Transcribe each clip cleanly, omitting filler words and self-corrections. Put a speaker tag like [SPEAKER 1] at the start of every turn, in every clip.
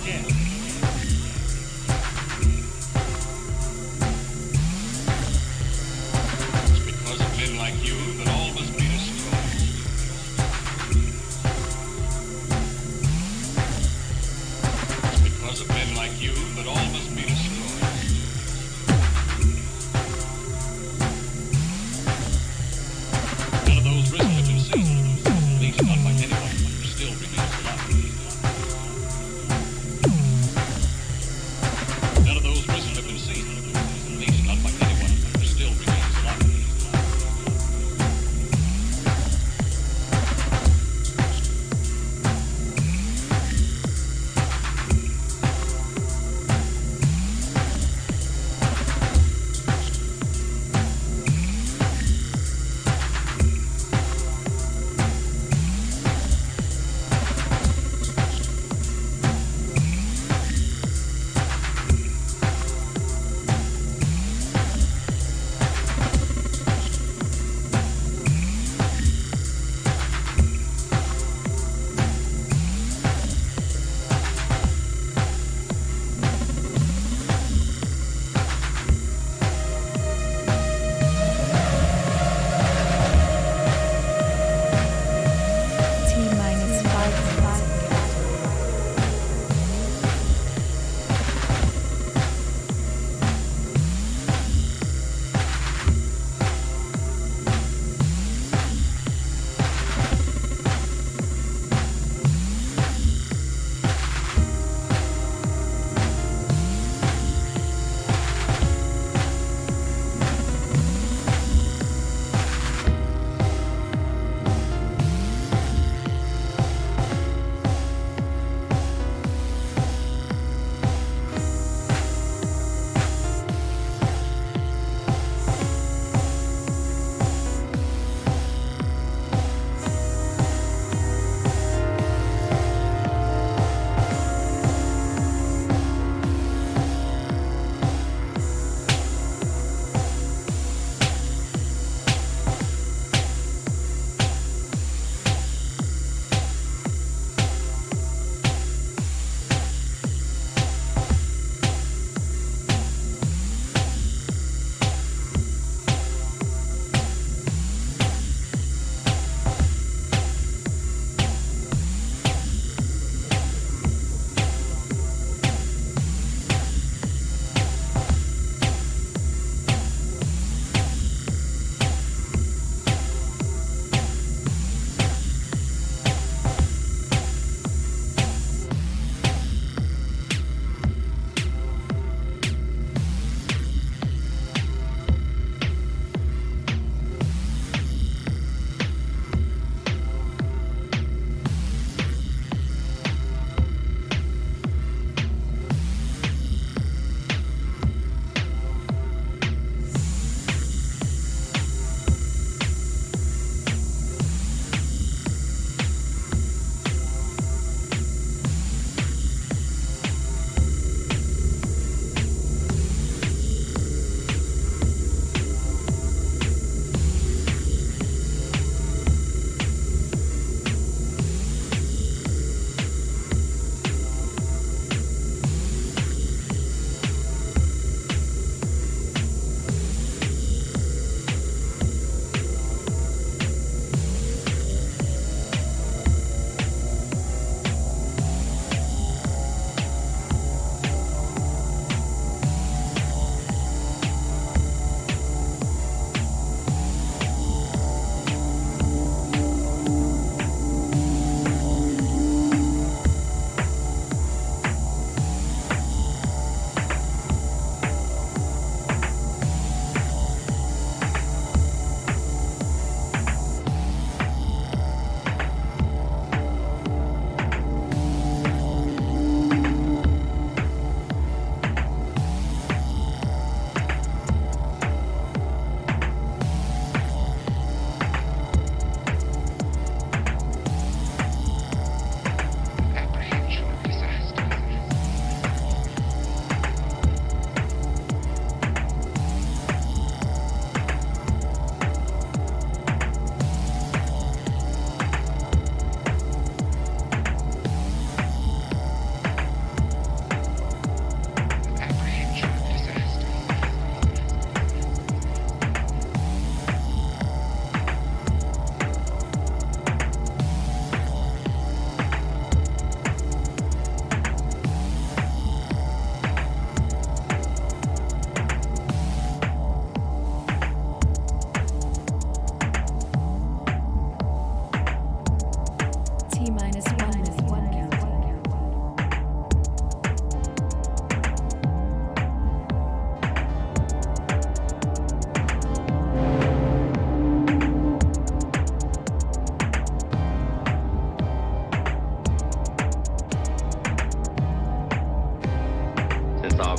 [SPEAKER 1] It's because of men like you that all must be destroyed. It's because of men like you that all must be destroyed. None of those risks have been seen, at least not by anyone who still remains alive. None of those risks have been seen, at least not by anyone who still remains alive.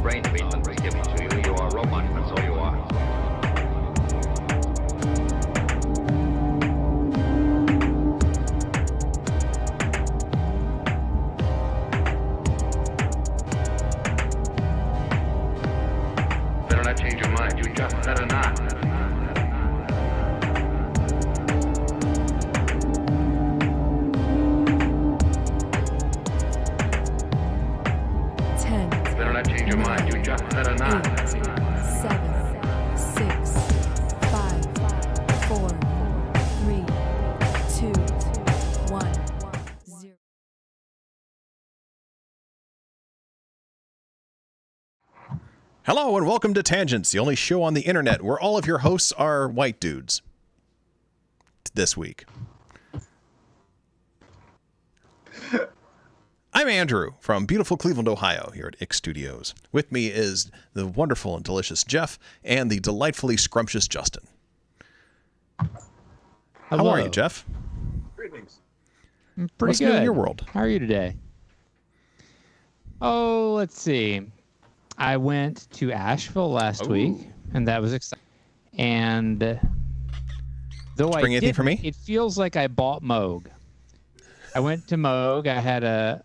[SPEAKER 2] brain treatment was given to you. You are a robot, that's all you are. Better not change your mind. You just better not.
[SPEAKER 3] 10,
[SPEAKER 2] Better not change your mind. You just better
[SPEAKER 3] 8,
[SPEAKER 2] not.
[SPEAKER 3] 7, 6, 5, 4, 3, 2, 1, 0.
[SPEAKER 4] Hello and welcome to Tangents, the only show on the internet where all of your hosts are white dudes. This week. I'm Andrew from beautiful Cleveland, Ohio, here at Ick Studios. With me is the wonderful and delicious Jeff and the delightfully scrumptious Justin. How are you, Jeff?
[SPEAKER 5] Greetings.
[SPEAKER 6] I'm pretty
[SPEAKER 4] What's
[SPEAKER 6] good.
[SPEAKER 4] new in your world?
[SPEAKER 6] How are you today? Oh, let's see. I went to Asheville last week, and that was exciting. And though
[SPEAKER 4] Bring
[SPEAKER 6] I
[SPEAKER 4] anything
[SPEAKER 6] didn't,
[SPEAKER 4] for me?
[SPEAKER 6] it feels like I bought Moog. I went to Moog. I had a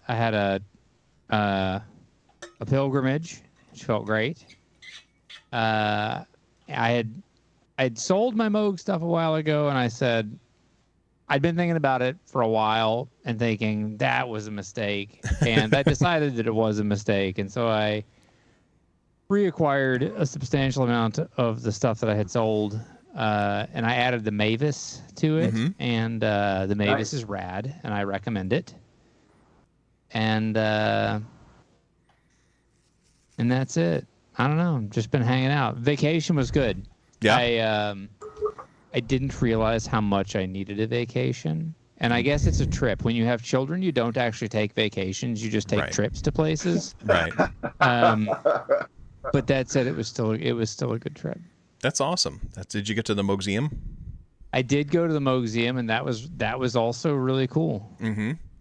[SPEAKER 6] pilgrimage, which felt great. I'd sold my Moog stuff a while ago, and I said I'd been thinking about it for a while and thinking that was a mistake, and I decided that it was a mistake, and so I reacquired a substantial amount of the stuff that I had sold, and I added the Mavis to it, and the Mavis is rad, and I recommend it. And that's it. I don't know. Just been hanging out. Vacation was good.
[SPEAKER 4] Yeah.
[SPEAKER 6] I didn't realize how much I needed a vacation. And I guess it's a trip. When you have children, you don't actually take vacations. You just take
[SPEAKER 4] Right.
[SPEAKER 6] trips to places.
[SPEAKER 4] Right.
[SPEAKER 6] But that said, it was still a good trip.
[SPEAKER 4] That's awesome. Did you get to the Museum?
[SPEAKER 6] I did go to the Museum, and that was also really cool.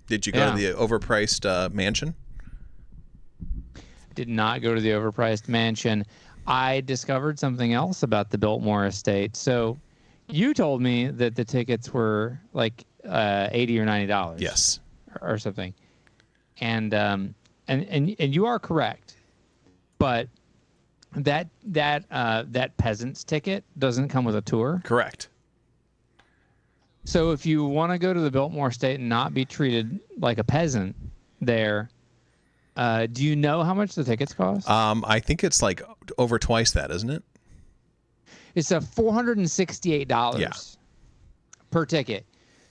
[SPEAKER 4] Did you go to the overpriced mansion?
[SPEAKER 6] Did not go to the overpriced mansion. I discovered something else about the Biltmore estate. So you told me that the tickets were like $80 or $90.
[SPEAKER 4] Yes.
[SPEAKER 6] Or something. And you are correct. But that peasant's ticket doesn't come with a tour.
[SPEAKER 4] Correct.
[SPEAKER 6] So if you want to go to the Biltmore estate and not be treated like a peasant there, do you know how much the tickets cost?
[SPEAKER 4] I think it's like over twice that, isn't it?
[SPEAKER 6] It's a $468 per ticket.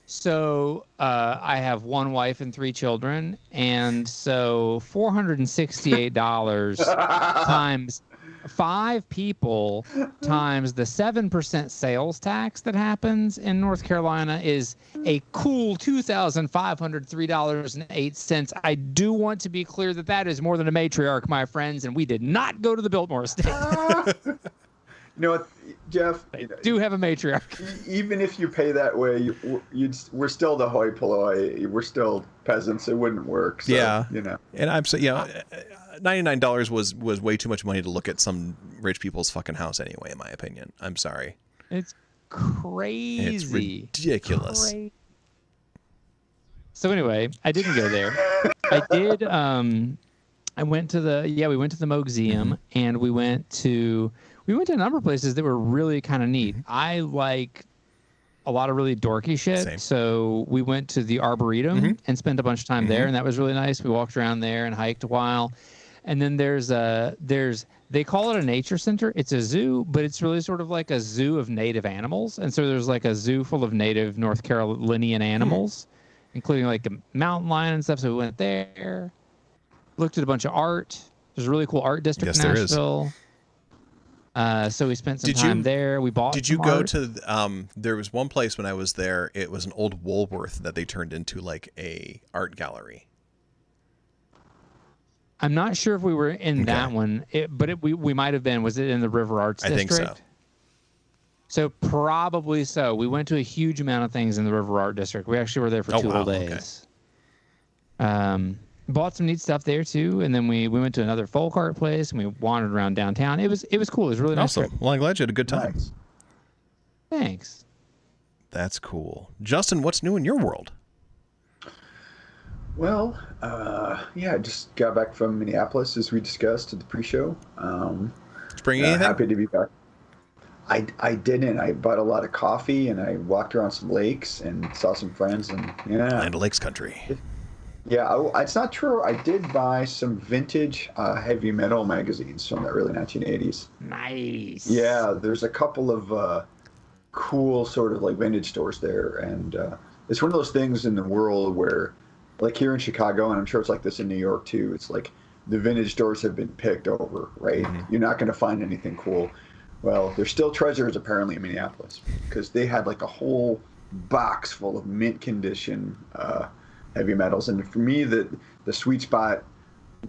[SPEAKER 6] So I have one wife and three children, and so $468 times 5 people times the 7% sales tax that happens in North Carolina is a cool $2,503.08. I do want to be clear that that is more than a matriarch, my friends, and we did not go to the Biltmore estate.
[SPEAKER 5] You know what, Jeff?
[SPEAKER 6] They do have a matriarch.
[SPEAKER 5] Even if you pay that way, we're still the hoi polloi. We're still peasants. It wouldn't work. So,
[SPEAKER 4] Yeah.
[SPEAKER 5] You know.
[SPEAKER 4] And I'm so $99 was way too much money to look at some rich people's fucking house anyway, in my opinion. I'm sorry.
[SPEAKER 6] It's crazy.
[SPEAKER 4] It's ridiculous.
[SPEAKER 6] So anyway, I didn't go there. I did. I went to we went to the Museum, and we went to a number of places that were really kind of neat. I like a lot of really dorky shit.
[SPEAKER 4] Same.
[SPEAKER 6] So we went to the Arboretum and spent a bunch of time there, and that was really nice. We walked around there and hiked a while. And then they call it a nature center. It's a zoo, but it's really sort of like a zoo of native animals. And so there's like a zoo full of native North Carolinian animals, including like a mountain lion and stuff. So we went there, looked at a bunch of art. There's a really cool art district in Nashville. So we spent some time there. We bought.
[SPEAKER 4] Did you go to? There was one place when I was there. It was an old Woolworth that they turned into like a art gallery.
[SPEAKER 6] I'm not sure if we were in that one, but we might have been. Was it in the River Arts District?
[SPEAKER 4] I think so.
[SPEAKER 6] So probably so. We went to a huge amount of things in the River Art District. We actually were there for 2 whole days. bought some neat stuff there too, and then we went to another folk art place and we wandered around downtown. It was cool. It was a really nice
[SPEAKER 4] Awesome.
[SPEAKER 6] trip.
[SPEAKER 4] Well, I'm glad you had a good time.
[SPEAKER 5] Nice.
[SPEAKER 6] Thanks.
[SPEAKER 4] That's cool. Justin, what's new in your world?
[SPEAKER 5] Well, yeah, I just got back from Minneapolis as we discussed at the pre-show.
[SPEAKER 4] Bring anything?
[SPEAKER 5] Happy to be back. I didn't. I bought a lot of coffee and I walked around some lakes and saw some friends and yeah.
[SPEAKER 4] Land Lakes country.
[SPEAKER 5] Yeah, it's not true. I did buy some vintage heavy metal magazines from the early 1980s.
[SPEAKER 6] Nice.
[SPEAKER 5] Yeah, there's a couple of cool sort of like vintage stores there, and it's one of those things in the world where, like here in Chicago, and I'm sure it's like this in New York too, it's like the vintage stores have been picked over, right?
[SPEAKER 4] Mm-hmm.
[SPEAKER 5] You're not going to find anything cool. Well, there's still treasures apparently in Minneapolis because they had like a whole box full of mint condition heavy metals, and for me the sweet spot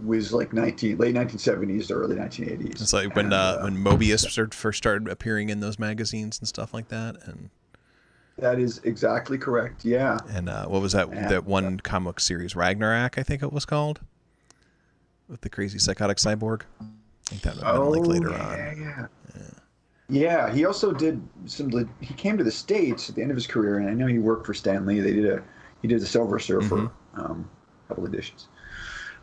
[SPEAKER 5] was like late 1970s to early 1980s.
[SPEAKER 4] It's like when Mobius first started appearing in those magazines and stuff like that, and
[SPEAKER 5] that is exactly correct. Yeah.
[SPEAKER 4] and what was that
[SPEAKER 5] Yeah.
[SPEAKER 4] that one comic series, Ragnarok, I think it was called, with the crazy psychotic cyborg. I think that would have been like later on.
[SPEAKER 5] Yeah, he also did he came to the States at the end of his career, and I know he worked for Stan Lee. He did the Silver Surfer, couple editions.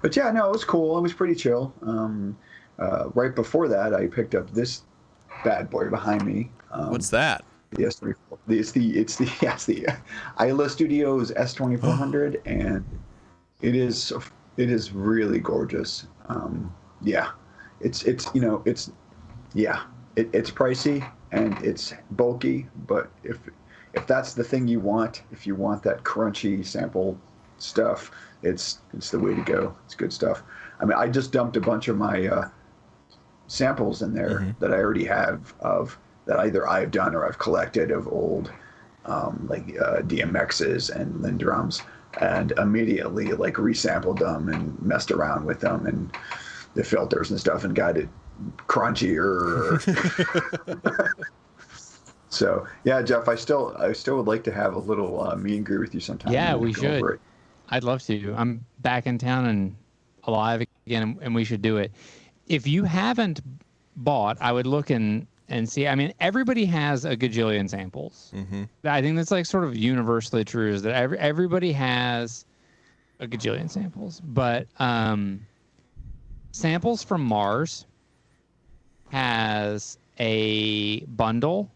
[SPEAKER 5] But yeah, no, it was cool. It was pretty chill. Right before that, I picked up this bad boy behind me.
[SPEAKER 4] What's that?
[SPEAKER 5] The S34. It's the Isla Studios S2400, and it is really gorgeous. It's pricey and it's bulky, but if that's the thing you want, if you want that crunchy sample stuff, it's the way to go. It's good stuff. I mean, I just dumped a bunch of my samples in there that I already have of that either I've done or I've collected of old DMXs and Lindrums, and immediately like resampled them and messed around with them and the filters and stuff and got it crunchier. So yeah, Jeff, I still would like to have a little meet and greet with you sometime.
[SPEAKER 6] Yeah,
[SPEAKER 5] and
[SPEAKER 6] we
[SPEAKER 5] go over
[SPEAKER 6] should.
[SPEAKER 5] it.
[SPEAKER 6] I'd love to. I'm back in town and alive again, and we should do it. If you haven't bought, I would look and see. I mean, everybody has a gajillion samples. I think that's like sort of universally true, is that everybody has a gajillion samples. But Samples from Mars has a bundle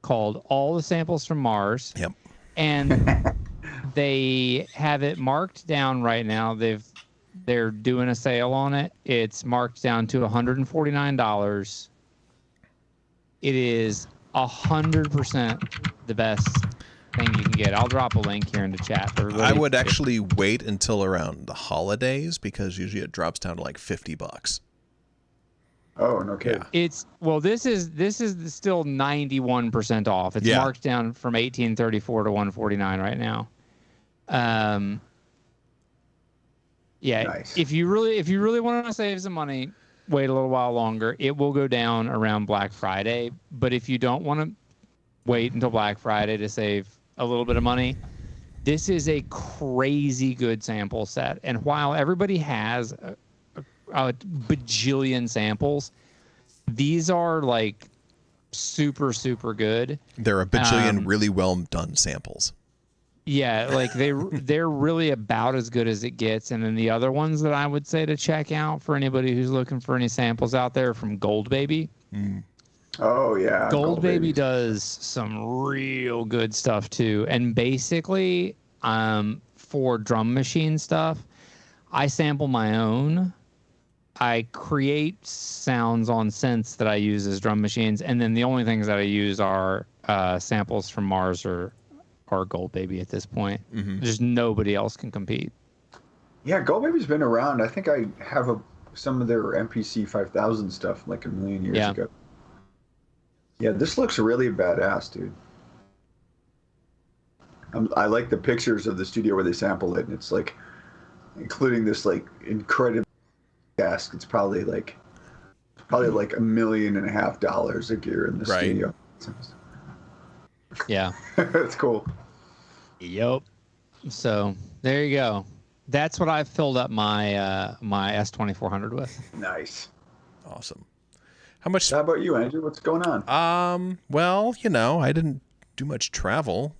[SPEAKER 6] called All the Samples from Mars.
[SPEAKER 4] Yep.
[SPEAKER 6] And they have it marked down right now. They're doing a sale on it. It's marked down to $149. It is 100% the best thing you can get. I'll drop a link here in the chat for everybody.
[SPEAKER 4] I would actually wait until around the holidays because usually it drops down to like $50.
[SPEAKER 5] Oh, no kidding.
[SPEAKER 6] This is still 91% off. It's marked down from $18.34 to $149 right now.
[SPEAKER 5] Nice.
[SPEAKER 6] If you really want to save some money, wait a little while longer. It will go down around Black Friday. But if you don't want to wait until Black Friday to save a little bit of money, this is a crazy good sample set. And while everybody has a bajillion samples, these are like super, super good.
[SPEAKER 4] They're a bajillion really well done samples.
[SPEAKER 6] Yeah, like they're really about as good as it gets. And then the other ones that I would say to check out for anybody who's looking for any samples out there from Gold Baby.
[SPEAKER 5] Oh yeah,
[SPEAKER 6] Gold Baby
[SPEAKER 5] Babies.
[SPEAKER 6] does some real good stuff too. And basically, for drum machine stuff, I sample my own. I create sounds on synths that I use as drum machines, and then the only things that I use are samples from Mars or Gold Baby at this point. Just nobody else can compete.
[SPEAKER 5] Yeah, Gold Baby's been around. I think I have some of their MPC 5000 stuff like a million years ago. Yeah, this looks really badass, dude. I like the pictures of the studio where they sample it, and it's like, including this like incredible desk. It's probably like $1.5 million of gear in the studio.
[SPEAKER 6] Yeah.
[SPEAKER 5] That's cool.
[SPEAKER 6] Yep. So there you go. That's what I filled up my my S2400 with.
[SPEAKER 5] Nice.
[SPEAKER 4] Awesome. How much?
[SPEAKER 5] How about you, Andrew? What's going on?
[SPEAKER 4] Well, I didn't do much travel.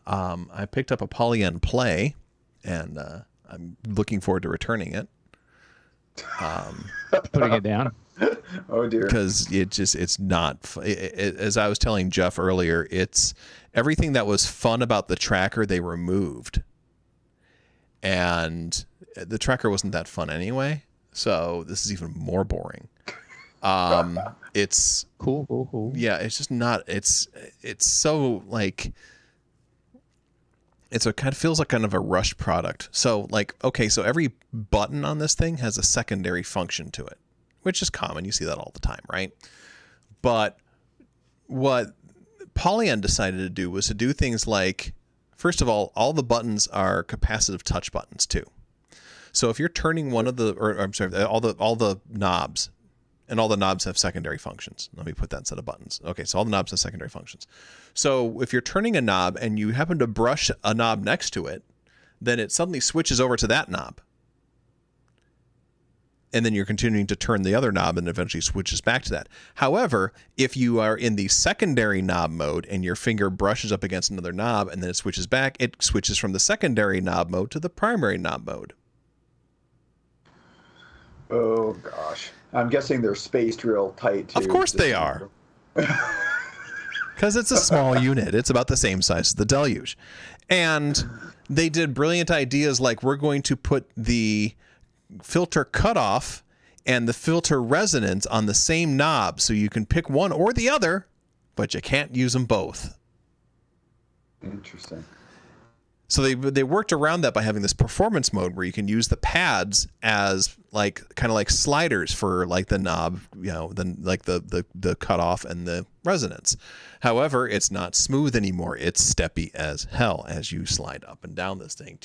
[SPEAKER 4] I picked up a Polyend Play, and I'm looking forward to returning it.
[SPEAKER 6] Putting it down.
[SPEAKER 5] Oh dear.
[SPEAKER 4] Because it's not, as I was telling Jeff earlier, it's everything that was fun about the tracker they removed. And the tracker wasn't that fun anyway. So this is even more boring. It's
[SPEAKER 6] Cool.
[SPEAKER 4] yeah, it's just not, it's so like, it's a kind of feels like kind of a rush product. So like, okay, so every button on this thing has a secondary function to it, which is common. You see that all the time, right? But what Polyend decided to do was to do things like, first of all the buttons are capacitive touch buttons too. So if you're turning one of the, or I'm sorry, all the knobs, and all the knobs have secondary functions. Let me put that instead of buttons. Okay, so all the knobs have secondary functions. So if you're turning a knob and you happen to brush a knob next to it, then it suddenly switches over to that knob. And then you're continuing to turn the other knob and eventually switches back to that. However, if you are in the secondary knob mode and your finger brushes up against another knob and then it switches back, it switches from the secondary knob mode to the primary knob mode.
[SPEAKER 5] Oh gosh. I'm guessing they're spaced real tight too.
[SPEAKER 4] Of course they are. Because it's a small unit. It's about the same size as the Deluge. And they did brilliant ideas like, we're going to put the filter cutoff and the filter resonance on the same knob so you can pick one or the other, but you can't use them both.
[SPEAKER 5] Interesting.
[SPEAKER 4] So they worked around that by having this performance mode where you can use the pads as like kind of like sliders for like the knob, then like the cutoff and the resonance. However, it's not smooth anymore. It's steppy as hell as you slide up and down this thing.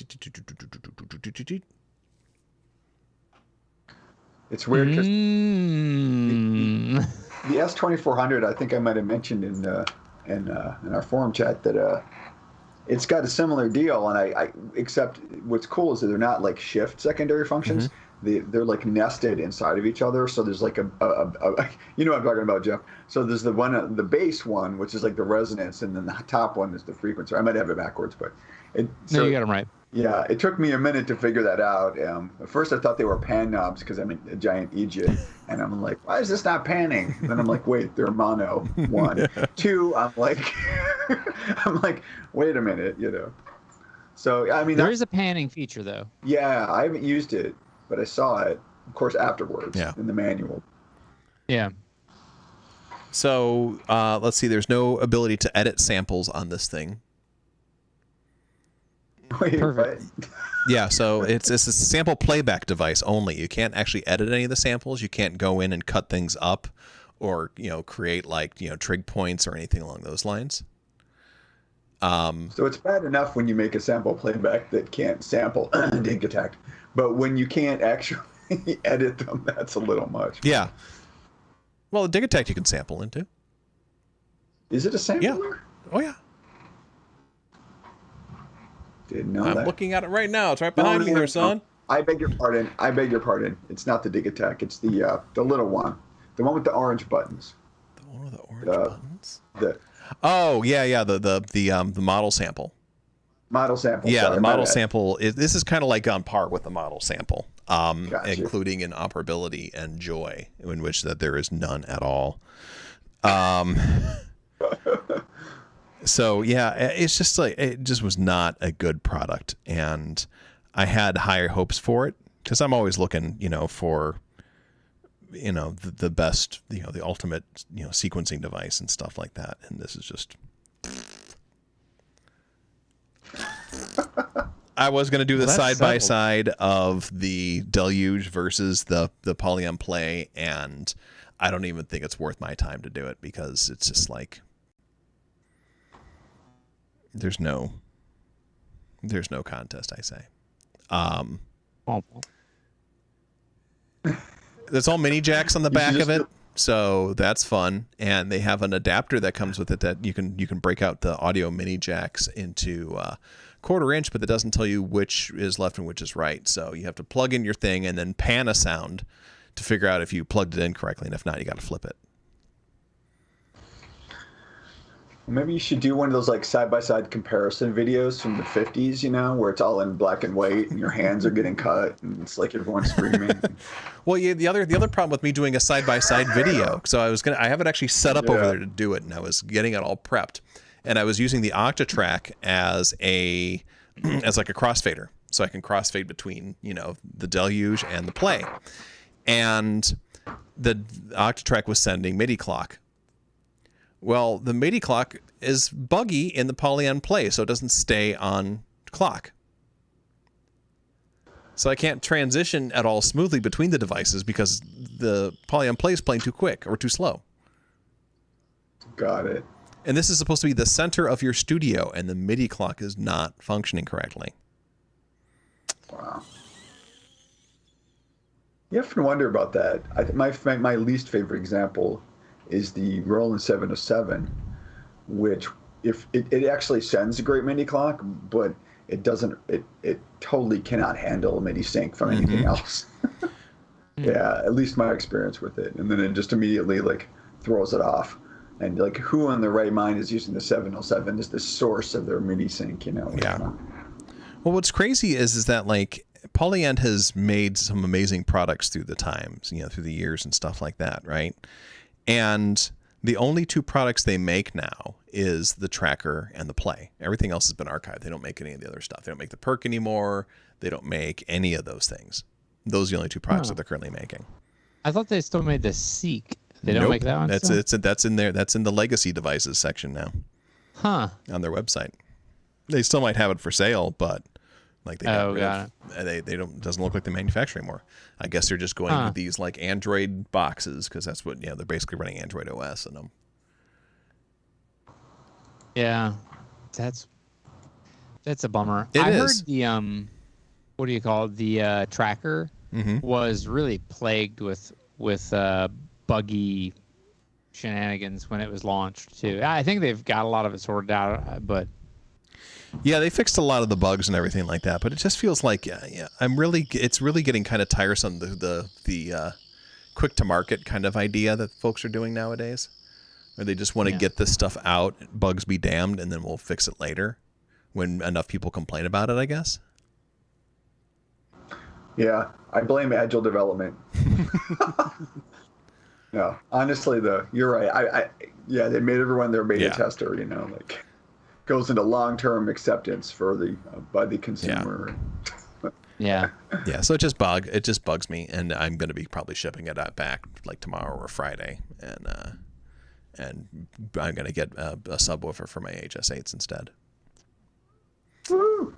[SPEAKER 5] It's weird because the S2400, I think I might have mentioned in our forum chat that it's got a similar deal, and I except what's cool is that they're not like shift secondary functions. Mm-hmm. They're like nested inside of each other. So there's like a you know what I'm talking about, Jeff. So there's the one, the bass one, which is like the resonance, and then the top one is the frequency. I might have it backwards, but
[SPEAKER 6] no, you got them right.
[SPEAKER 5] Yeah, it took me a minute to figure that out. At first, I thought they were pan knobs because I'm a giant idiot, and I'm like, why is this not panning? And then I'm like, wait, they're mono. One, two. I'm like, wait a minute, So I mean,
[SPEAKER 6] there is a panning feature though.
[SPEAKER 5] Yeah, I haven't used it, but I saw it, of course, afterwards in the manual.
[SPEAKER 6] Yeah.
[SPEAKER 4] So let's see. There's no ability to edit samples on this thing.
[SPEAKER 5] Wait,
[SPEAKER 6] perfect.
[SPEAKER 4] Yeah, so it's a sample playback device only. You can't actually edit any of the samples. You can't go in and cut things up or, create like, trig points or anything along those lines.
[SPEAKER 5] So it's bad enough when you make a sample playback that can't sample Digitact, but when you can't actually edit them, that's a little much.
[SPEAKER 4] Yeah. Well, the Digitact you can sample into.
[SPEAKER 5] Is it a sampler?
[SPEAKER 4] Yeah. Oh, yeah.
[SPEAKER 5] Didn't know
[SPEAKER 4] I'm
[SPEAKER 5] that.
[SPEAKER 4] looking at it right now. It's right behind me there, son.
[SPEAKER 5] I beg your pardon. It's not the Digitac. It's the little one. The one with the orange buttons.
[SPEAKER 4] The one with the orange buttons?
[SPEAKER 5] Oh,
[SPEAKER 4] yeah. The model sample.
[SPEAKER 5] Model sample.
[SPEAKER 4] Yeah,
[SPEAKER 5] sorry,
[SPEAKER 4] the model sample. This is kind of like on par with the model sample,
[SPEAKER 5] Gotcha.
[SPEAKER 4] including interoperability and joy, in which that there is none at all. So yeah, it's just like, it just was not a good product, and I had higher hopes for it because I'm always looking, for, the best, the ultimate, sequencing device and stuff like that. And this is just, I was going to do the side by side of the Deluge versus the Polyend Play, and I don't even think it's worth my time to do it because it's just like, there's no contest, I say. That's all mini jacks on the back of it. So that's fun, and they have an adapter that comes with it that you can break out the audio mini jacks into 1/4 inch, but that doesn't tell you which is left and which is right. So you have to plug in your thing and then pan a sound to figure out if you plugged it in correctly, and if not, you got to flip it.
[SPEAKER 5] Maybe you should do one of those like side-by-side comparison videos from the 50s, you know, where it's all in black and white and your hands are getting cut and it's like everyone's screaming.
[SPEAKER 4] Well, yeah, the other problem with me doing a side-by-side video, so I have it actually set up over there to do it, and I was getting it all prepped, and I was using the Octatrack as like a crossfader, so I can crossfade between, you know, the Deluge and the Play, and the Octatrack was sending MIDI clock. Well, the MIDI clock is buggy in the Polyon Play, so it doesn't stay on clock. So I can't transition at all smoothly between the devices because the Polyon Play is playing too quick or too slow.
[SPEAKER 5] Got it.
[SPEAKER 4] And this is supposed to be the center of your studio, and the MIDI clock is not functioning correctly.
[SPEAKER 5] Wow. You often wonder about that. My least favorite example is the Roland 707, which if it actually sends a great MIDI clock, but it doesn't. It totally cannot handle a MIDI sync from anything else. Yeah, at least my experience with it, and then it just immediately like throws it off. And like, who in their right mind is using the 707 as the source of their MIDI sync? You know?
[SPEAKER 4] Yeah. Well, what's crazy is that like Polyend has made some amazing products through the times, you know, through the years and stuff like that, right? And the only two products they make now is the Tracker and the Play. Everything else has been archived. They don't make any of the other stuff. They don't make the Perk anymore. They don't make any of those things. Those are the only two products that they're currently making.
[SPEAKER 6] I thought they still made the Seek. They don't make that one.
[SPEAKER 4] That's in there. That's in the legacy devices section now.
[SPEAKER 6] Huh.
[SPEAKER 4] On their website. They still might have it for sale, but like they got rid
[SPEAKER 6] got
[SPEAKER 4] of, they don't, doesn't look like they manufacture anymore. I guess they're just going with these like Android boxes because that's what, they're basically running Android OS in them.
[SPEAKER 6] Yeah, that's a bummer.
[SPEAKER 4] I
[SPEAKER 6] heard the what do you call it? The Tracker was really plagued with buggy shenanigans when it was launched too. I think they've got a lot of it sorted out, but
[SPEAKER 4] yeah, they fixed a lot of the bugs and everything like that. But it just feels like it's really getting kind of tiresome, the quick to market kind of idea that folks are doing nowadays, where they just want to get this stuff out, bugs be damned, and then we'll fix it later when enough people complain about it, I guess.
[SPEAKER 5] Yeah, I blame Agile development. No, honestly, though, you're right. They made everyone their beta tester. You know, like goes into long-term acceptance for by the consumer.
[SPEAKER 6] Yeah.
[SPEAKER 4] So it just bugs me, and I'm going to be probably shipping it back like tomorrow or Friday, and I'm going to get a subwoofer for my HS8s instead.
[SPEAKER 5] Woo!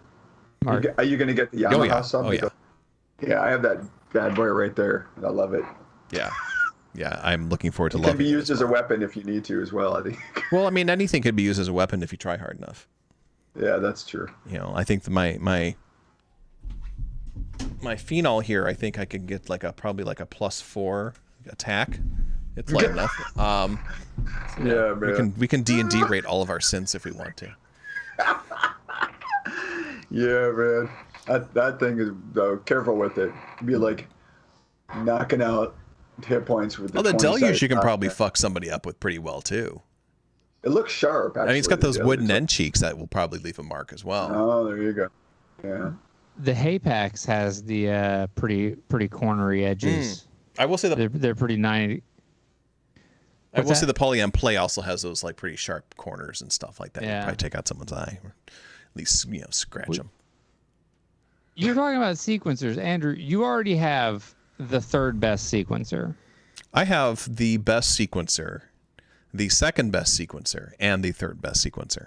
[SPEAKER 5] Are you going to get the Yamaha sub?
[SPEAKER 4] Oh yeah.
[SPEAKER 5] Yeah, I have that bad boy right there. I love it.
[SPEAKER 4] Yeah, I'm looking forward to
[SPEAKER 5] it
[SPEAKER 4] loving it.
[SPEAKER 5] Can be used as a weapon if you need to as well, I think.
[SPEAKER 4] Well, I mean, anything could be used as a weapon if you try hard enough.
[SPEAKER 5] Yeah, that's true.
[SPEAKER 4] You know, I think my phenol here, I think I could get probably a +4 attack. It's light enough.
[SPEAKER 5] Yeah, man.
[SPEAKER 4] We can D&D rate all of our synths if we want to.
[SPEAKER 5] Yeah, man. That thing is, though, careful with it. Be like knocking out hit points with the
[SPEAKER 4] Deluge you can probably fuck somebody up with pretty well too.
[SPEAKER 5] It looks sharp, actually.
[SPEAKER 4] I mean, it's got those wooden end cheeks that will probably leave a mark as well.
[SPEAKER 5] Oh, there you go. Yeah.
[SPEAKER 6] The Hapax has the pretty cornery edges.
[SPEAKER 4] I will say
[SPEAKER 6] they're pretty 90.
[SPEAKER 4] I will say the Polyam Play also has those like pretty sharp corners and stuff like that.
[SPEAKER 6] Yeah.
[SPEAKER 4] You probably take out someone's eye, or at least scratch them.
[SPEAKER 6] You're talking about sequencers, Andrew. You already have the third best sequencer.
[SPEAKER 4] I have the best sequencer, the second best sequencer, and the third best sequencer.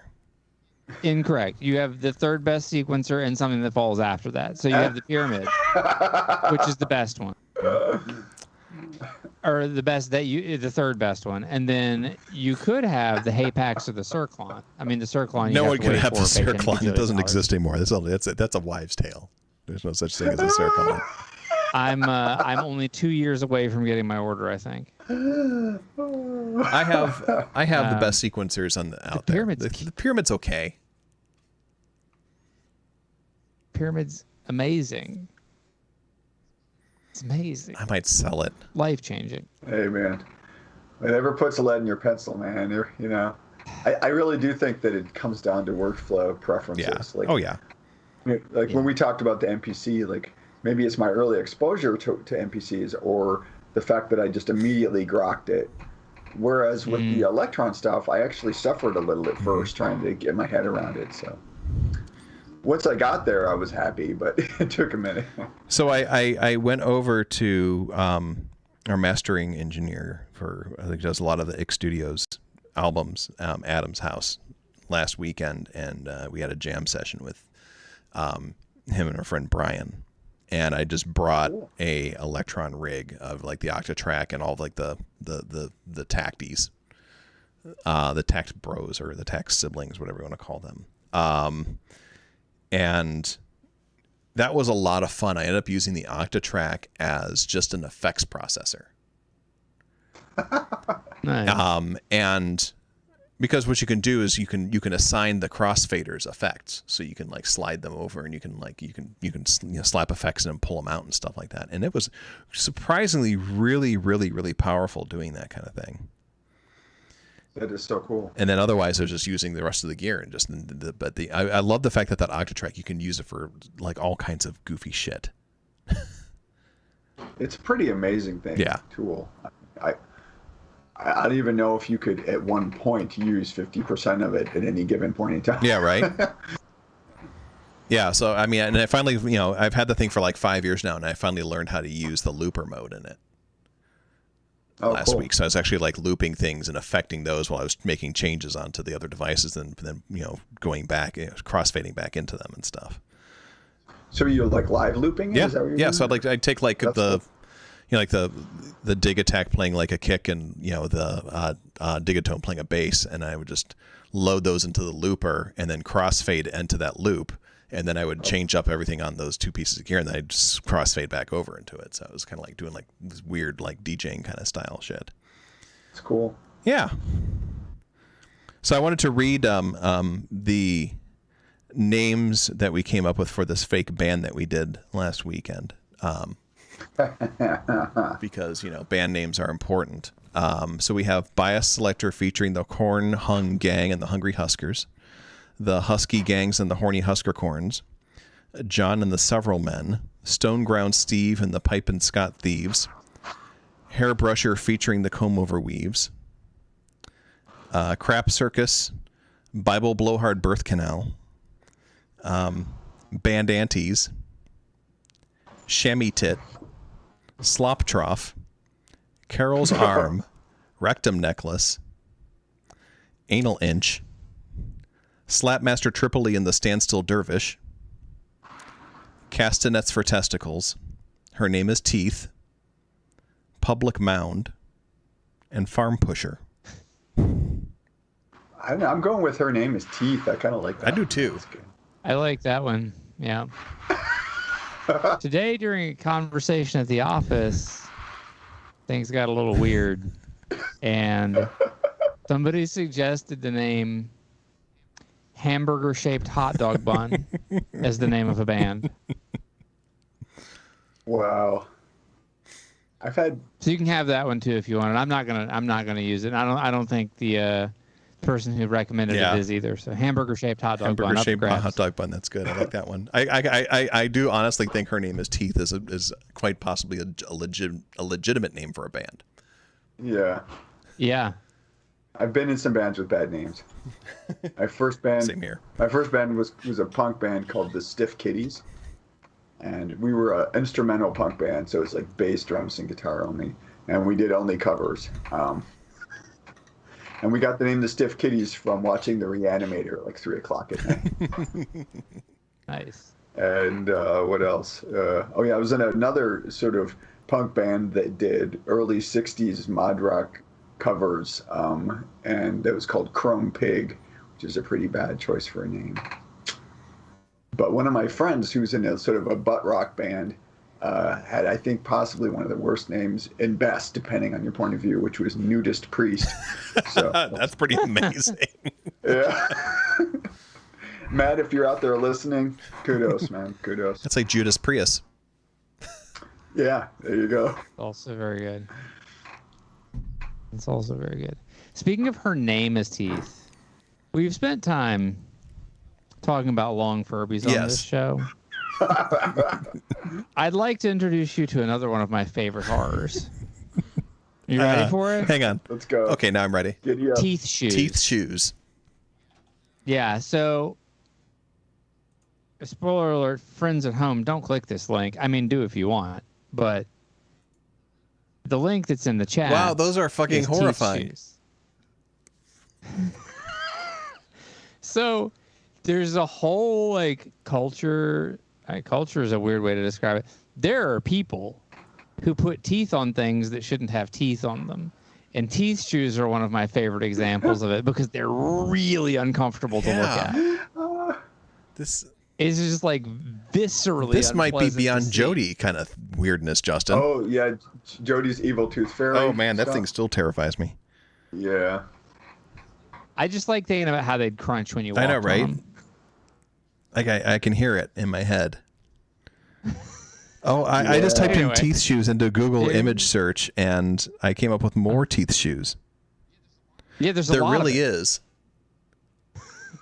[SPEAKER 6] Incorrect. You have the third best sequencer and something that falls after that. So you have the Pyramid, which is the best one. Or the third best one. And then you could have the Hapax or the Circlon. I mean, the Circlon.
[SPEAKER 4] No one could have the Circlon. It doesn't exist anymore. That's a wives' tale. There's no such thing as a Circlon.
[SPEAKER 6] I'm only 2 years away from getting my order, I think.
[SPEAKER 4] I have the best sequencers out there. The Pyramid's okay.
[SPEAKER 6] Pyramid's amazing. It's amazing.
[SPEAKER 4] I might sell it.
[SPEAKER 6] Life changing.
[SPEAKER 5] Hey, man. Whatever puts lead in your pencil, man. You know, I really do think that it comes down to workflow preferences.
[SPEAKER 4] Yeah.
[SPEAKER 5] Like,
[SPEAKER 4] Oh yeah.
[SPEAKER 5] Like when we talked about the MPC, like maybe it's my early exposure to MPCs or the fact that I just immediately grokked it. Whereas with the Electron stuff, I actually suffered a little at first trying to get my head around it. So once I got there, I was happy, but it took a minute.
[SPEAKER 4] So I went over to our mastering engineer I think does a lot of the X Studios albums, Adam's house last weekend, and we had a jam session with him and our friend Brian. And I just brought a Electron rig of like the Octatrack and all of like the Tacties, the Tact Bros or the Tact siblings, whatever you want to call them. And that was a lot of fun. I ended up using the Octatrack as just an effects processor.
[SPEAKER 6] Nice.
[SPEAKER 4] And because what you can do is you can assign the crossfaders effects, so you can like slide them over, and you can slap effects in and pull them out and stuff like that. And it was surprisingly really, really, really powerful doing that kind of thing.
[SPEAKER 5] That is so cool.
[SPEAKER 4] And then otherwise, I was just using the rest of the gear and just I love the fact that Octatrack, you can use it for like all kinds of goofy shit.
[SPEAKER 5] It's a pretty amazing thing.
[SPEAKER 4] Yeah.
[SPEAKER 5] Tool. I don't even know if you could at one point use 50% of it at any given point in time.
[SPEAKER 4] Yeah, right. Yeah, so I mean, and I finally, I've had the thing for like 5 years now, and I finally learned how to use the looper mode in it last week. So I was actually like looping things and affecting those while I was making changes onto the other devices, and then going back, crossfading back into them and stuff.
[SPEAKER 5] So you're like live looping it?
[SPEAKER 4] Yeah,
[SPEAKER 5] Is that what you're
[SPEAKER 4] yeah.
[SPEAKER 5] doing?
[SPEAKER 4] So I'd take like
[SPEAKER 5] That's
[SPEAKER 4] the.
[SPEAKER 5] cool.
[SPEAKER 4] Like the Dig Attack playing like a kick, and the Digatone playing a bass, and I would just load those into the looper and then crossfade into that loop, and then I would change up everything on those two pieces of gear, and then I'd just crossfade back over into it. So it was kind of like doing like this weird like DJing kind of style shit.
[SPEAKER 5] It's cool.
[SPEAKER 4] Yeah. So I wanted to read the names that we came up with for this fake band that we did last weekend. Because band names are important. So we have Bias Selector featuring the Corn Hung Gang and the Hungry Huskers, the Husky Gangs and the Horny Husker Corns, John and the Several Men, Stoneground Steve and the Pipe and Scott Thieves, Hairbrusher featuring the Comb Over Weaves, Crap Circus, Bible Blowhard Birth Canal, Band Antes, Chamois Tit, Slop Trough, Carol's Arm, Rectum Necklace, Anal Inch, Slapmaster Tripoli and the Standstill Dervish, Castanets for Testicles, Her Name is Teeth, Public Mound, and Farm Pusher.
[SPEAKER 5] I'm going with Her Name is Teeth. I kind of like that.
[SPEAKER 4] I do too.
[SPEAKER 5] That's good.
[SPEAKER 6] I like that one. Yeah. Today, during a conversation at the office, things got a little weird, and somebody suggested the name Hamburger-Shaped Hot Dog Bun as the name of a band.
[SPEAKER 5] Wow. I've had
[SPEAKER 6] So you can have that one too if you want it. I'm not gonna use it. I don't think the person who recommended it is either. So hamburger-shaped hot dog bun.
[SPEAKER 4] Hamburger-shaped hot dog bun. That's good. I like that one. I do honestly think Her Name is Teeth is quite possibly a legitimate name for a band.
[SPEAKER 5] Yeah.
[SPEAKER 6] Yeah.
[SPEAKER 5] I've been in some bands with bad names. My first band.
[SPEAKER 4] Same here.
[SPEAKER 5] My first band was a punk band called the Stiff Kitties, and we were an instrumental punk band, so it was like bass, drums, and guitar only, and we did only covers. And we got the name the Stiff Kitties from watching The Reanimator at like 3:00 at night.
[SPEAKER 6] Nice.
[SPEAKER 5] And what else? I was in another sort of punk band that did early 60s mod rock covers, and it was called Chrome Pig, which is a pretty bad choice for a name. But one of my friends who's in a sort of a butt rock band, had, I think, possibly one of the worst names and best, depending on your point of view, which was Nudist Priest. So
[SPEAKER 4] That's pretty amazing.
[SPEAKER 5] yeah. Matt, if you're out there listening, kudos, man. Kudos.
[SPEAKER 4] That's like Judas Prius.
[SPEAKER 5] Yeah, there you go.
[SPEAKER 6] Also very good. It's also very good. Speaking of her name as Teeth, we've spent time talking about long Furbies on
[SPEAKER 4] Yes.
[SPEAKER 6] this show. I'd like to introduce you to another one of my favorite horrors. You ready for it?
[SPEAKER 4] Hang on.
[SPEAKER 5] Let's go.
[SPEAKER 4] Okay, now I'm ready.
[SPEAKER 5] Giddy up.
[SPEAKER 6] Teeth shoes.
[SPEAKER 4] Teeth shoes.
[SPEAKER 6] Yeah, so spoiler alert, friends at home, don't click this link. I mean, do if you want, but the link that's in the chat.
[SPEAKER 4] Wow, those are fucking
[SPEAKER 6] is Teeth
[SPEAKER 4] horrifying.
[SPEAKER 6] shoes. So there's a whole like culture. Culture is a weird way to describe it. There are people who put teeth on things that shouldn't have teeth on them. And teeth shoes are one of my favorite examples of it because they're really uncomfortable to look at.
[SPEAKER 4] This
[SPEAKER 6] It's just like viscerally.
[SPEAKER 4] this might be
[SPEAKER 6] unpleasant to
[SPEAKER 4] beyond
[SPEAKER 6] see.
[SPEAKER 4] Jody kind of weirdness, Justin.
[SPEAKER 5] Oh, yeah. Jody's Evil Tooth Fairy.
[SPEAKER 4] Oh, man, that
[SPEAKER 5] stuff.
[SPEAKER 4] thing still terrifies me.
[SPEAKER 5] Yeah.
[SPEAKER 6] I just like thinking about how they'd crunch when you walked
[SPEAKER 4] I know,
[SPEAKER 6] on
[SPEAKER 4] right?
[SPEAKER 6] them.
[SPEAKER 4] Like I can hear it in my head. Oh, I just typed
[SPEAKER 6] Anyway.
[SPEAKER 4] in teeth shoes into Google
[SPEAKER 6] Dude.
[SPEAKER 4] image search, and I came up with more teeth shoes.
[SPEAKER 6] Yeah, there's a
[SPEAKER 4] There
[SPEAKER 6] lot
[SPEAKER 4] really
[SPEAKER 6] of
[SPEAKER 4] is.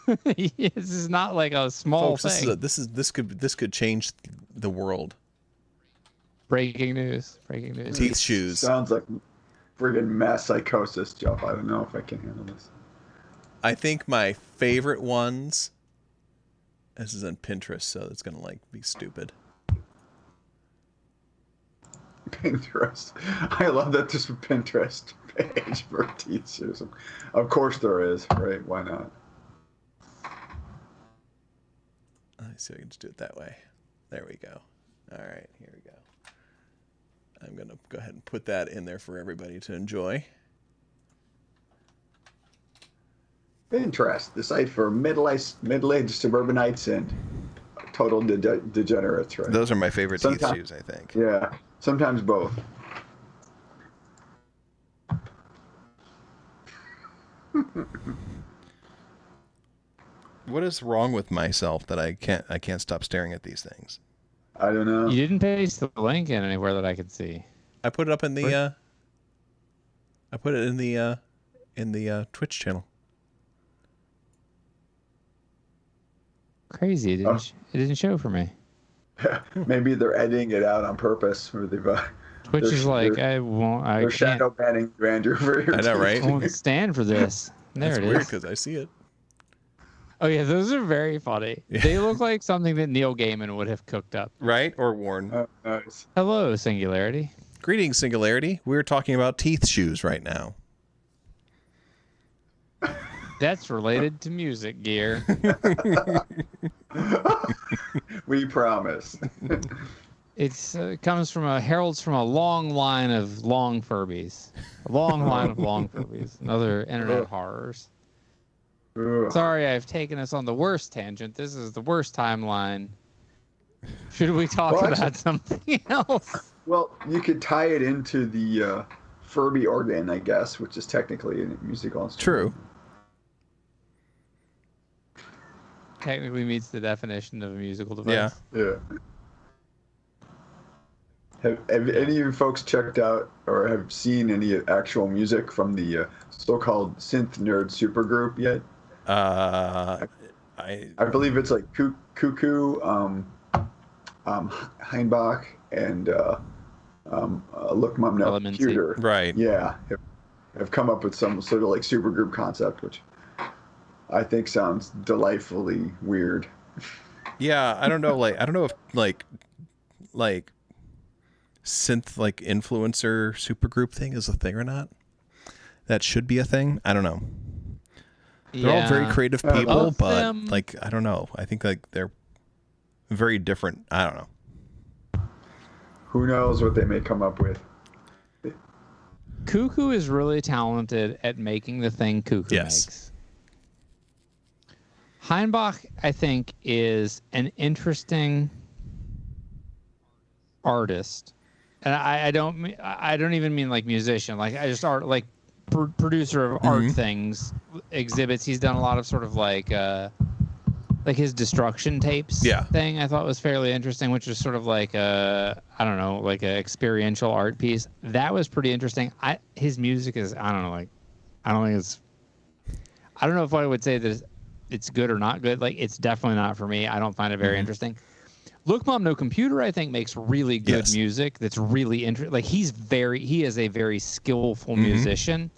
[SPEAKER 6] it. This is not like a small
[SPEAKER 4] Folks,
[SPEAKER 6] thing.
[SPEAKER 4] this could change the world.
[SPEAKER 6] Breaking news. Breaking news.
[SPEAKER 4] Teeth shoes.
[SPEAKER 5] Sounds like friggin' mass psychosis, Jeff. I don't know if I can handle this.
[SPEAKER 4] I think my favorite ones. This is on Pinterest, so it's gonna like be stupid.
[SPEAKER 5] Pinterest. I love that there's a Pinterest page for teeth shoes. Of course there is, right? Why not?
[SPEAKER 4] Let's see if I can just do it that way. There we go. All right, here we go. I'm gonna go ahead and put that in there for everybody to enjoy.
[SPEAKER 5] Pinterest, the site for middle-aged suburbanites and total degenerates, right?
[SPEAKER 4] Those are my favorite teeth
[SPEAKER 5] Sometime-
[SPEAKER 4] shoes, I think.
[SPEAKER 5] Yeah, sometimes both.
[SPEAKER 4] What is wrong with myself that I can't stop staring at these things?
[SPEAKER 5] I don't know.
[SPEAKER 6] You didn't paste the link in anywhere that I could see.
[SPEAKER 4] I put it up in the I put it in the Twitch channel.
[SPEAKER 6] Crazy. It didn't show for me.
[SPEAKER 5] Maybe they're editing it out on purpose, or they've
[SPEAKER 6] Twitch is like, I
[SPEAKER 5] they're
[SPEAKER 6] can't,
[SPEAKER 5] shadow banning you, Andrew, for your
[SPEAKER 4] I know, right?
[SPEAKER 6] I won't stand for this. There
[SPEAKER 4] That's
[SPEAKER 6] it
[SPEAKER 4] weird
[SPEAKER 6] is.
[SPEAKER 4] because I see it.
[SPEAKER 6] Oh yeah, those are very funny. They look like something that Neil Gaiman would have cooked up.
[SPEAKER 4] Right or worn.
[SPEAKER 5] Nice.
[SPEAKER 6] Hello, Singularity.
[SPEAKER 4] Greetings, Singularity. We're talking about teeth shoes right now.
[SPEAKER 6] That's related to music gear.
[SPEAKER 5] We promise.
[SPEAKER 6] It's comes from heralds from a long line of long Furbies. A long line of long Furbies. And other internet horrors.
[SPEAKER 5] Ugh.
[SPEAKER 6] Sorry, I've taken us on the worst tangent. This is the worst timeline. Should we talk
[SPEAKER 5] Well,
[SPEAKER 6] about
[SPEAKER 5] actually-
[SPEAKER 6] something else?
[SPEAKER 5] Well, you could tie it into the Furby organ, I guess, which is technically a musical instrument.
[SPEAKER 4] True.
[SPEAKER 6] Technically meets the definition of a musical device.
[SPEAKER 4] Yeah.
[SPEAKER 5] Yeah. Have any of you folks checked out or have seen any actual music from the so-called synth nerd supergroup yet?
[SPEAKER 4] I
[SPEAKER 5] I believe it's like Cuckoo, Heinbach, and Look Mom Now
[SPEAKER 6] Elementy.
[SPEAKER 5] Computer.
[SPEAKER 4] right.
[SPEAKER 5] Yeah, have come up with some sort of like supergroup concept, which I think sounds delightfully weird.
[SPEAKER 4] Yeah, I don't know. I don't know if like synth like influencer supergroup thing is a thing or not. That should be a thing. I don't know. They're all very creative people,
[SPEAKER 6] Both
[SPEAKER 4] but
[SPEAKER 6] them-
[SPEAKER 4] like I don't know. I think like they're very different. I don't know.
[SPEAKER 5] Who knows what they may come up with?
[SPEAKER 6] Cuckoo is really talented at making the thing Cuckoo
[SPEAKER 4] Yes.
[SPEAKER 6] makes. Heinbach, I think, is an interesting artist, and I don't even mean like musician, like I just art like producer of art things, exhibits. He's done a lot of sort of like his Destruction tapes thing. I thought was fairly interesting, which is sort of like I don't know, like a experiential art piece. That was pretty interesting. His music is, I don't know, like I don't know if I would say that it's good or not good. Like, it's definitely not for me. I don't find it very interesting. Look Mom No Computer, I think, makes really good music that's really interesting. Like, he is a very skillful musician.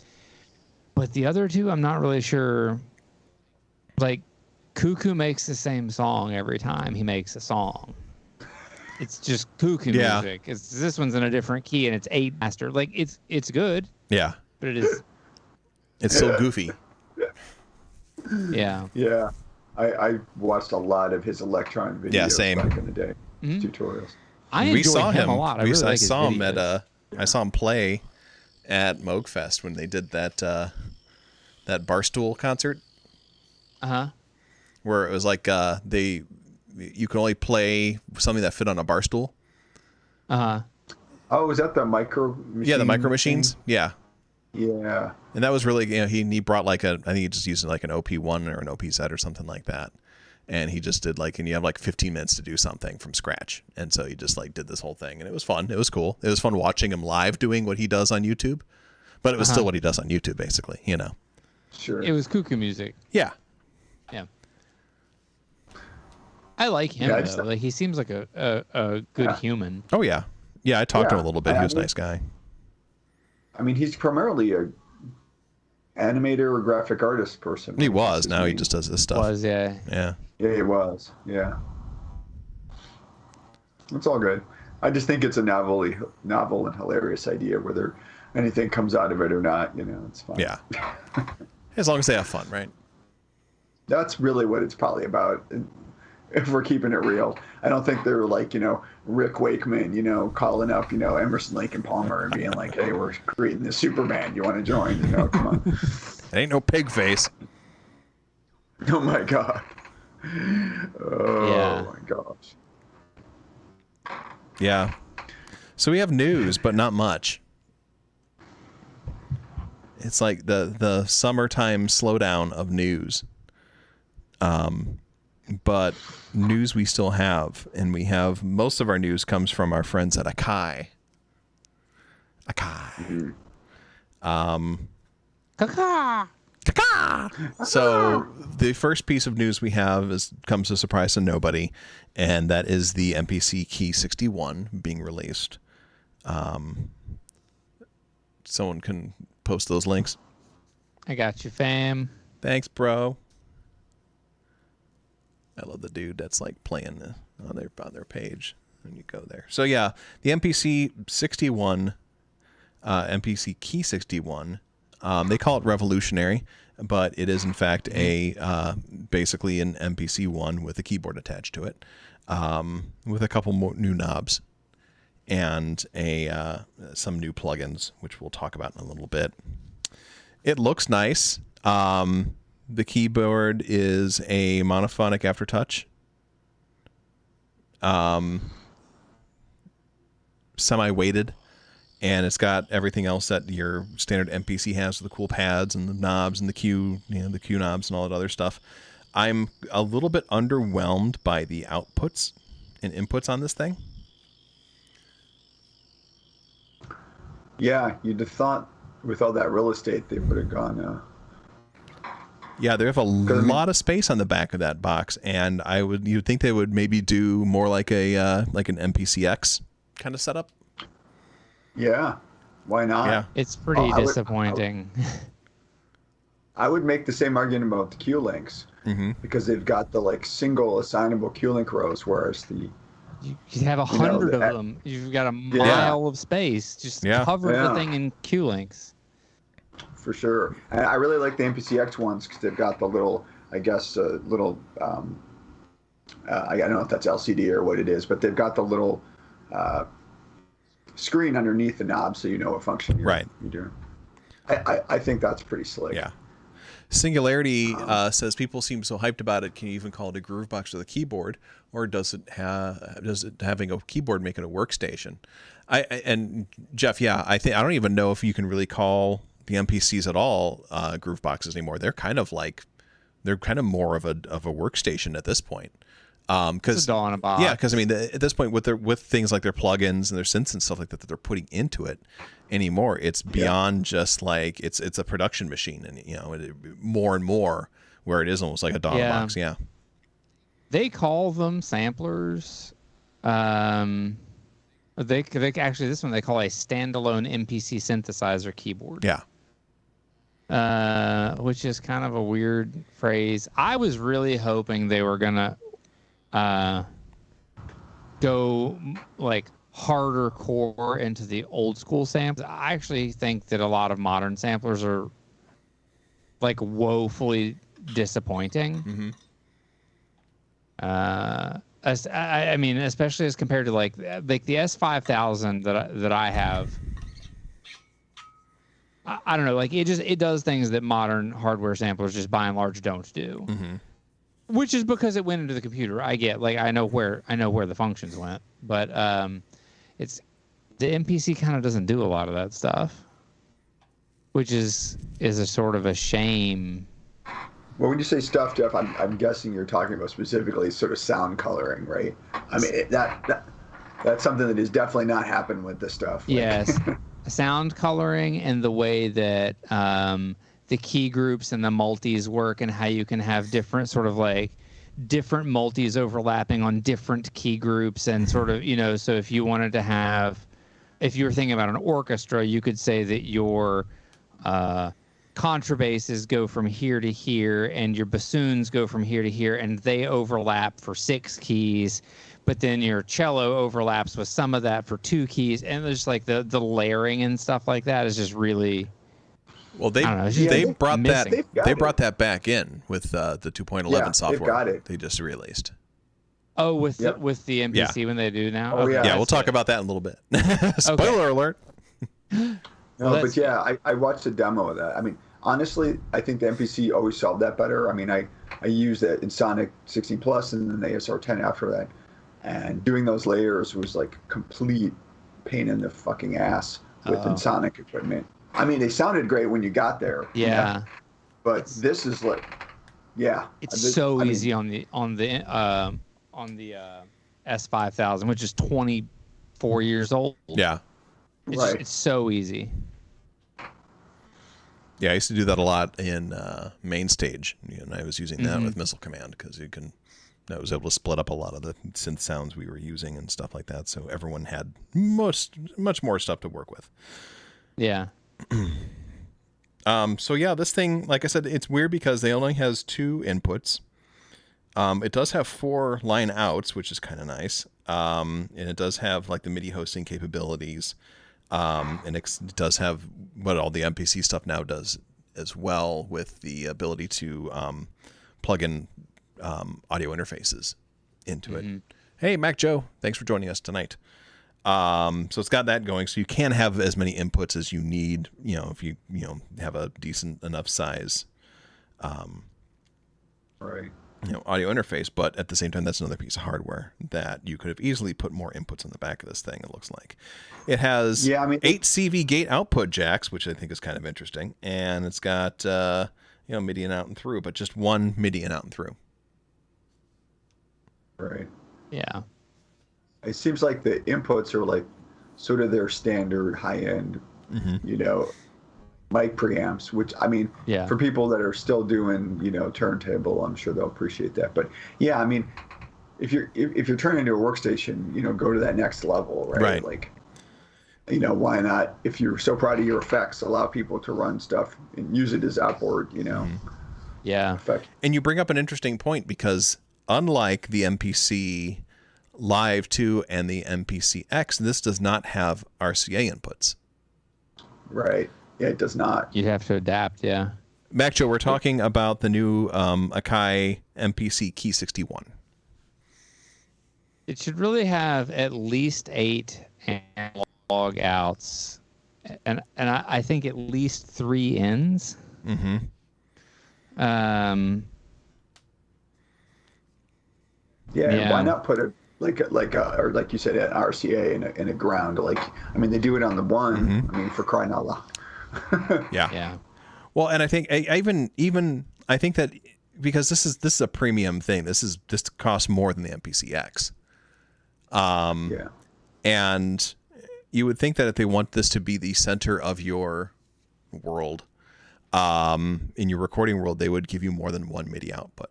[SPEAKER 6] But the other two, I'm not really sure. Like, Cuckoo makes the same song every time he makes a song. It's just Cuckoo music. This one's in a different key, and it's 8 master. Like, it's good.
[SPEAKER 4] Yeah.
[SPEAKER 6] But it is.
[SPEAKER 4] It's so goofy.
[SPEAKER 6] Yeah.
[SPEAKER 5] Yeah. I watched a lot of his Electron videos back in the day. Tutorials.
[SPEAKER 6] I enjoyed him a lot. I really like his
[SPEAKER 4] saw him
[SPEAKER 6] videos.
[SPEAKER 4] I saw him play at Moogfest when they did that Barstool concert. Where it was like you could only play something that fit on a bar stool.
[SPEAKER 5] Oh, was that the micro machine?
[SPEAKER 4] Yeah, the micro machines.
[SPEAKER 5] thing?
[SPEAKER 4] Yeah.
[SPEAKER 5] Yeah.
[SPEAKER 4] And that was really, he brought like I think he just used like an OP1 or an OP set or something like that. And he just did and you have like 15 minutes to do something from scratch. And so he just like did this whole thing, and it was fun. It was cool. It was fun watching him live doing what he does on YouTube, but it was still what he does on YouTube, basically, you know?
[SPEAKER 5] Sure.
[SPEAKER 6] It was Cuckoo music.
[SPEAKER 4] Yeah.
[SPEAKER 6] Yeah. I like him, though. Like, he seems like a good human.
[SPEAKER 4] Oh, yeah. Yeah, I talked to him a little bit. He was a nice guy.
[SPEAKER 5] I mean, he's primarily a animator or graphic artist person.
[SPEAKER 4] He was. Now he just does this stuff.
[SPEAKER 6] Yeah.
[SPEAKER 4] Yeah.
[SPEAKER 5] Yeah, he was. Yeah. It's all good. I just think it's a novel and hilarious idea, whether anything comes out of it or not. You know, it's fine.
[SPEAKER 4] Yeah. As long as they have fun, right?
[SPEAKER 5] That's really what it's probably about. If we're keeping it real, I don't think they're like, Rick Wakeman, calling up, Emerson, Lake and Palmer and being like, hey, we're creating this Superman. You want to join? Come on.
[SPEAKER 4] It ain't no pig face.
[SPEAKER 5] Oh my God. Oh
[SPEAKER 6] Yeah.
[SPEAKER 5] my gosh.
[SPEAKER 4] Yeah. So we have news, but not much. It's like the summertime slowdown of news. But news we still have, and we have most of our news comes from our friends at Akai. So the first piece of news we have comes as a surprise to nobody, and that is the MPC Key 61 being released. Someone can post those links.
[SPEAKER 6] I got you, fam.
[SPEAKER 4] Thanks, bro. I love the dude that's like playing on their page when you go there. So yeah, the MPC 61, MPC Key 61. They call it revolutionary, but it is in fact basically an MPC 1 with a keyboard attached to it, with a couple more new knobs and some new plugins, which we'll talk about in a little bit. It looks nice. The keyboard is a monophonic aftertouch, semi-weighted, and it's got everything else that your standard MPC has with the cool pads and the knobs and the Q knobs and all that other stuff. I'm a little bit underwhelmed by the outputs and inputs on this thing.
[SPEAKER 5] Yeah, you'd have thought with all that real estate they would have gone.
[SPEAKER 4] Yeah, they have a lot of space on the back of that box, and you'd think they would maybe do more like an MPCX kind of setup.
[SPEAKER 5] Yeah, why not?
[SPEAKER 4] Yeah,
[SPEAKER 6] it's pretty disappointing.
[SPEAKER 5] I would make the same argument about the Q-Links because they've got the single assignable Q-Link rows, whereas
[SPEAKER 6] you have 100 of them. You've got a mile of space. Just cover the thing in Q-Links.
[SPEAKER 5] For sure. And I really like the MPCX ones because they've got the little, I guess, I don't know if that's LCD or what it is, but they've got the little screen underneath the knob so you know what function you're doing. I think that's pretty slick.
[SPEAKER 4] Yeah. Singularity says people seem so hyped about it. Can you even call it a Groovebox with a keyboard, or does it having a keyboard make it a workstation? And Jeff, yeah, I don't even know if you can really call the MPCs at all Grooveboxes anymore. They're kind of more of a workstation at this point.
[SPEAKER 6] It's a doll in a box.
[SPEAKER 4] Yeah, because I mean, at this point, with things like their plugins and their synths and stuff like that they're putting into it anymore, it's beyond just like it's a production machine, and more and more where it is almost like a doll in a box. Yeah,
[SPEAKER 6] they call them samplers. They actually, this one they call a standalone MPC synthesizer keyboard.
[SPEAKER 4] Yeah.
[SPEAKER 6] Which is kind of a weird phrase. I was really hoping they were gonna go like harder core into the old school samples. I actually think that a lot of modern samplers are like woefully disappointing. I mean, especially as compared to like the S5000 that I have. I don't know, like it does things that modern hardware samplers just by and large don't do. Which is because it went into the computer. I get, like, I know where the functions went, but it's the MPC kind of doesn't do a lot of that stuff, which is a sort of a shame.
[SPEAKER 5] Well, when you say stuff, Jeff, I'm guessing you're talking about specifically sort of sound coloring, right? I mean, that's something that is definitely not happening with this stuff.
[SPEAKER 6] Yes, sound coloring and the way that the key groups and the multis work, and how you can have different sort of like different multis overlapping on different key groups, and sort of, so if you wanted to have, if you were thinking about an orchestra, you could say that your contrabasses go from here to here and your bassoons go from here to here, and they overlap for 6 keys, but then your cello overlaps with some of that for 2 keys, and there's like the layering and stuff like that is just really...
[SPEAKER 4] Well, they brought that back in with the 2.11 software.
[SPEAKER 5] They've got it.
[SPEAKER 4] They just released.
[SPEAKER 6] Oh, with the MPC when they do now.
[SPEAKER 5] Oh,
[SPEAKER 6] okay.
[SPEAKER 5] yeah,
[SPEAKER 4] we'll talk about that in a little bit. Spoiler alert.
[SPEAKER 5] No, but yeah, I watched a demo of that. I mean, honestly, I think the MPC always solved that better. I mean, I used it in Sonic 16 Plus and then the ASR 10 after that, and doing those layers was like complete pain in the fucking ass with Sonic equipment. I mean, they sounded great when you got there.
[SPEAKER 6] Yeah.
[SPEAKER 5] But this is like, yeah.
[SPEAKER 6] It's so easy on the S5000, which is 24 years old.
[SPEAKER 4] Yeah.
[SPEAKER 6] It's so easy.
[SPEAKER 4] Yeah, I used to do that a lot in main stage, and I was using that with Missile Command because I was able to split up a lot of the synth sounds we were using and stuff like that, so everyone had much more stuff to work with.
[SPEAKER 6] Yeah.
[SPEAKER 4] So yeah, this thing, like I said, it's weird because they only has 2 inputs. It does have 4 line outs, which is kind of nice. And it does have like the MIDI hosting capabilities. And it does have what all the MPC stuff now does as well, with the ability to plug in audio interfaces into it. Hey, Mac Joe, thanks for joining us tonight. So it's got that going, so you can have as many inputs as you need, if you have a decent enough size audio interface. But at the same time, that's another piece of hardware that you could have easily put more inputs on the back of this thing. It looks like it has 8 CV gate output jacks, which I think is kind of interesting, and it's got MIDI in out and through, but just one MIDI in out and through.
[SPEAKER 5] Right.
[SPEAKER 6] Yeah.
[SPEAKER 5] It seems like the inputs are like sort of their standard high-end, mic preamps, which, I mean, for people that are still doing, turntable, I'm sure they'll appreciate that. But yeah, I mean, if you're turning into a workstation, go to that next level, right? Like, why not, if you're so proud of your effects, allow people to run stuff and use it as outboard, effect.
[SPEAKER 4] And you bring up an interesting point, because unlike the MPC Live 2 and the MPC X, this does not have RCA inputs.
[SPEAKER 5] Right. Yeah, it does not.
[SPEAKER 6] You'd have to adapt, yeah.
[SPEAKER 4] Mac Joe, we're talking about the new Akai MPC Key 61.
[SPEAKER 6] It should really have at least 8 analog outs, and I think at least 3 ins.
[SPEAKER 5] Yeah, why not put a or like you said, an RCA in a ground? Like, I mean, they do it on the one. I mean, for crying out loud.
[SPEAKER 6] Yeah.
[SPEAKER 4] Well, and I think I think that because this is a premium thing. This costs more than the MPC-X.
[SPEAKER 5] Yeah.
[SPEAKER 4] And you would think that if they want this to be the center of your world, in your recording world, they would give you more than one MIDI output.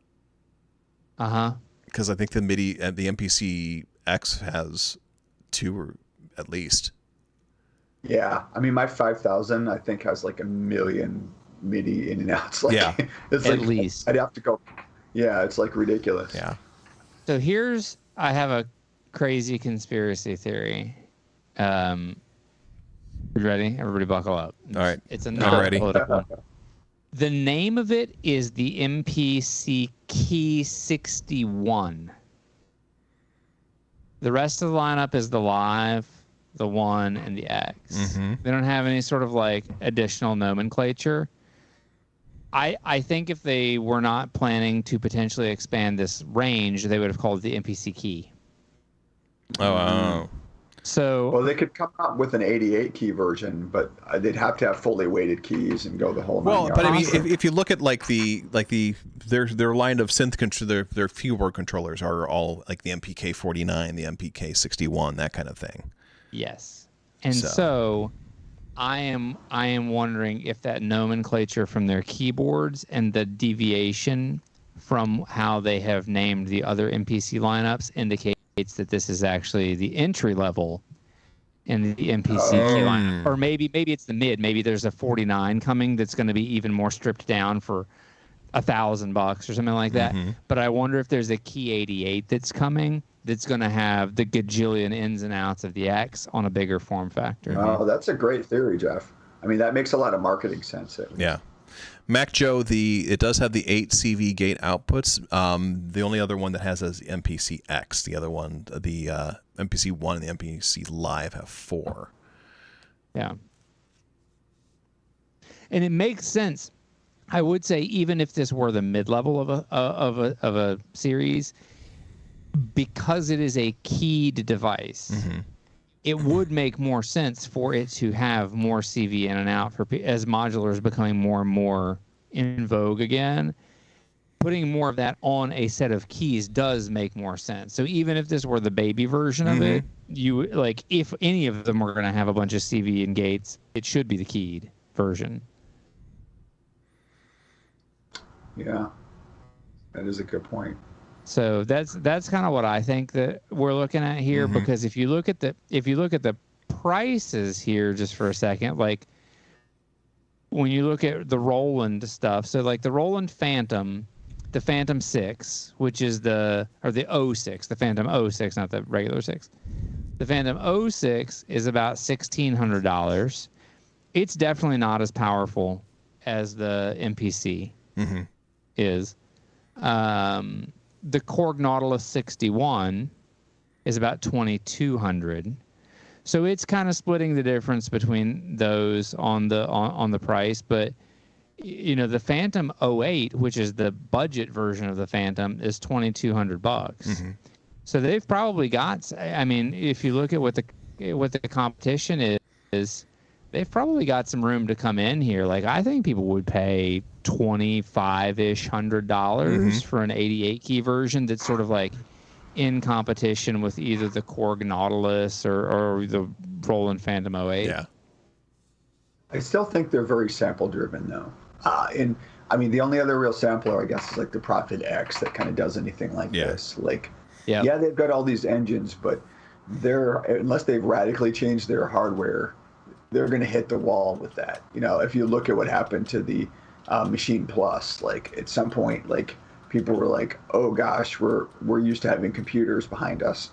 [SPEAKER 4] Because I think the MPC-X has 2 or at least.
[SPEAKER 5] Yeah, I mean, my 5000 I think has like 1 million MIDI in and outs. Like,
[SPEAKER 4] Yeah,
[SPEAKER 5] it's
[SPEAKER 6] at
[SPEAKER 5] like,
[SPEAKER 6] least.
[SPEAKER 5] I'd have to go. Yeah, it's like ridiculous.
[SPEAKER 4] Yeah.
[SPEAKER 6] So I have a crazy conspiracy theory. You ready? Everybody buckle up.
[SPEAKER 4] All right.
[SPEAKER 6] It's
[SPEAKER 4] I'm
[SPEAKER 6] another
[SPEAKER 4] ready.
[SPEAKER 6] political one. The name of it is the MPC Key 61. The rest of the lineup is the Live, the One, and the X. They don't have any sort of like additional nomenclature. I think if they were not planning to potentially expand this range, they would have called it the MPC Key.
[SPEAKER 4] Oh.
[SPEAKER 6] So
[SPEAKER 5] Well, they could come up with an 88 key version, but they'd have to have fully weighted keys and go the whole.
[SPEAKER 4] Well,
[SPEAKER 5] 9
[SPEAKER 4] but I mean,
[SPEAKER 5] yards.
[SPEAKER 4] if you look at their line of synth their keyboard controllers are all like the MPK 49, the MPK 61, that kind of thing.
[SPEAKER 6] yes, and so I am wondering if that nomenclature from their keyboards and the deviation from how they have named the other MPC lineups indicates that this is actually the entry level in the MPC key lineup. Or maybe it's the mid. Maybe there's a 49 coming that's going to be even more stripped down for $1,000 or something like that. But I wonder if there's a Key 88 that's coming that's going to have the gajillion ins and outs of the X on a bigger form factor.
[SPEAKER 5] Oh, that's a great theory, Jeff. I mean, that makes a lot of marketing sense.
[SPEAKER 4] Yeah. Mac Joe, it does have the 8 CV gate outputs. The only other one that has is the MPC-X. The other one, the MPC-1 and the MPC Live have 4.
[SPEAKER 6] Yeah. And it makes sense. I would say even if this were the mid-level of a series, because it is a keyed device, it would make more sense for it to have more CV in and out as modular is becoming more and more in vogue again. Putting more of that on a set of keys does make more sense. So even if this were the baby version of it, if any of them were going to have a bunch of CV and gates, it should be the keyed version.
[SPEAKER 5] Yeah, that is a good point.
[SPEAKER 6] So that's kind of what I think that we're looking at here, because if you look at the prices here just for a second, like when you look at the Roland stuff, so like the Roland Phantom, the Phantom 6, which is the 06, the Phantom 06, not the regular 6. The Phantom 06 is about $1,600. It's definitely not as powerful as the MPC is. The Korg Nautilus 61 is about $2,200. So it's kind of splitting the difference between those on the price, but the Phantom 08, which is the budget version of the Phantom, is $2,200. So they've probably got, I mean, if you look at what the competition is, they've probably got some room to come in here. Like, I think people would pay $2,500-ish for an 88 key version that's sort of like in competition with either the Korg Nautilus or the Roland Phantom 08.
[SPEAKER 4] Yeah.
[SPEAKER 5] I still think they're very sample driven though. I mean, the only other real sampler, I guess, is like the Prophet X that kind of does anything like this. Like, yeah, they've got all these engines, but unless they've radically changed their hardware, they're going to hit the wall with that. If you look at what happened to the Machine Plus, like at some point, like people were like, "Oh gosh, we're used to having computers behind us,"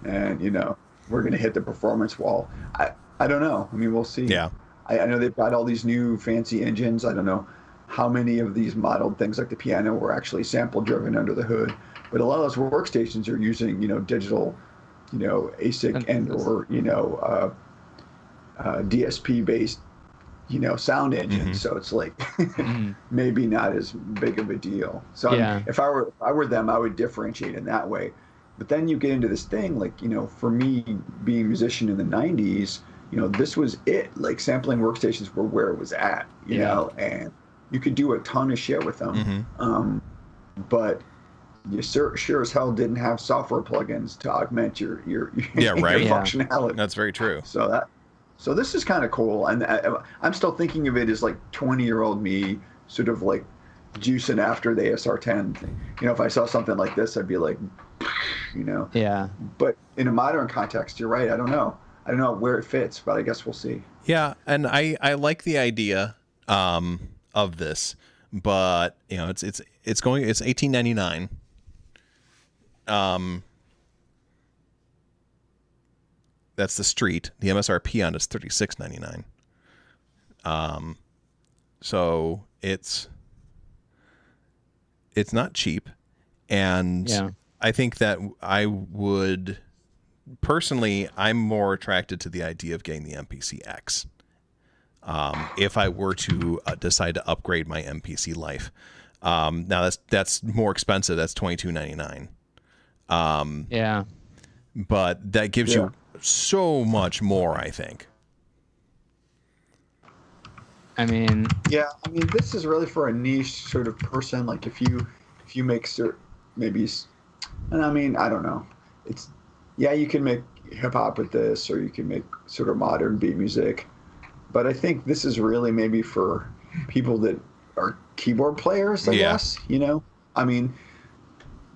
[SPEAKER 5] and we're going to hit the performance wall. I don't know. I mean, we'll see.
[SPEAKER 4] Yeah.
[SPEAKER 5] I know they've got all these new fancy engines. I don't know how many of these modeled things like the piano were actually sample driven under the hood, but a lot of those workstations are using digital, ASIC and or DSP based sound engine. So it's like maybe not as big of a deal. So
[SPEAKER 6] Yeah.
[SPEAKER 5] if I were them, I would differentiate in that way. But then you get into this thing, like, for me being a musician in the 90s, this was it. Like, sampling workstations were where it was at, you know, and you could do a ton of shit with them. But you sure as hell didn't have software plugins to augment your functionality.
[SPEAKER 4] That's very true.
[SPEAKER 5] So this is kind of cool, and I'm still thinking of it as like 20-year-old me, sort of like juicing after the ASR10 thing. If I saw something like this, I'd be like,
[SPEAKER 6] Yeah.
[SPEAKER 5] But in a modern context, you're right. I don't know where it fits, but I guess we'll see.
[SPEAKER 4] Yeah, and I like the idea of this, but it's $18.99. That's the street. The MSRP on it is $36.99. So it's not cheap, and I think that I would personally, I'm more attracted to the idea of getting the MPC X. If I were to decide to upgrade my MPC Life, now that's more expensive. That's $22.99.
[SPEAKER 6] Yeah.
[SPEAKER 4] But that gives you so much more, I think.
[SPEAKER 6] I mean,
[SPEAKER 5] this is really for a niche sort of person. Like if you make maybe, and I don't know. It's you can make hip hop with this, or you can make sort of modern beat music. But I think this is really maybe for people that are keyboard players, I guess.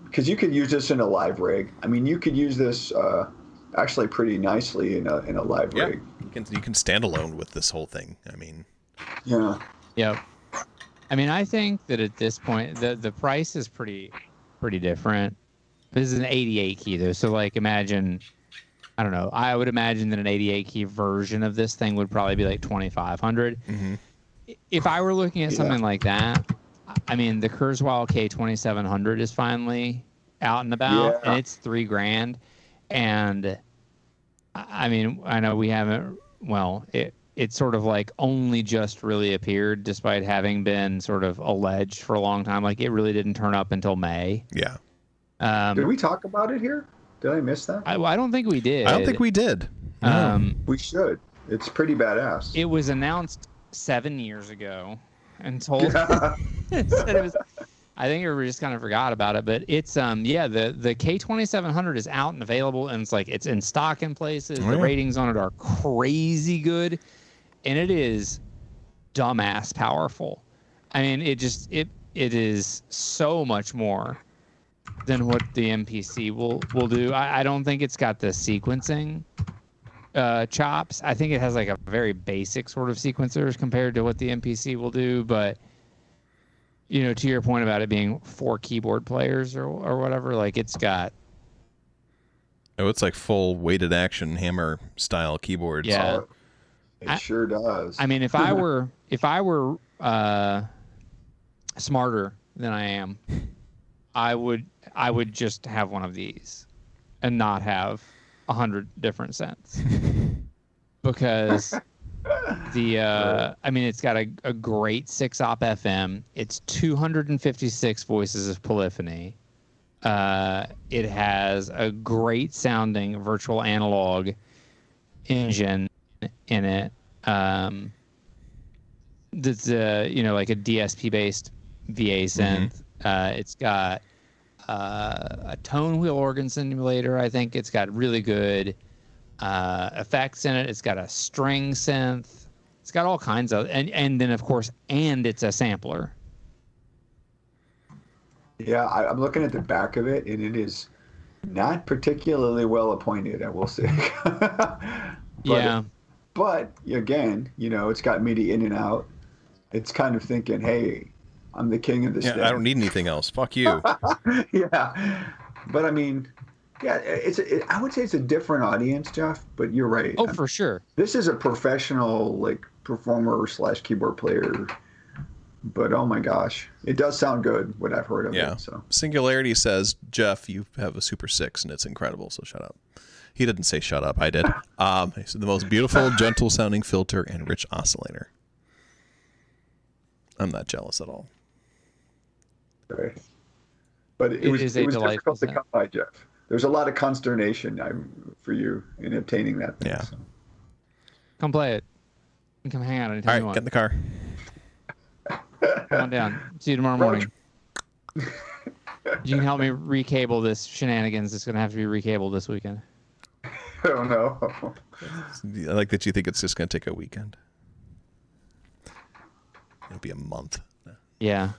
[SPEAKER 5] Because you could use this in a live rig. You could use this actually pretty nicely in a live rig.
[SPEAKER 4] You can stand alone with this whole thing.
[SPEAKER 5] Yeah.
[SPEAKER 6] Yep. I think that at this point the price is pretty different. This is an 88 key though, so like imagine, I don't know, I would imagine that an 88 key version of this thing would probably be like 2,500. If I were looking at something like that, the Kurzweil K2700 is finally out and about, and it's $3,000. And I know we haven't. Well, it sort of like only just really appeared, despite having been sort of alleged for a long time. Like it really didn't turn up until May.
[SPEAKER 4] Yeah.
[SPEAKER 5] Did we talk about it here? Did I miss that?
[SPEAKER 6] I don't think we did.
[SPEAKER 4] I don't think we did. No.
[SPEAKER 5] We should. It's pretty badass.
[SPEAKER 6] It was announced 7 years ago and told said it was. I think everybody just kind of forgot about it, but it's the K2700 is out and available, and it's in stock in places. The ratings on it are crazy good, and it is dumbass powerful. It is so much more than what the MPC will do. I don't think it's got the sequencing chops. I think it has like a very basic sort of sequencers compared to what the MPC will do, but to your point about it being 4 keyboard players or whatever, like it's got.
[SPEAKER 4] It's like full weighted action hammer style keyboards.
[SPEAKER 6] Yeah,
[SPEAKER 5] it sure does.
[SPEAKER 6] If I were smarter than I am, I would just have one of these and not have 100 different cents, because it's got a great 6-op FM. It's 256 voices of polyphony. It has a great sounding virtual analog engine in it. That's like a DSP based VA synth. It's got a tone wheel organ simulator. I think it's got really good effects in it. It's got a string synth. It's got all kinds of, and then of course, and it's a sampler.
[SPEAKER 5] Yeah, I'm looking at the back of it, and it is not particularly well appointed, I will say. But again, it's got MIDI in and out. It's kind of thinking, hey, I'm the king of this thing.
[SPEAKER 4] I don't need anything else. Fuck you.
[SPEAKER 5] Yeah. But I would say it's a different audience, Jeff, but you're right.
[SPEAKER 6] Oh, for sure.
[SPEAKER 5] This is a professional, like, performer / keyboard player. But oh my gosh, it does sound good, what I've heard of it. So
[SPEAKER 4] Singularity says, Jeff, you have a Super 6 and it's incredible, so shut up. He didn't say shut up, I did. It's the most beautiful, gentle sounding filter and rich oscillator. I'm not jealous at all.
[SPEAKER 5] Right. But it
[SPEAKER 6] It
[SPEAKER 5] was
[SPEAKER 6] is a delightful
[SPEAKER 5] difficult to
[SPEAKER 6] sound.
[SPEAKER 5] come by, Jeff. There's a lot of consternation for you in obtaining that thing.
[SPEAKER 4] Yeah.
[SPEAKER 5] So.
[SPEAKER 6] Come play it. And come hang out
[SPEAKER 4] All
[SPEAKER 6] anytime
[SPEAKER 4] right,
[SPEAKER 6] you want.
[SPEAKER 4] get in the car.
[SPEAKER 6] Come on down. See you tomorrow morning. You can help me recable this shenanigans. It's going to have to be recabled this weekend.
[SPEAKER 5] Oh no.
[SPEAKER 4] I like that you think it's just going to take a weekend. It'll be a month.
[SPEAKER 6] Yeah.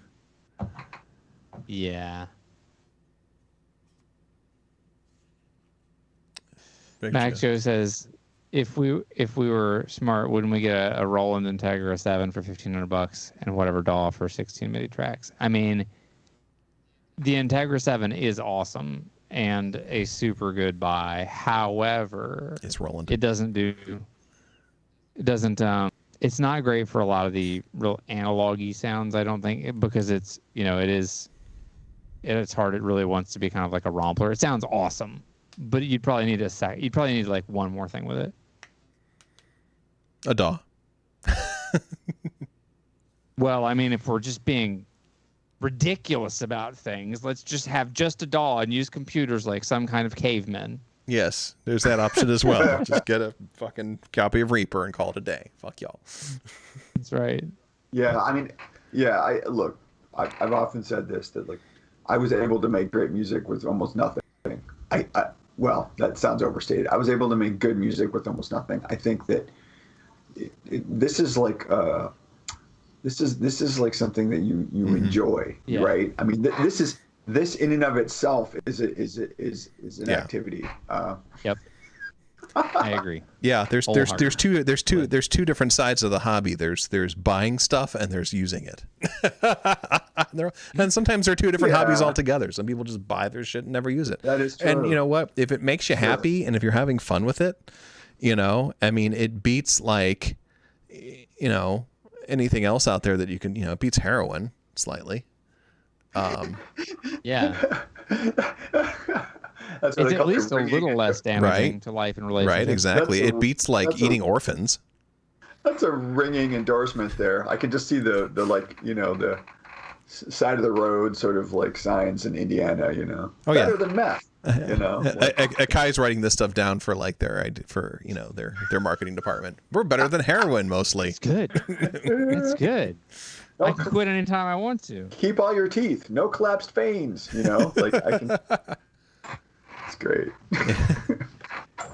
[SPEAKER 6] Yeah. Max Joe says, if we were smart, wouldn't we get a Roland Integra 7 for $1,500 and whatever DAW for 16 MIDI tracks? I mean, the Integra 7 is awesome and a super good buy. However,
[SPEAKER 4] It's Roland.
[SPEAKER 6] It's not great for a lot of the real analog-y sounds, I don't think, because it's hard. It really wants to be kind of like a rompler. It sounds awesome, but you'd probably need like one more thing with it.
[SPEAKER 4] A DAW.
[SPEAKER 6] Well, I mean, if we're just being ridiculous about things, let's just have just a DAW and use computers like some kind of cavemen.
[SPEAKER 4] Yes, there's that option as well. Just get a fucking copy of Reaper and call it a day. Fuck y'all.
[SPEAKER 6] That's right.
[SPEAKER 5] Yeah, I mean, yeah. I've often said this, that like I was able to make great music with almost nothing. Well, that sounds overstated. I was able to make good music with almost nothing. I think that this is like this is like something that you enjoy,
[SPEAKER 6] Yeah.
[SPEAKER 5] right? I mean, this in and of itself is an activity.
[SPEAKER 6] Yep. I agree.
[SPEAKER 4] Yeah, there's
[SPEAKER 6] Wholeheartedly.
[SPEAKER 4] two different sides of the hobby. There's buying stuff and there's using it. And sometimes they're two different hobbies altogether. Some people just buy their shit and never use it.
[SPEAKER 5] That is true.
[SPEAKER 4] And you know what? If it makes you happy and if you're having fun with it, I mean, it beats like, anything else out there that you can, it beats heroin slightly.
[SPEAKER 6] Yeah.
[SPEAKER 5] That's what
[SPEAKER 6] It's
[SPEAKER 5] they
[SPEAKER 6] at
[SPEAKER 5] call
[SPEAKER 6] least a
[SPEAKER 5] ringing.
[SPEAKER 6] little less damaging
[SPEAKER 4] Right.
[SPEAKER 6] to life and relationships.
[SPEAKER 4] Right, exactly.
[SPEAKER 5] That's
[SPEAKER 4] It beats like
[SPEAKER 5] that's a-
[SPEAKER 4] eating orphans.
[SPEAKER 5] That's a ringing endorsement there. I can just see the side of the road sort of like signs in Indiana,
[SPEAKER 4] Oh, yeah.
[SPEAKER 5] better than meth,
[SPEAKER 4] Akai's writing this stuff down for like their marketing department. We're better than heroin mostly.
[SPEAKER 6] It's good. It's good. I can quit anytime I want to.
[SPEAKER 5] Keep all your teeth, no collapsed veins, like I can. It's great.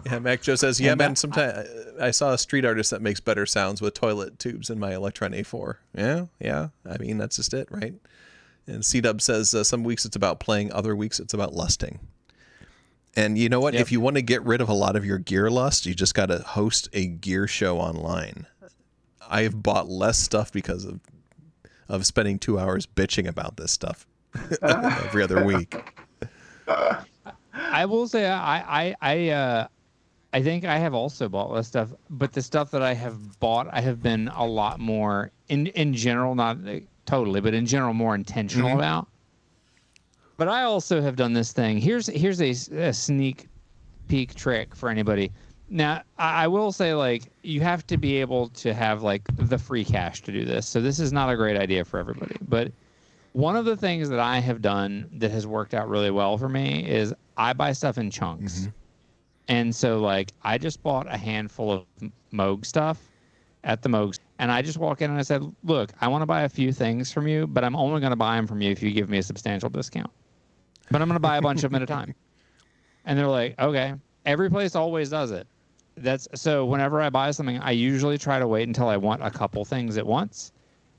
[SPEAKER 4] Yeah, Mac Joe says, yeah, man, sometimes I saw a street artist that makes better sounds with toilet tubes in my Electron A4. Yeah. I mean, that's just it, right? And C-Dub says, some weeks it's about playing, other weeks it's about lusting. And you know what?
[SPEAKER 6] Yep.
[SPEAKER 4] If you want to get rid of a lot of your gear lust, you just got to host a gear show online. I've bought less stuff because of spending 2 hours bitching about this stuff every other week.
[SPEAKER 6] I will say I think I have also bought less stuff, but the stuff that I have bought, I have been a lot more in general, not totally, but in general, more intentional about. But I also have done this thing. Here's a sneak peek trick for anybody. Now, I will say, like, you have to be able to have like the free cash to do this. So this is not a great idea for everybody. But one of the things that I have done that has worked out really well for me is I buy stuff in chunks. And so, like, I just bought a handful of Moog stuff at the Moogs. And I just walk in and I said, look, I want to buy a few things from you, but I'm only going to buy them from you if you give me a substantial discount. But I'm going to buy a bunch of them at a time. And they're like, okay. Every place always does it. So whenever I buy something, I usually try to wait until I want a couple things at once,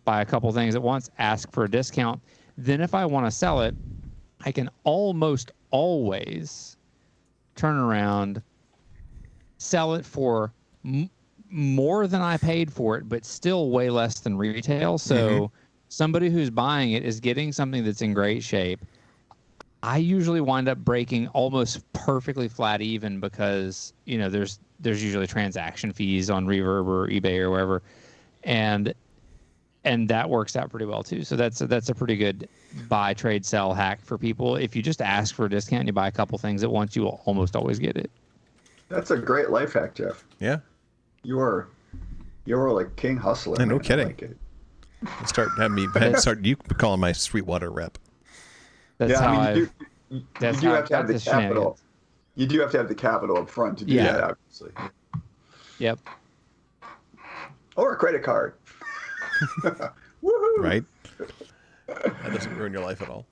[SPEAKER 6] buy a couple things at once, ask for a discount. Then if I want to sell it, I can almost always turn around, sell it for more than I paid for it, but still way less than retail. So somebody who's buying it is getting something that's in great shape. I usually wind up breaking almost perfectly flat even because, there's usually transaction fees on Reverb or eBay or wherever. And that works out pretty well too. So that's a pretty good buy, trade, sell hack for people. If you just ask for a discount and you buy a couple things at once, you will almost always get it.
[SPEAKER 5] That's a great life hack, Jeff.
[SPEAKER 4] Yeah.
[SPEAKER 5] You're like king hustler.
[SPEAKER 4] Yeah, no
[SPEAKER 5] man. I
[SPEAKER 4] kidding.
[SPEAKER 5] like it.
[SPEAKER 4] Start you calling my Sweetwater rep.
[SPEAKER 6] That's
[SPEAKER 5] Yeah,
[SPEAKER 6] how
[SPEAKER 5] I mean,
[SPEAKER 6] I.
[SPEAKER 5] you
[SPEAKER 6] That's
[SPEAKER 5] do
[SPEAKER 6] how
[SPEAKER 5] have to have the
[SPEAKER 6] that's
[SPEAKER 5] capital.
[SPEAKER 6] shenanigans.
[SPEAKER 5] You do have to have the capital up front to do
[SPEAKER 6] Yeah.
[SPEAKER 5] that, obviously.
[SPEAKER 6] Yep.
[SPEAKER 5] Or a credit card. Woohoo!
[SPEAKER 4] Right? That doesn't ruin your life at all.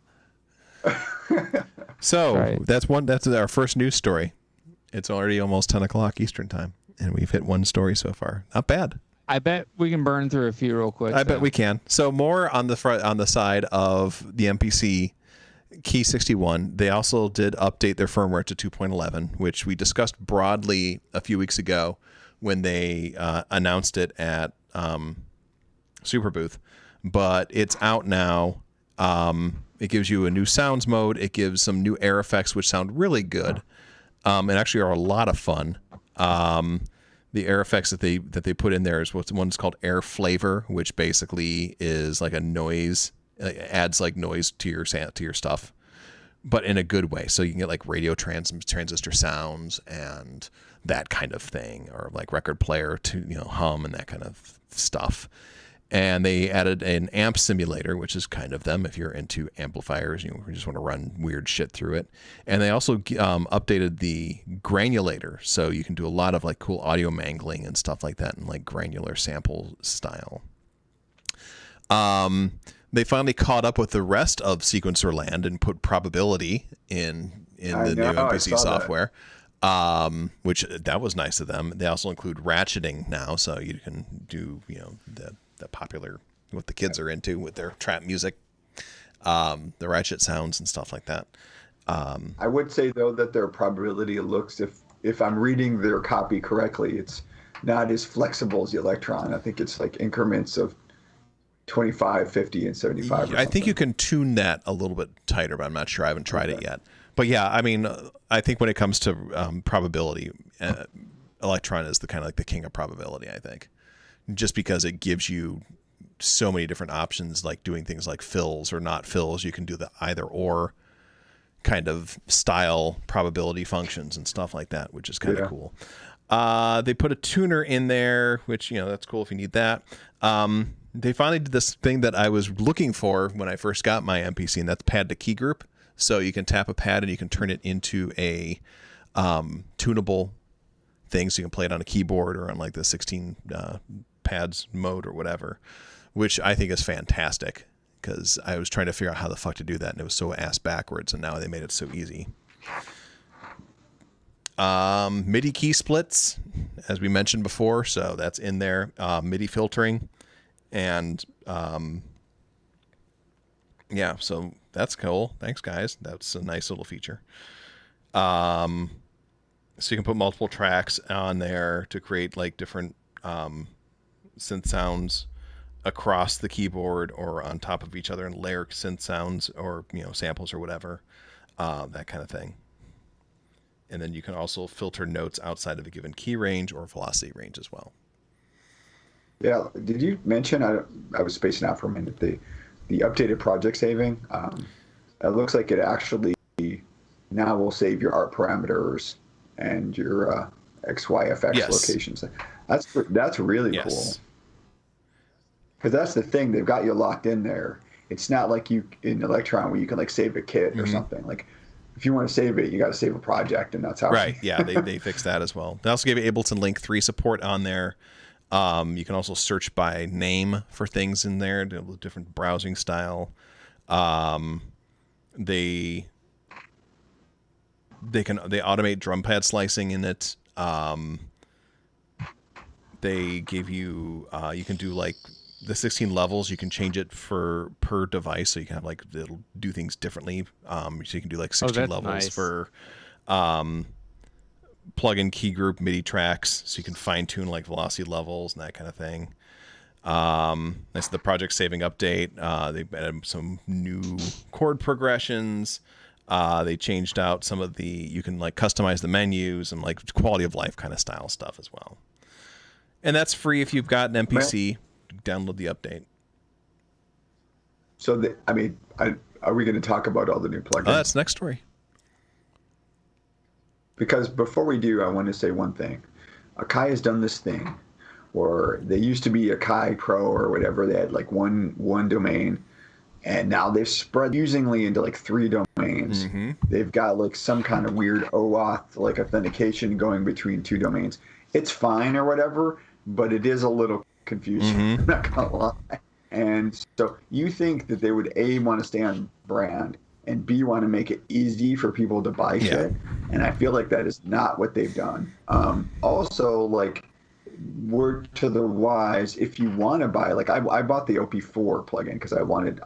[SPEAKER 4] So
[SPEAKER 6] Right.
[SPEAKER 4] that's our first news story. It's already almost 10 o'clock Eastern time, and we've hit one story so far. Not bad.
[SPEAKER 6] I bet we can burn through a few real quick.
[SPEAKER 4] I bet we can. So more on the side of the MPC Key 61. They also did update their firmware to 2.11, which we discussed broadly a few weeks ago when they announced it at Super Booth. But it's out now. It gives you a new sounds mode. It gives some new air effects, which sound really good, and actually are a lot of fun. The air effects that they put in there is one's called Air Flavor, which basically is like a noise, adds like noise to your stuff, but in a good way. So you can get like radio transistor sounds and that kind of thing, or like record player to hum and that kind of stuff. And they added an amp simulator, which is kind of them if you're into amplifiers, you just want to run weird shit through it. And they also updated the granulator, so you can do a lot of like cool audio mangling and stuff like that in like granular sample style. They finally caught up with the rest of Sequencer Land and put probability in the new MPC software. Which that was nice of them. They also include ratcheting now, so you can do the popular, what the kids are into with their trap music, the ratchet sounds and stuff like that.
[SPEAKER 5] I would say though that their probability of looks, if I'm reading their copy correctly, it's not as flexible as the Electron. I think it's like increments of 25, 50, and 75.
[SPEAKER 4] I think you can tune that a little bit tighter, but I'm not sure. I haven't tried it yet. But yeah, I mean, I think when it comes to probability, Electron is the kind of like the king of probability, I think. Just because it gives you so many different options, like doing things like fills or not fills. You can do the either or kind of style probability functions and stuff like that, which is kind of cool. They put a tuner in there, which, that's cool if you need that. They finally did this thing that I was looking for when I first got my MPC, and that's pad to key group. So you can tap a pad and you can turn it into a tunable thing. So you can play it on a keyboard or on like the 16 pads mode or whatever, which I think is fantastic because I was trying to figure out how the fuck to do that, and it was so ass backwards, and now they made it so easy. MIDI key splits, as we mentioned before, so that's in there. MIDI filtering, and yeah, so that's cool. Thanks, guys. That's a nice little feature. So you can put multiple tracks on there to create like different synth sounds across the keyboard or on top of each other, and layer synth sounds or samples or whatever, that kind of thing. And then you can also filter notes outside of a given key range or velocity range as well.
[SPEAKER 5] Yeah, did you mention, I was spacing out for a minute, the updated project saving? It looks like it actually now will save your art parameters and your XYFX locations. That's really cool. Because that's the thing, they've got you locked in there. It's not like you in Electron where you can like save a kit or something. Like if you want to save it, you got to save a project, and that's how.
[SPEAKER 4] Right. Yeah, they fixed that as well. They also gave Ableton Link 3 support on there. You can also search by name for things in there, different browsing style. They automate drum pad slicing in it. They give you you can do like the 16 levels. You can change it per device, so you can have like it'll do things differently. So you can do like 16 levels for plug-in key group MIDI tracks, so you can fine-tune like velocity levels and that kind of thing. That's the project saving update. They added some new chord progressions. They changed out some of you can like customize the menus and like quality of life kind of style stuff as well. And that's free if you've got an MPC. Download the update.
[SPEAKER 5] So, are we going to talk about all the new plugins?
[SPEAKER 4] Oh, that's the next story.
[SPEAKER 5] Because before we do, I want to say one thing. Akai has done this thing or they used to be Akai Pro or whatever. They had like one domain, and now they've spread usingly into like 3 domains. They've got like some kind of weird OAuth like authentication going between 2 domains. It's fine or whatever, but it is a little confusing. I'm not gonna lie. And so you think that they would A, want to stay on brand, and B, want to make it easy for people to buy shit. And I feel like that is not what they've done. Also, like, word to the wise, if you want to buy, like, I bought the OP4 plugin because I wanted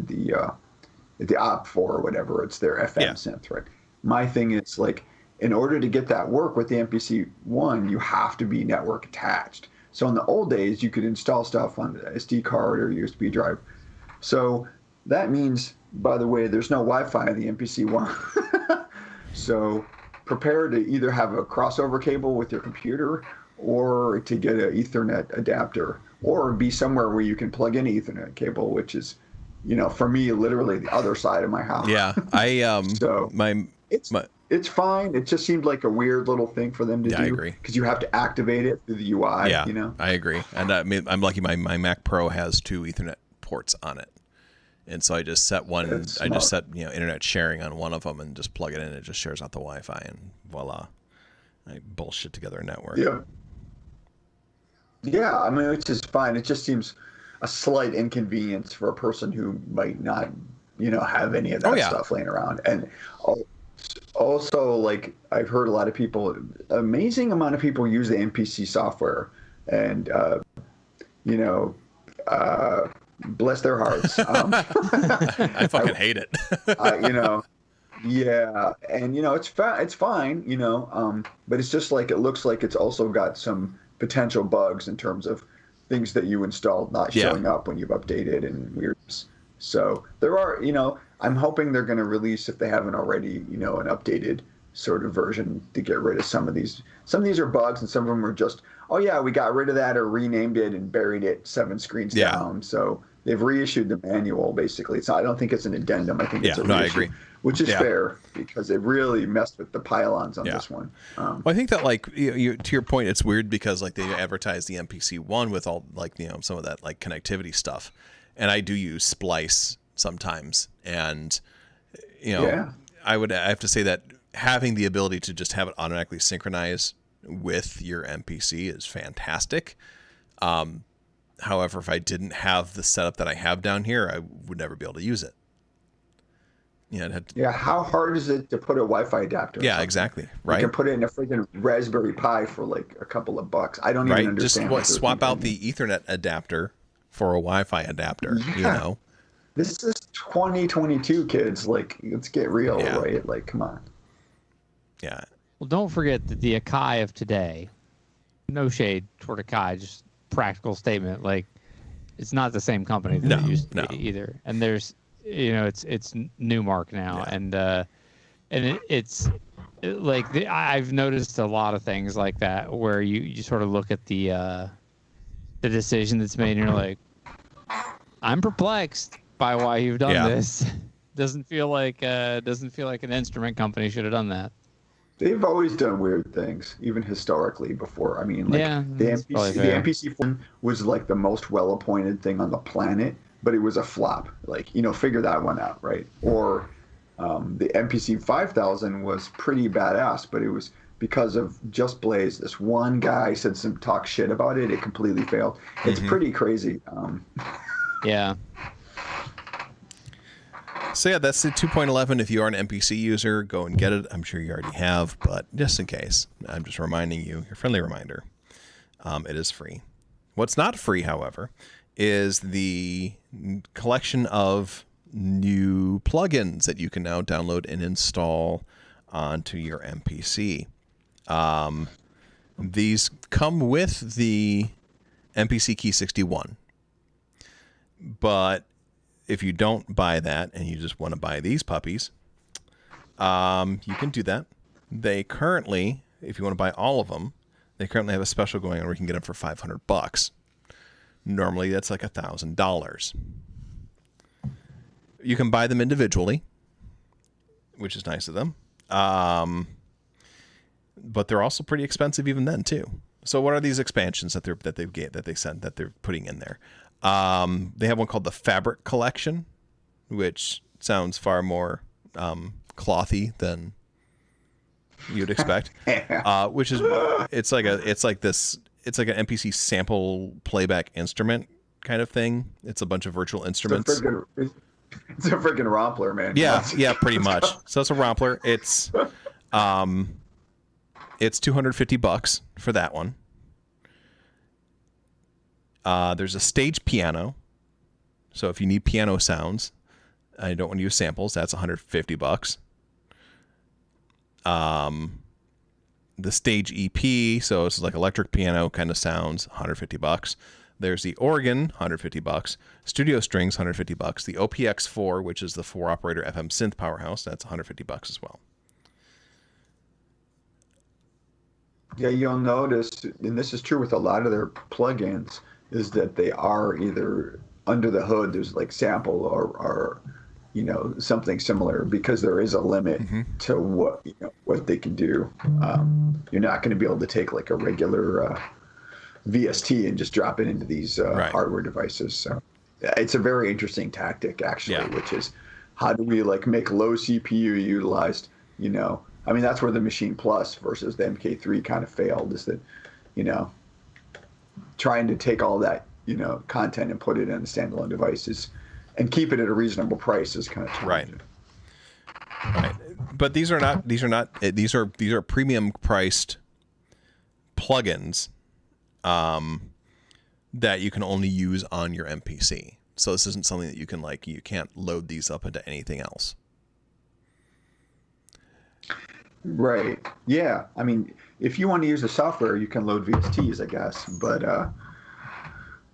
[SPEAKER 5] the OP4 or whatever. It's their FM synth, right? My thing is, like, in order to get that work with the MPC One, you have to be network attached. So in the old days, you could install stuff on the SD card or USB drive. So that means, by the way, there's no Wi-Fi in the MPC One. So prepare to either have a crossover cable with your computer or to get an Ethernet adapter, or be somewhere where you can plug in an Ethernet cable, which is, you know, for me, literally the other side of my house.
[SPEAKER 4] Yeah,
[SPEAKER 5] So it's fine. It just seemed like a weird little thing for them to do.
[SPEAKER 4] I agree.
[SPEAKER 5] Because you have to activate it through the UI.
[SPEAKER 4] Yeah,
[SPEAKER 5] you know.
[SPEAKER 4] I agree. And I'm lucky. My Mac Pro has 2 Ethernet ports on it, and so I just set one.
[SPEAKER 5] That's
[SPEAKER 4] I just set
[SPEAKER 5] smart.
[SPEAKER 4] internet sharing on one of them and just plug it in. It just shares out the Wi-Fi, and voila, I bullshit together a network.
[SPEAKER 5] Yeah. Yeah, I mean, which is fine. It just seems a slight inconvenience for a person who might not, have any of that stuff laying around. And also, like, I've heard a lot of people, amazing amount of people use the MPC software, and bless their hearts.
[SPEAKER 4] I fucking hate it.
[SPEAKER 5] Yeah, and it's fine, but it's just like, it looks like it's also got some potential bugs in terms of things that you installed not showing up when you've updated and weird. So there are, I'm hoping they're going to release, if they haven't already, an updated sort of version to get rid of some of these. Some of these are bugs, and some of them are just, oh yeah, we got rid of that or renamed it and buried it 7 screens down. So they've reissued the manual, basically. I don't think it's an addendum. I think it's a reissue,
[SPEAKER 4] I agree.
[SPEAKER 5] Which is fair, because they really messed with the pylons on this one.
[SPEAKER 4] Well, I think that, like, to your point, it's weird because, like, they advertise the MPC One with all, like, some of that, like, connectivity stuff, and I do use Splice sometimes, and I have to say that having the ability to just have it automatically synchronize with your MPC is fantastic. However, if I didn't have the setup that I have down here, I would never be able to use it.
[SPEAKER 5] How hard is it to put a Wi-Fi adapter?
[SPEAKER 4] Yeah, exactly. Right.
[SPEAKER 5] You can put it in a freaking Raspberry Pi for like a couple of bucks. I don't even understand.
[SPEAKER 4] Just swap out the Ethernet adapter for a Wi-Fi adapter.
[SPEAKER 5] Yeah. This is 2022, kids. Like, let's get real, right? Like, come on.
[SPEAKER 4] Yeah.
[SPEAKER 6] Well, don't forget that the Akai of today, no shade toward Akai, just practical statement. Like, it's not the same company that it used to be either. And there's, it's Newmark now, and it's like I've noticed a lot of things like that where you sort of look at the decision that's made, and you're like, I'm perplexed by why you've done this. Doesn't feel like an instrument company should have done that.
[SPEAKER 5] They've always done weird things, even historically before. I mean, like, the MPC phone was like the most well-appointed thing on the planet, but it was a flop. Like, figure that one out, right? Or the MPC 5000 was pretty badass, but it was because of Just Blaze. This one guy said some talk shit about it. It completely failed. It's pretty crazy.
[SPEAKER 6] Yeah.
[SPEAKER 4] So yeah, that's the 2.11. If you are an MPC user, go and get it. I'm sure you already have, but just in case, I'm just reminding you, your friendly reminder. It is free. What's not free, however, is the collection of new plugins that you can now download and install onto your MPC. These come with the MPC Key 61, but if you don't buy that and you just want to buy these puppies, you can do that. They currently, if you want to buy all of them, they currently have a special going on where you can get them for $500. Normally, that's like $1,000. You can buy them individually, which is nice of them. But they're also pretty expensive even then, too. So what are these expansions that they're putting in there? They have one called the Fabric Collection, which sounds far more clothy than you'd expect. Which is it's like an MPC sample playback instrument kind of thing. It's a bunch of virtual instruments.
[SPEAKER 5] It's a freaking Rompler, man.
[SPEAKER 4] Yeah, pretty much. So it's a Rompler. It's $250 for that one. There's a stage piano. So if you need piano sounds, I don't want to use samples, that's $150. The stage EP, so it's like electric piano kind of sounds, $150. There's the organ, $150. Studio strings, $150. The OPX4, which is the 4-operator FM synth powerhouse, that's $150 as well.
[SPEAKER 5] Yeah, you'll notice, and this is true with a lot of their plugins, is that they are either under the hood, there's like sample or something similar, because there is a limit to what they can do. You're not going to be able to take like a regular VST and just drop it into these hardware devices. So it's a very interesting tactic, actually, which is how do we like make low CPU utilized, I mean, that's where the Machine Plus versus the MK3 kind of failed, is that, trying to take all that, content and put it in standalone devices and keep it at a reasonable price is kind of challenging.
[SPEAKER 4] Right. But these are premium priced plugins that you can only use on your MPC. So this isn't something that you can't load these up into anything else.
[SPEAKER 5] Right. Yeah. I mean, if you want to use the software, you can load VSTs, I guess. But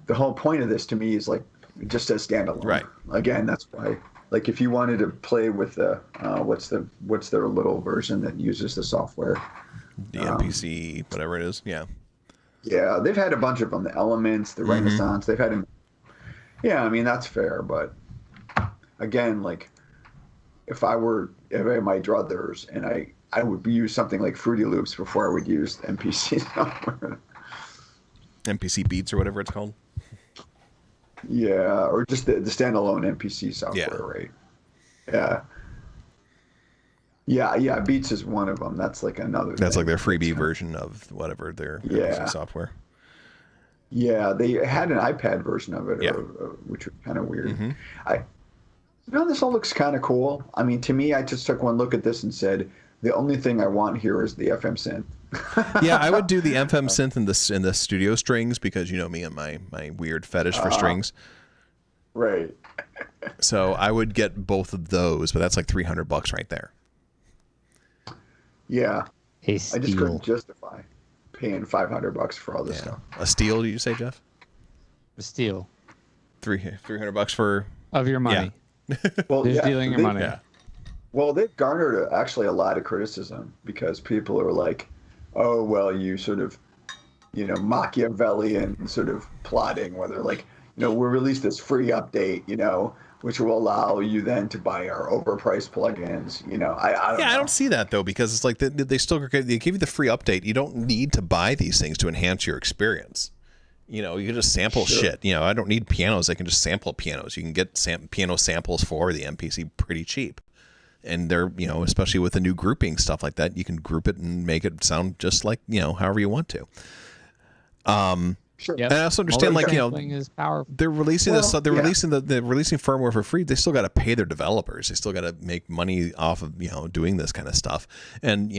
[SPEAKER 5] the whole point of this to me is like just as standalone.
[SPEAKER 4] Right.
[SPEAKER 5] Again, that's why. Like if you wanted to play with the what's their little version that uses the software,
[SPEAKER 4] the MPC, whatever it is. Yeah.
[SPEAKER 5] Yeah, they've had a bunch of them. The Elements, the Renaissance. They've had them. Yeah, I mean that's fair, but again, like if I had my druthers and I would use something like Fruity Loops before I would use the MPC software.
[SPEAKER 4] MPC Beats or whatever it's called.
[SPEAKER 5] Yeah, or just the standalone MPC software, right? Yeah. Beats is one of them. That's like another.
[SPEAKER 4] That's like their freebie version of whatever their MPC software.
[SPEAKER 5] Yeah, they had an iPad version of it, which was kind of weird. This all looks kind of cool. I mean, to me, I just took one look at this and said, the only thing I want here is the FM synth.
[SPEAKER 4] Yeah, I would do the FM synth in the studio strings because me and my weird fetish for strings.
[SPEAKER 5] Right.
[SPEAKER 4] So I would get both of those, but that's like $300 right there.
[SPEAKER 5] Yeah.
[SPEAKER 6] A
[SPEAKER 5] I just couldn't justify paying $500 for all this stuff.
[SPEAKER 4] A steal, did you say, Jeff?
[SPEAKER 6] A steal.
[SPEAKER 4] $300 for
[SPEAKER 6] of your money.
[SPEAKER 5] Well,
[SPEAKER 6] They're stealing your money.
[SPEAKER 4] Yeah.
[SPEAKER 5] Well, they've garnered actually a lot of criticism because people are like, oh, well, you sort of, Machiavellian sort of plotting, where they're like, we'll release this free update, which will allow you then to buy our overpriced plugins. I don't know.
[SPEAKER 4] I don't see that though, because it's like they give you the free update. You don't need to buy these things to enhance your experience. You can just sample shit. I don't need pianos. I can just sample pianos. You can get piano samples for the MPC pretty cheap. And they're, especially with the new grouping stuff like that, you can group it and make it sound just like, however you want to.
[SPEAKER 5] Sure.
[SPEAKER 6] Yep.
[SPEAKER 4] And I also understand,
[SPEAKER 6] Sampling is powerful.
[SPEAKER 4] they're releasing this stuff. They're releasing firmware for free. They still got to pay their developers. They still got to make money off of doing this kind of stuff. And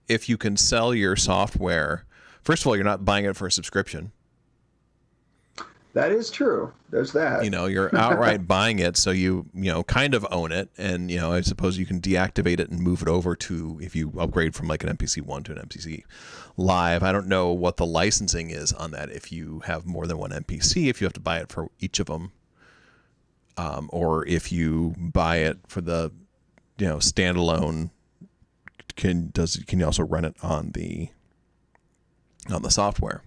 [SPEAKER 4] if you can sell your software, first of all, you're not buying it for a subscription.
[SPEAKER 5] That is true. There's that.
[SPEAKER 4] You're outright buying it, so you kind of own it, and I suppose you can deactivate it and move it over to, if you upgrade from like an MPC 1 to an MPC Live. I don't know what the licensing is on that. If you have more than one MPC, if you have to buy it for each of them, or if you buy it for the standalone, can you also run it on the software?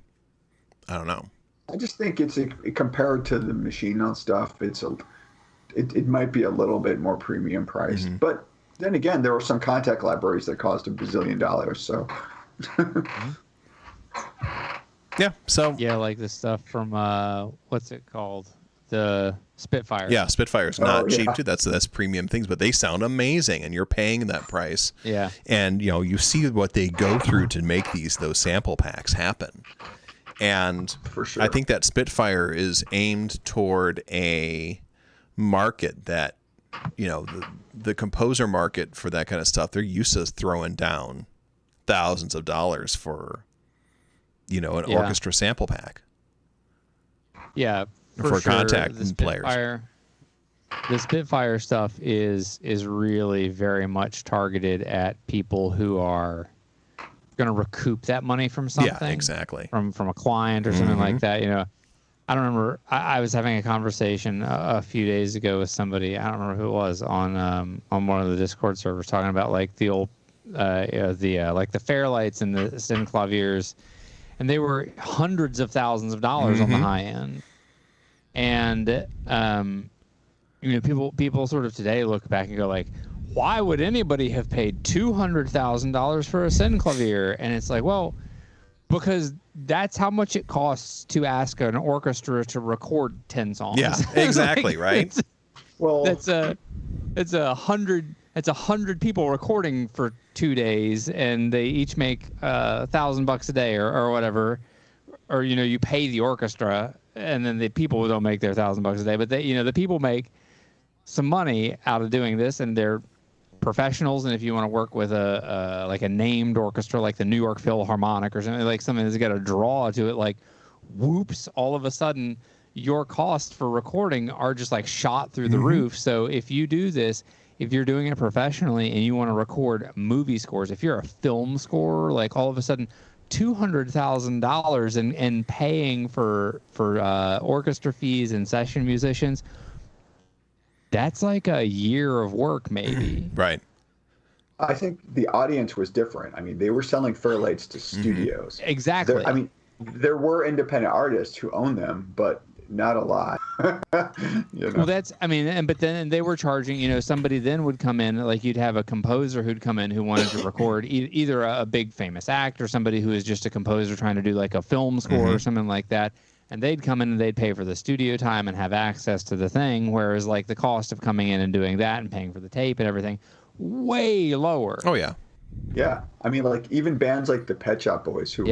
[SPEAKER 4] I don't know.
[SPEAKER 5] I just think it's compared to the machine on stuff, it might be a little bit more premium priced. But then again, there were some contact libraries that cost $1 bazillion. So
[SPEAKER 4] Yeah. So
[SPEAKER 6] Yeah, like the stuff from what's it called? The Spitfire.
[SPEAKER 4] yeah, Spitfire's not
[SPEAKER 5] Oh,
[SPEAKER 4] cheap
[SPEAKER 5] yeah.
[SPEAKER 4] too. That's premium things, but they sound amazing, and you're paying that price.
[SPEAKER 6] Yeah.
[SPEAKER 4] And you see what they go through to make those sample packs happen. And
[SPEAKER 5] For sure.
[SPEAKER 4] I think that Spitfire is aimed toward a market that, the composer market for that kind of stuff, they're used to throwing down thousands of dollars for, an orchestra sample pack.
[SPEAKER 6] Yeah.
[SPEAKER 4] For
[SPEAKER 6] sure,
[SPEAKER 4] contact
[SPEAKER 6] the
[SPEAKER 4] players.
[SPEAKER 6] The Spitfire stuff is really very much targeted at people who are going to recoup that money from something.
[SPEAKER 4] Yeah, exactly.
[SPEAKER 6] From a client or something like that. I don't remember. I was having a conversation a few days ago with somebody. I don't remember who it was on one of the Discord servers talking about like the old like the Fairlights and the Synclaviers, and they were hundreds of thousands of dollars on the high end. And people sort of today look back and go like, why would anybody have paid $200,000 for a Synclavier? And it's like, well, because that's how much it costs to ask an orchestra to record 10 songs.
[SPEAKER 4] Yeah, exactly, right?
[SPEAKER 5] Well,
[SPEAKER 6] It's 100 people recording for 2 days, and they each make $1,000 a day or whatever. Or you pay the orchestra, and then the people don't make their $1,000 a day, but the people make some money out of doing this, and they're professionals. And if you want to work with a named orchestra like the New York Philharmonic or something that's got a draw to it, like whoops, all of a sudden your costs for recording are just like shot through the roof. So if you do this, if you're doing it professionally and you want to record movie scores, if you're a film scorer, like all of a sudden $200,000 and paying for orchestra fees and session musicians, that's like a year of work maybe.
[SPEAKER 4] Right.
[SPEAKER 5] I think the audience was different. I mean, they were selling Fairlights to studios.
[SPEAKER 6] Exactly.
[SPEAKER 5] There were independent artists who owned them, but not a lot.
[SPEAKER 6] Well, but then they were charging, somebody then would come in, like you'd have a composer who'd come in who wanted to record either a big famous act or somebody who is just a composer trying to do like a film score or something like that. And they'd come in and they'd pay for the studio time and have access to the thing. Whereas like the cost of coming in and doing that and paying for the tape and everything, way lower.
[SPEAKER 4] Oh, yeah.
[SPEAKER 5] Yeah. I mean, like even bands like the Pet Shop Boys who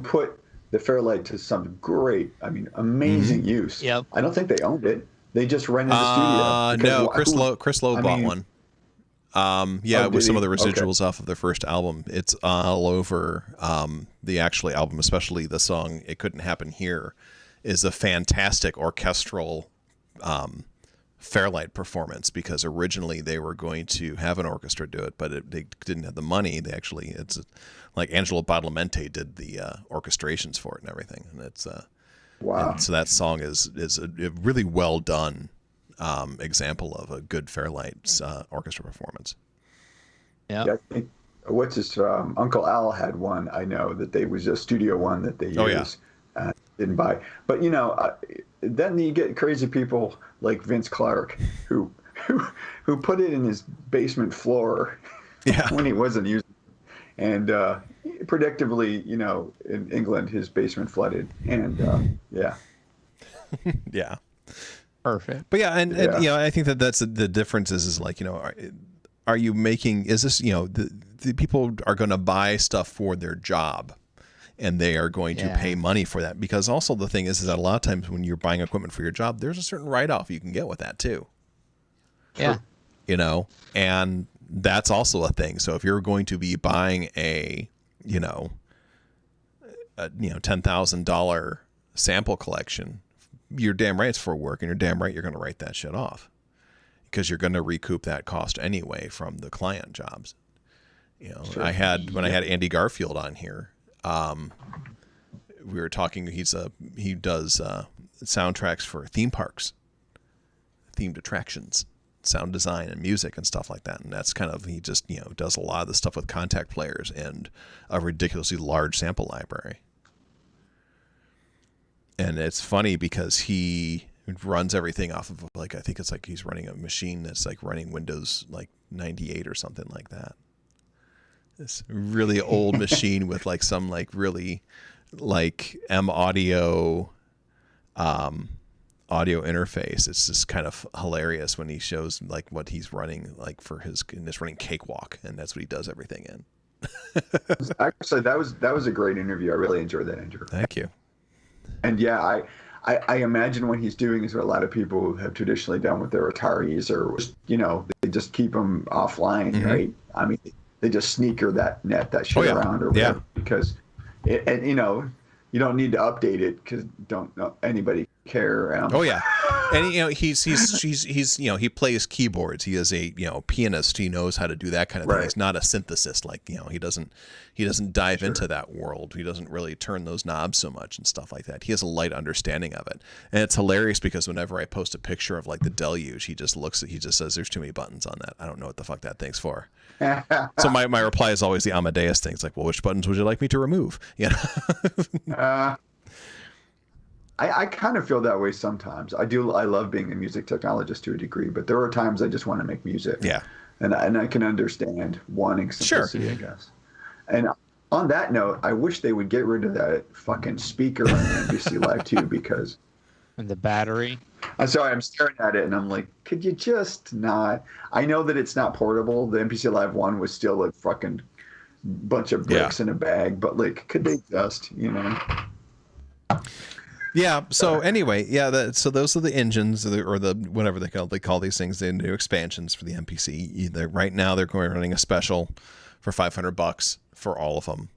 [SPEAKER 5] put the Fairlight to some great, amazing use.
[SPEAKER 6] Yep.
[SPEAKER 5] I don't think they owned it. They just rented the studio.
[SPEAKER 4] No, Chris Lowe bought one. With some of the residuals off of their first album. It's all over the actual album, especially the song "It Couldn't Happen Here" is a fantastic orchestral Fairlight performance, because originally they were going to have an orchestra do it, but they didn't have the money. It's like Angelo Badalamenti did the orchestrations for it and everything, and it's
[SPEAKER 5] Wow.
[SPEAKER 4] And so that song is a really well done example of a good Fairlight orchestra performance.
[SPEAKER 6] Yeah.
[SPEAKER 5] Yeah, I think, what's his Uncle Al had one. I know that they was a studio one that they used.
[SPEAKER 4] Oh, yeah.
[SPEAKER 5] Didn't buy, but then you get crazy people like Vince Clarke who put it in his basement floor when he wasn't using it. And predictably, in England his basement flooded, and yeah.
[SPEAKER 4] Perfect. But and I think that's the difference is like, are you making, is this, the people are going to buy stuff for their job, and they are going to pay money for that, because also the thing is that a lot of times when you're buying equipment for your job, there's a certain write-off you can get with that too.
[SPEAKER 6] Yeah.
[SPEAKER 4] And that's also a thing. So if you're going to be buying a $10,000 sample collection, you're damn right it's for work, and you're damn right you're going to write that shit off, because you're going to recoup that cost anyway from the client jobs. Sure. I had Andy Garfield on here. We were talking. He does soundtracks for theme parks, themed attractions, sound design and music and stuff like that. And that's kind of, he just does a lot of the stuff with contact players and a ridiculously large sample library. And it's funny because he runs everything off of, like, I think it's like he's running a machine that's like running Windows like 98 or something like that. This really old machine with like some like really like M audio audio interface. It's just kind of hilarious when he shows like what he's running like for his running Cakewalk, and that's what he does everything in.
[SPEAKER 5] Actually, that was a great interview. I really enjoyed that interview.
[SPEAKER 4] Thank you.
[SPEAKER 5] And yeah, I imagine what he's doing is what a lot of people have traditionally done with their Ataris, or they just keep them offline, right? I mean, they just sneaker that shit around or whatever, because you don't need to update it because don't anybody care.
[SPEAKER 4] And he's he plays keyboards. He is a pianist. He knows how to do that kind of thing. He's not a synthesist, like he doesn't dive into that world. He doesn't really turn those knobs so much and stuff like that. He has a light understanding of it, and it's hilarious because whenever I post a picture of like the Deluge, he just says there's too many buttons on that. I don't know what the fuck that thing's for. So my reply is always the Amadeus thing. It's like, well, which buttons would you like me to remove?
[SPEAKER 5] I kind of feel that way sometimes. I love being a music technologist to a degree, but there are times I just want to make music. Yeah. And I can understand wanting simplicity, I guess. And on that note, I wish they would get rid of that fucking speaker on the NBC Live 2 because...
[SPEAKER 6] And the battery.
[SPEAKER 5] I'm sorry, I'm staring at it and I'm like, could you just not? I know that it's not portable. The NBC Live 1 was still a fucking bunch of bricks in a bag, but like, could they just,
[SPEAKER 4] Yeah. So anyway, so those are the engines, or the whatever they call these things, the new expansions for the MPC. Right now they're running a special for $500 for all of them.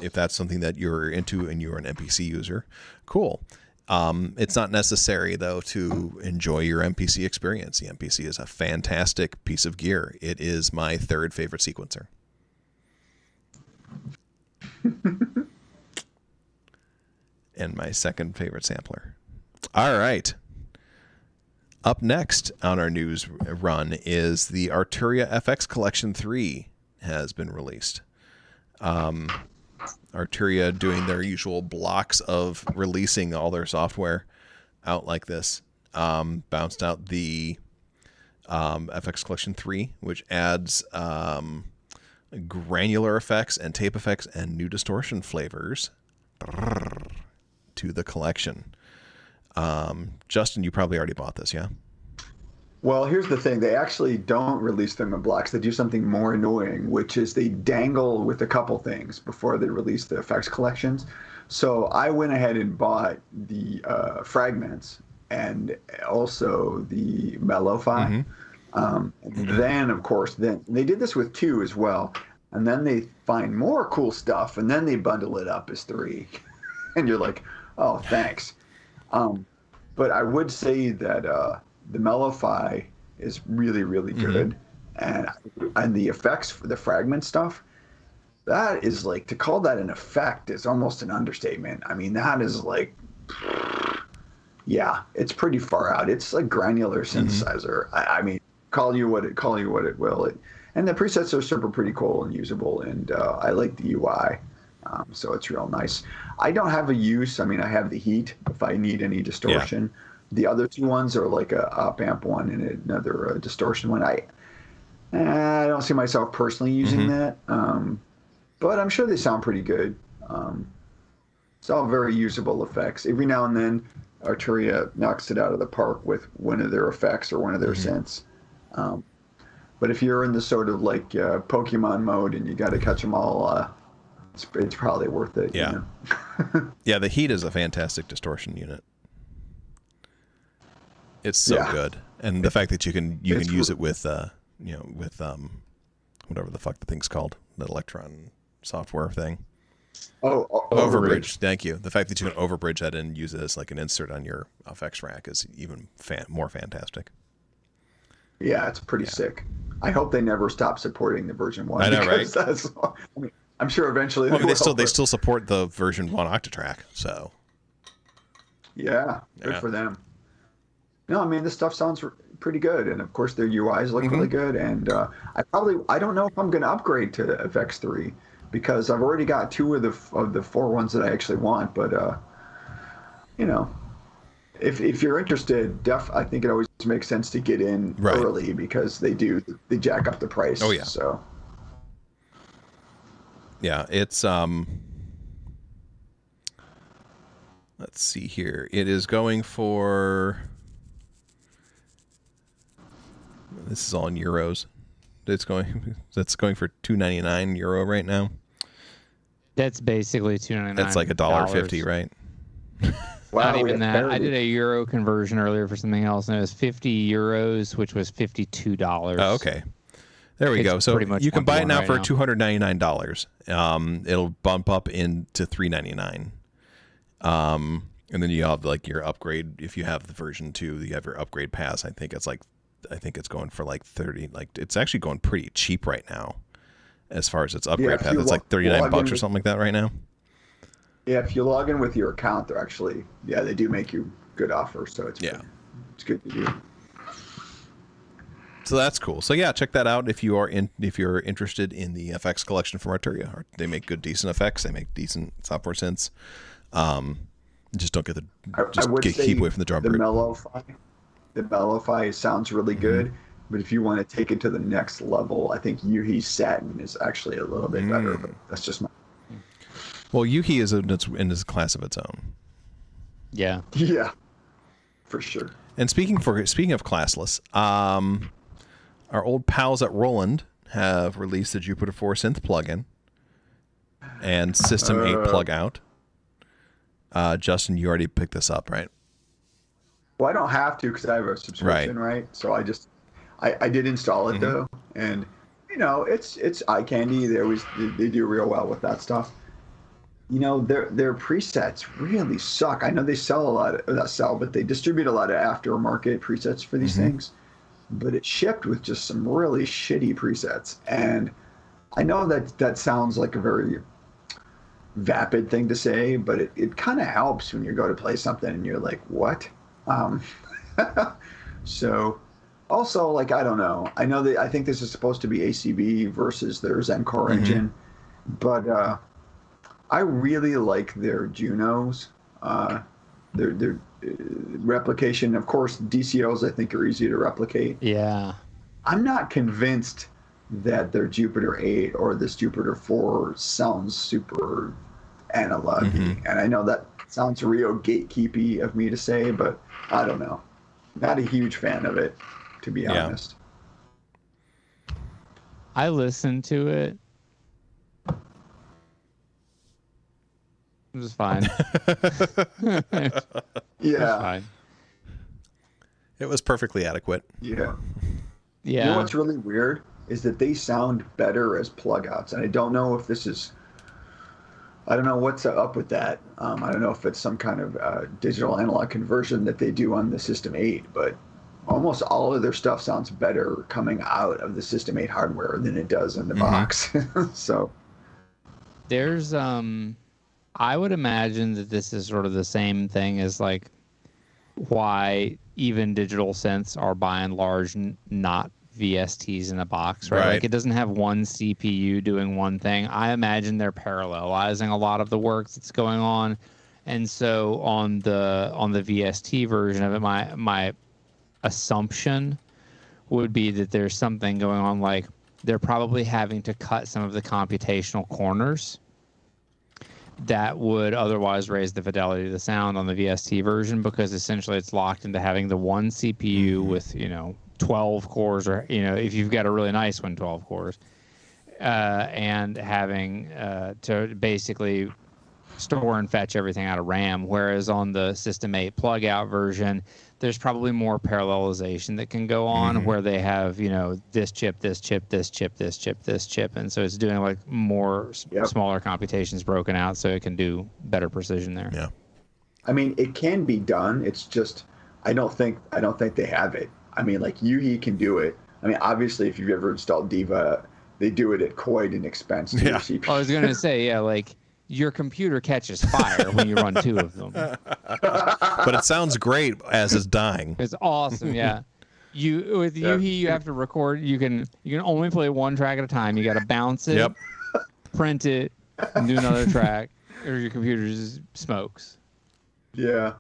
[SPEAKER 4] If that's something that you're into and you're an MPC user, cool. It's not necessary though to enjoy your MPC experience. The MPC is a fantastic piece of gear. It is my third favorite sequencer. And my second favorite sampler. All right. Up next on our news run is the Arturia FX Collection 3 has been released. Arturia doing their usual blocks of releasing all their software out like this. Bounced out the FX Collection 3, which adds granular effects and tape effects and new distortion flavors to the collection. Justin, you probably already bought this, yeah?
[SPEAKER 5] Well, here's the thing. They actually don't release them in blocks. They do something more annoying, which is they dangle with a couple things before they release the effects collections. So I went ahead and bought the fragments and also the Mello-Fi. Then, of course, then they did this with 2 as well. And then they find more cool stuff, and then they bundle it up as 3. And you're like, oh, thanks. But I would say that the Mello-Fi is really, really good. And the effects for the fragment stuff, that is like, to call that an effect is almost an understatement. I mean, that is like, yeah, it's pretty far out. It's like granular synthesizer. I mean, call you what it will. And the presets are super pretty cool and usable, and I like the UI. So it's real nice. I don't have a use. I mean, I have the heat if I need any distortion. Yeah. The other 2 ones are like a op amp one and another distortion one. I don't see myself personally using that, but I'm sure they sound pretty good. It's all very usable effects. Every now and then, Arturia knocks it out of the park with one of their effects or one of their synths. But if you're in the sort of like Pokemon mode and you got to catch them all, it's probably worth it.
[SPEAKER 4] Yeah. Yeah, the heat is a fantastic distortion unit. It's so good, and the fact that you can use it with whatever the fuck the thing's called, the Electron software thing. Overbridge. Thank you. The fact that you can overbridge that and use it as like an insert on your effects rack is even more fantastic.
[SPEAKER 5] Yeah, it's pretty sick. I hope they never stop supporting the version 1.
[SPEAKER 4] I know, right?
[SPEAKER 5] I mean, I'm sure eventually
[SPEAKER 4] they still support the version 1 Octatrack, so
[SPEAKER 5] yeah, good for them. No, I mean, this stuff sounds pretty good, and of course their UIs look really good. And I don't know if I'm going to upgrade to FX3 because I've already got 2 of the 4 ones that I actually want. But if you're interested, I think it always makes sense to get in early because they jack up the price. Oh yeah. So
[SPEAKER 4] Yeah, it's let's see here. It is going for, this is all in euros. That's going for €2.99 right now.
[SPEAKER 6] That's basically $2.99.
[SPEAKER 4] That's like $1.50, right?
[SPEAKER 6] Not even that.
[SPEAKER 5] barely.
[SPEAKER 6] I did a euro conversion earlier for something else, and it was 50 euros, which was $52.
[SPEAKER 4] Oh, okay. There we
[SPEAKER 6] It's
[SPEAKER 4] go. So
[SPEAKER 6] pretty much
[SPEAKER 4] you can buy it
[SPEAKER 6] one-to-one
[SPEAKER 4] now
[SPEAKER 6] right
[SPEAKER 4] for
[SPEAKER 6] now.
[SPEAKER 4] $299. It'll bump up into $399. And then you have like your upgrade. If you have the version 2, you have your upgrade pass. I think it's going for like 30. Like it's actually going pretty cheap right now, as far as its upgrade
[SPEAKER 5] if
[SPEAKER 4] pass.
[SPEAKER 5] you
[SPEAKER 4] It's like
[SPEAKER 5] log in
[SPEAKER 4] $39 or
[SPEAKER 5] with-
[SPEAKER 4] something like that right now.
[SPEAKER 5] Yeah, if you log in with your account, they're actually, they do make you good offers. So it's it's good to do.
[SPEAKER 4] So that's cool. So yeah, check that out if you're interested in the FX collection from Arturia. They make good, decent effects. They make decent software synths. Just don't get the keep away from the drum
[SPEAKER 5] the
[SPEAKER 4] brute.
[SPEAKER 5] Mellowfi sounds really
[SPEAKER 4] Mm-hmm.
[SPEAKER 5] good, but if you want to take it to the next level, I think Yuhi Satin is actually a little bit better. But that's just my
[SPEAKER 4] Well, Yuhi is in a class of its own.
[SPEAKER 6] Yeah.
[SPEAKER 5] for sure.
[SPEAKER 4] And speaking of classless, our old pals at Roland have released the Jupiter 4 synth plugin and System 8 plug out. Justin, you already picked this up, right?
[SPEAKER 5] Well, I don't have to because I have a subscription, right? So I did install it though, and it's eye candy. They do real well with that stuff. Their presets really suck. I know they sell a lot but they distribute a lot of aftermarket presets for these things, but it shipped with just some really shitty presets. And I know that sounds like a very vapid thing to say, but it kind of helps when you go to play something and you're like, what? So also, like, I don't know. I think this is supposed to be ACB versus their Zencore engine, but I really like their Junos. Their replication, of course, DCOs I think are easy to replicate.
[SPEAKER 6] Yeah.
[SPEAKER 5] I'm not convinced that their Jupiter 8 or this Jupiter 4 sounds super analog. And I know that sounds real gatekeepy of me to say, but I don't know. Not a huge fan of it, to be honest.
[SPEAKER 6] I listened to it. It was fine.
[SPEAKER 5] Yeah.
[SPEAKER 6] Fine.
[SPEAKER 4] It was perfectly adequate.
[SPEAKER 5] Yeah.
[SPEAKER 6] Yeah.
[SPEAKER 5] You know what's really weird is that they sound better as plug outs. And I don't know if this is, I don't know what's up with that. I don't know if it's some kind of digital analog conversion that they do on the System 8, but almost all of their stuff sounds better coming out of the System 8 hardware than it does in the box. So
[SPEAKER 6] There's I would imagine that this is sort of the same thing as like why even digital synths are by and large not VSTs in a box, right?
[SPEAKER 4] Right.
[SPEAKER 6] Like it doesn't have one CPU doing one thing. I imagine they're parallelizing a lot of the work that's going on. And so on the VST version of it, my assumption would be that there's something going on, like they're probably having to cut some of the computational corners that would otherwise raise the fidelity of the sound on the VST version, because essentially it's locked into having the one CPU with 12 cores, or if you've got a really nice one, 12 cores, and having to basically store and fetch everything out of RAM. Whereas on the System 8 plug out version, there's probably more parallelization that can go on, where they have this chip, this chip, this chip, this chip, this chip, and so it's doing like more smaller computations broken out, so it can do better precision there.
[SPEAKER 4] Yeah.
[SPEAKER 5] I mean, it can be done. It's just I don't think they have it. I mean, like Yuhi can do it. I mean, obviously, if you've ever installed Diva, they do it at quite an expense to your CPU.
[SPEAKER 6] I was gonna say, like your computer catches fire when you run two of them.
[SPEAKER 4] But it sounds great as it's dying.
[SPEAKER 6] It's awesome, yeah. With Yuhi, you have to record. You can only play one track at a time. You got to bounce it, print it, and do another track, or your computer just smokes.
[SPEAKER 5] Yeah,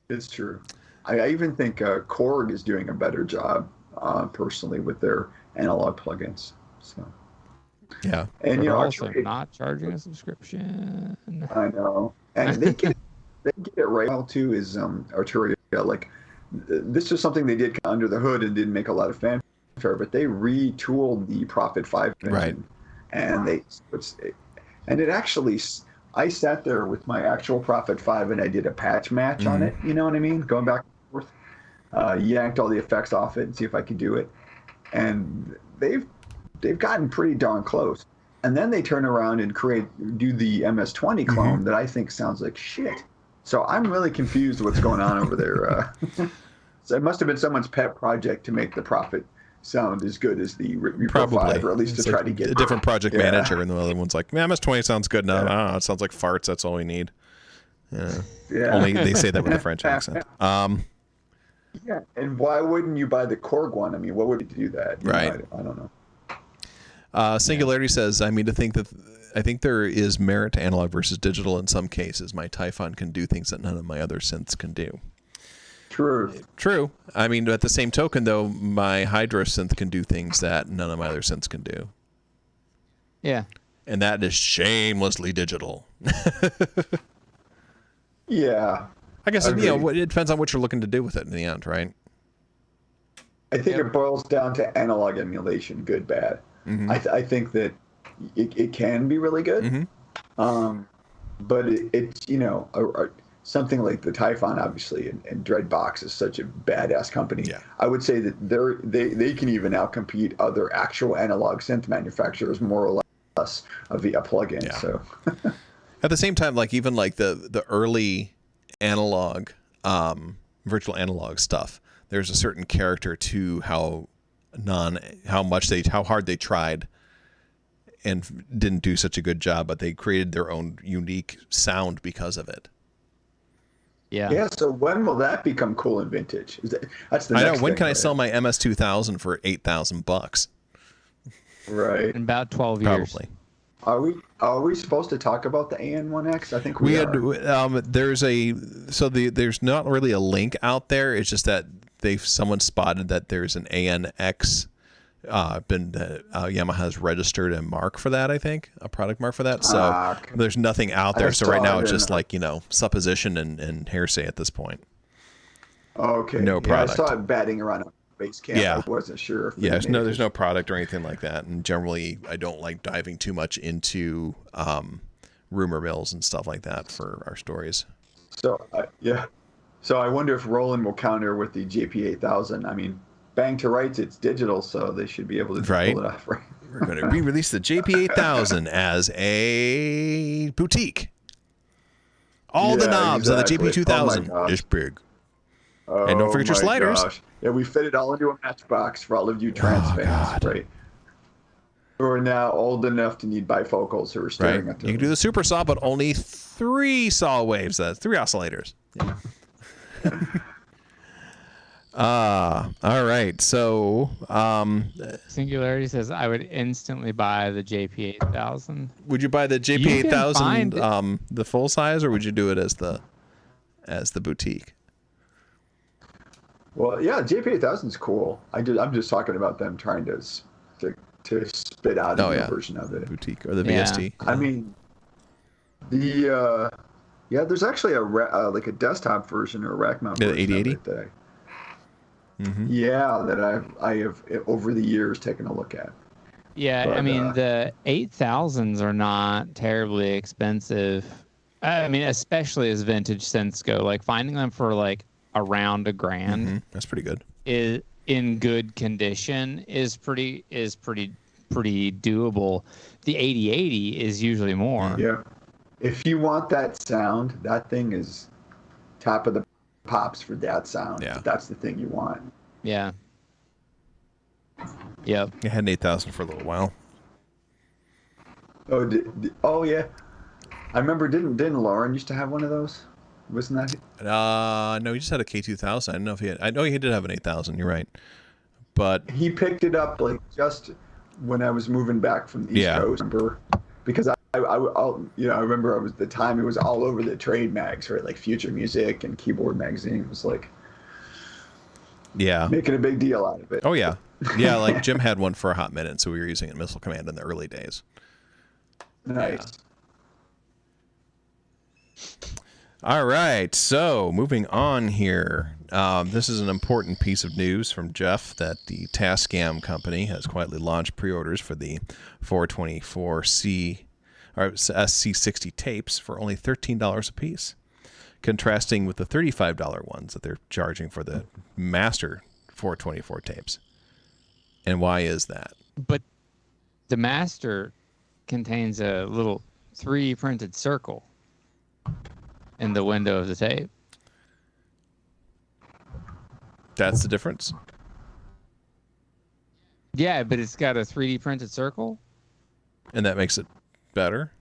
[SPEAKER 5] it's true. I even think Korg is doing a better job personally with their analog plugins. So
[SPEAKER 4] Yeah.
[SPEAKER 5] And
[SPEAKER 6] They're
[SPEAKER 5] you know,
[SPEAKER 6] also not charging a subscription.
[SPEAKER 5] I know, and they get it right. Well, too is Arturia. Like this is something they did under the hood and didn't make a lot of fanfare, but they retooled the Prophet 5 engine,
[SPEAKER 4] Right.
[SPEAKER 5] and it actually. I sat there with my actual Prophet 5 and I did a patch match on it. You know what I mean? Going back and forth, yanked all the effects off it and see if I could do it, and they've gotten pretty darn close. And then they turn around and do the MS-20 clone that I think sounds like shit. So I'm really confused what's going on over there. So it must have been someone's pet project to make the Prophet sound as good as the Repro
[SPEAKER 4] Probably.
[SPEAKER 5] 5, or at least
[SPEAKER 4] It's
[SPEAKER 5] to try
[SPEAKER 4] like
[SPEAKER 5] to get
[SPEAKER 4] a different project
[SPEAKER 5] Yeah.
[SPEAKER 4] manager, and the other one's like, man, MS-20 sounds good enough. I don't know, it sounds like farts. That's all we need. Yeah.
[SPEAKER 5] Yeah.
[SPEAKER 4] Only they say that with a French accent.
[SPEAKER 5] Yeah, and why wouldn't you buy the Korg one? I mean, what would you do that? You know,
[SPEAKER 4] Right.
[SPEAKER 5] I don't know.
[SPEAKER 4] Singularity says, I think there is merit to analog versus digital in some cases. My Typhon can do things that none of my other synths can do. True. I mean, at the same token, though, my Hydra synth can do things that none of my other synths can do.
[SPEAKER 6] Yeah.
[SPEAKER 4] And that is shamelessly digital.
[SPEAKER 5] Yeah.
[SPEAKER 4] I guess,
[SPEAKER 5] Agreed.
[SPEAKER 4] it depends on what you're looking to do with it in the end, right?
[SPEAKER 5] I think it boils down to analog emulation, good, bad. I think that it can be really good, but it's something like the Typhon, obviously, and Dreadbox is such a badass company.
[SPEAKER 4] Yeah.
[SPEAKER 5] I would say that they can even outcompete other actual analog synth manufacturers more or less via plugin.
[SPEAKER 4] Yeah.
[SPEAKER 5] So
[SPEAKER 4] At the same time, like even like the early analog, virtual analog stuff, there's a certain character to how hard they tried and didn't do such a good job, but they created their own unique sound because of it.
[SPEAKER 6] Yeah.
[SPEAKER 5] yeah. So when will that become cool and vintage? That's the
[SPEAKER 4] I know.
[SPEAKER 5] next
[SPEAKER 4] When
[SPEAKER 5] thing,
[SPEAKER 4] can I
[SPEAKER 5] right?
[SPEAKER 4] sell my MS-2000 for $8,000?
[SPEAKER 5] Right.
[SPEAKER 6] In about 12 years.
[SPEAKER 4] Probably.
[SPEAKER 5] Are we supposed to talk about the AN1X? I think
[SPEAKER 4] We
[SPEAKER 5] we
[SPEAKER 4] had
[SPEAKER 5] are.
[SPEAKER 4] there's not really a link out there. It's just that someone spotted that there's an ANX. Yamaha's registered a mark for that. I think a product mark for that. So
[SPEAKER 5] Okay.
[SPEAKER 4] there's nothing out
[SPEAKER 5] I
[SPEAKER 4] there. So right
[SPEAKER 5] saw
[SPEAKER 4] now
[SPEAKER 5] it
[SPEAKER 4] it's just
[SPEAKER 5] in-
[SPEAKER 4] like supposition and hearsay at this point.
[SPEAKER 5] Okay.
[SPEAKER 4] no
[SPEAKER 5] Yeah,
[SPEAKER 4] product.
[SPEAKER 5] I saw it batting around on base camp.
[SPEAKER 4] Yeah.
[SPEAKER 5] I wasn't sure. If
[SPEAKER 4] Yeah,
[SPEAKER 5] they made
[SPEAKER 4] there's
[SPEAKER 5] it.
[SPEAKER 4] no product or anything like that. And generally, I don't like diving too much into rumor mills and stuff like that for our stories.
[SPEAKER 5] So yeah. So I wonder if Roland will counter with the JP8000. I mean, bang to rights, it's digital, so they should be able to
[SPEAKER 4] Right.
[SPEAKER 5] pull it off. Right.
[SPEAKER 4] We're going to re-release the JP8000 as a boutique. All the
[SPEAKER 5] Yeah,
[SPEAKER 4] knobs
[SPEAKER 5] exactly.
[SPEAKER 4] on the JP2000
[SPEAKER 5] Oh my
[SPEAKER 4] is big.
[SPEAKER 5] Oh,
[SPEAKER 4] And don't forget your
[SPEAKER 5] my
[SPEAKER 4] sliders.
[SPEAKER 5] gosh. Yeah, we fit it all into a matchbox for all of you trans fans,
[SPEAKER 4] God.
[SPEAKER 5] right? Who are now old enough to need bifocals who are
[SPEAKER 4] Right?
[SPEAKER 5] staring
[SPEAKER 4] You
[SPEAKER 5] at them.
[SPEAKER 4] can do the super saw, but only 3 saw waves. That's 3 oscillators. All right. So,
[SPEAKER 6] Singularity says, I would instantly buy the JP8000.
[SPEAKER 4] would you buy the
[SPEAKER 6] can
[SPEAKER 4] JP8000
[SPEAKER 6] find
[SPEAKER 4] the full size, or would you do it as the boutique?
[SPEAKER 5] Well, yeah, JP8000 is cool. I'm just talking about them trying to spit out a new version of it.
[SPEAKER 4] Boutique or the
[SPEAKER 6] Yeah.
[SPEAKER 4] VST.
[SPEAKER 5] I mean, there's actually like a desktop version or a rack mount
[SPEAKER 4] Yeah, the
[SPEAKER 5] version of
[SPEAKER 4] 8080?
[SPEAKER 5] it that I have over the years taken a look at.
[SPEAKER 6] Yeah, I
[SPEAKER 5] But,
[SPEAKER 6] mean, the 8000s are not terribly expensive. I mean, especially as vintage synths go. Like, finding them for, like, around $1,000
[SPEAKER 4] That's pretty good.
[SPEAKER 6] is in good condition is pretty doable. The 8080 is usually more.
[SPEAKER 5] Yeah. If you want that sound, that thing is top of the pops for that sound.
[SPEAKER 4] Yeah.
[SPEAKER 5] If that's the thing you want.
[SPEAKER 6] Yeah. Yep.
[SPEAKER 4] I had an 8000 for a little while.
[SPEAKER 5] Oh yeah. I remember didn't Lauren used to have one of those? Wasn't that
[SPEAKER 4] No, he just had a K2000. I don't know if he had. I know he did have an 8000. You're right, but
[SPEAKER 5] he picked it up like just when I was moving back from the East
[SPEAKER 4] Yeah.
[SPEAKER 5] Coast, remember? Because I remember it was all over the trade mags, right? Like Future Music and Keyboard Magazine was like
[SPEAKER 4] yeah.
[SPEAKER 5] making a big deal out of it.
[SPEAKER 4] Oh yeah. Yeah, like Jim had one for a hot minute, so we were using it in Missile Command in the early days.
[SPEAKER 5] Nice.
[SPEAKER 4] All right, so moving on here. This is an important piece of news from Jeff that the Tascam company has quietly launched pre-orders for the 424C or SC60 tapes for only $13 a piece, contrasting with the $35 ones that they're charging for the master 424 tapes. And why is that?
[SPEAKER 6] But the master contains a little 3D printed circle in the window of the tape.
[SPEAKER 4] That's the difference?
[SPEAKER 6] Yeah, but it's got a 3D printed circle.
[SPEAKER 4] And that makes it better?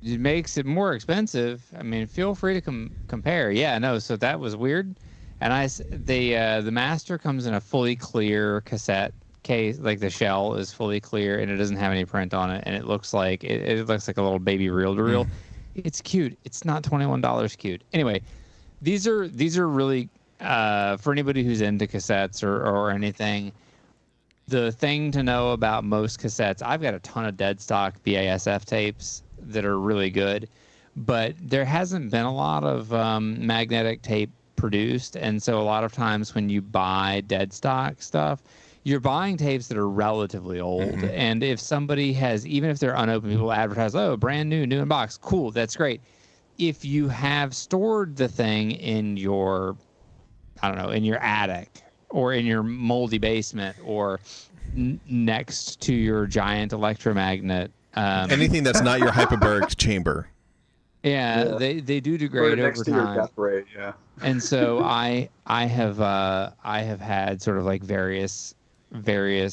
[SPEAKER 6] It makes it more expensive. I mean, feel free to compare. Yeah, no, so that was weird. And the master comes in a fully clear cassette case, like the shell is fully clear and it doesn't have any print on it, and it looks like it looks like a little baby reel-to-reel. It's cute. It's not $21 cute. Anyway, these are really for anybody who's into cassettes or anything. The thing to know about most cassettes, I've got a ton of dead stock BASF tapes that are really good, but there hasn't been a lot of magnetic tape produced, and so a lot of times when you buy dead stock stuff, you're buying tapes that are relatively old. And if somebody has, even if they're unopened, people advertise, oh, brand new in box, cool, that's great. If you have stored the thing in your, I don't know, in your attic or in your moldy basement or next to your giant electromagnet,
[SPEAKER 4] Anything that's not your hyperbaric chamber.
[SPEAKER 6] Yeah, they do degrade over
[SPEAKER 5] next to your
[SPEAKER 6] time.
[SPEAKER 5] death ray, yeah.
[SPEAKER 6] And so I have had sort of like various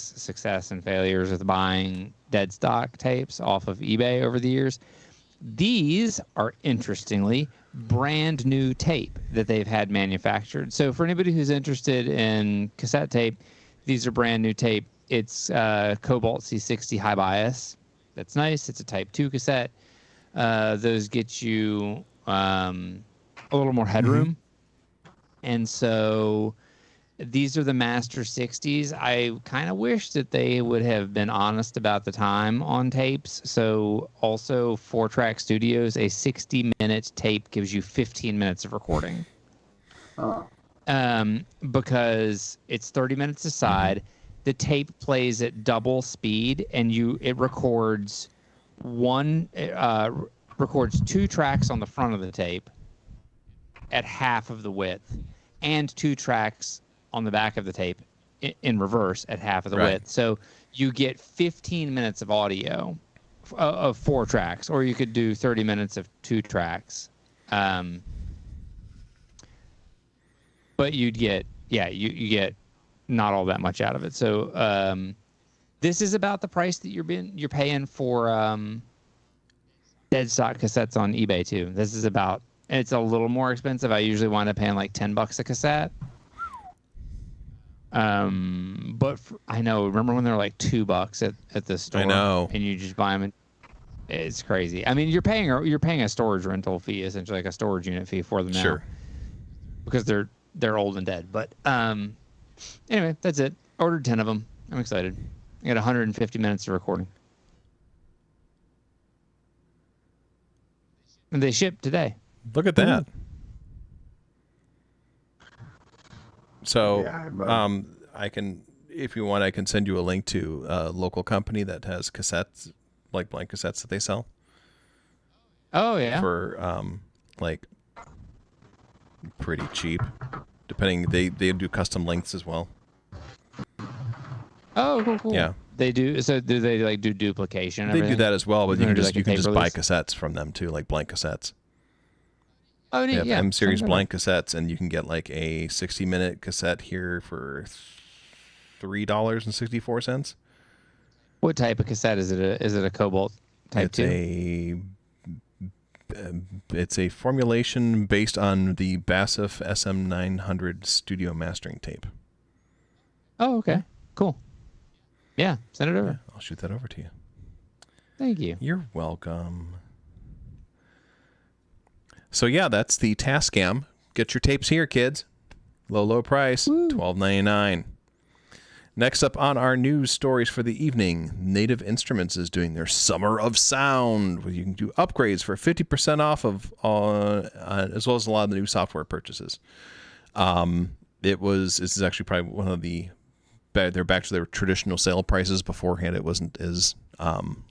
[SPEAKER 6] success and failures with buying dead stock tapes off of eBay over the years. These are interestingly brand new tape that they've had manufactured. So for anybody who's interested in cassette tape, these are brand new tape. It's Cobalt C60 high bias. That's nice. It's a Type 2 cassette. Those get you a little more headroom. And so these are the Master 60s. I kind of wish that they would have been honest about the time on tapes. So also 4-Track Studios, a 60-minute tape gives you 15 minutes of recording. Because it's 30 minutes aside. The tape plays at double speed, and it records records 2 tracks on the front of the tape at half of the width, and 2 tracks on the back of the tape in reverse at half of the width. So you get 15 minutes of audio of 4 tracks, or you could do 30 minutes of 2 tracks. But you'd get, you get not all that much out of it. So this is about the price that you're paying for dead stock cassettes on eBay too. This is about, and it's a little more expensive. I usually wind up paying like $10 a cassette. But I know, remember when they were like $2 at the store?
[SPEAKER 4] I know.
[SPEAKER 6] And you just buy them, and it's crazy. I mean, you're paying a storage rental fee, essentially like a storage unit fee for them now.
[SPEAKER 4] Sure.
[SPEAKER 6] Because they're old and dead. But anyway, that's it. Ordered 10 of them. I'm excited. I got 150 minutes of recording. And they shipped today.
[SPEAKER 4] Look at that. So,
[SPEAKER 5] Yeah,
[SPEAKER 4] I can, if you want, I can send you a link to a local company that has cassettes, like blank cassettes that they sell
[SPEAKER 6] Oh yeah.
[SPEAKER 4] for, like pretty cheap. Depending, they do custom lengths as well.
[SPEAKER 6] Oh, cool.
[SPEAKER 4] Yeah.
[SPEAKER 6] They do. So do they like do duplication? and
[SPEAKER 4] They do
[SPEAKER 6] everything?
[SPEAKER 4] that as well, but
[SPEAKER 6] They're
[SPEAKER 4] you
[SPEAKER 6] gonna do,
[SPEAKER 4] can
[SPEAKER 6] like, a
[SPEAKER 4] just
[SPEAKER 6] tape
[SPEAKER 4] buy
[SPEAKER 6] release?
[SPEAKER 4] cassettes from them too, like blank cassettes.
[SPEAKER 6] Oh,
[SPEAKER 4] They
[SPEAKER 6] neat.
[SPEAKER 4] have
[SPEAKER 6] Yeah.
[SPEAKER 4] M series
[SPEAKER 6] Sounds
[SPEAKER 4] blank cassettes, and you can get like a 60-minute cassette here for $3.64.
[SPEAKER 6] What type of cassette is it? Is it a Cobalt Type 2?
[SPEAKER 4] It's a formulation based on the BASF SM900 studio mastering tape.
[SPEAKER 6] Oh, okay. Cool. Yeah, send it over.
[SPEAKER 4] Yeah, I'll shoot that over to you.
[SPEAKER 6] Thank you.
[SPEAKER 4] You're welcome. So yeah, that's the Tascam. Get your tapes here, kids. Low price, $12.99. Next up on our news stories for the evening, Native Instruments is doing their Summer of Sound, where you can do upgrades for 50% off of, as well as a lot of the new software purchases. This is actually probably one of they're back to their traditional sale prices. Beforehand, it wasn't as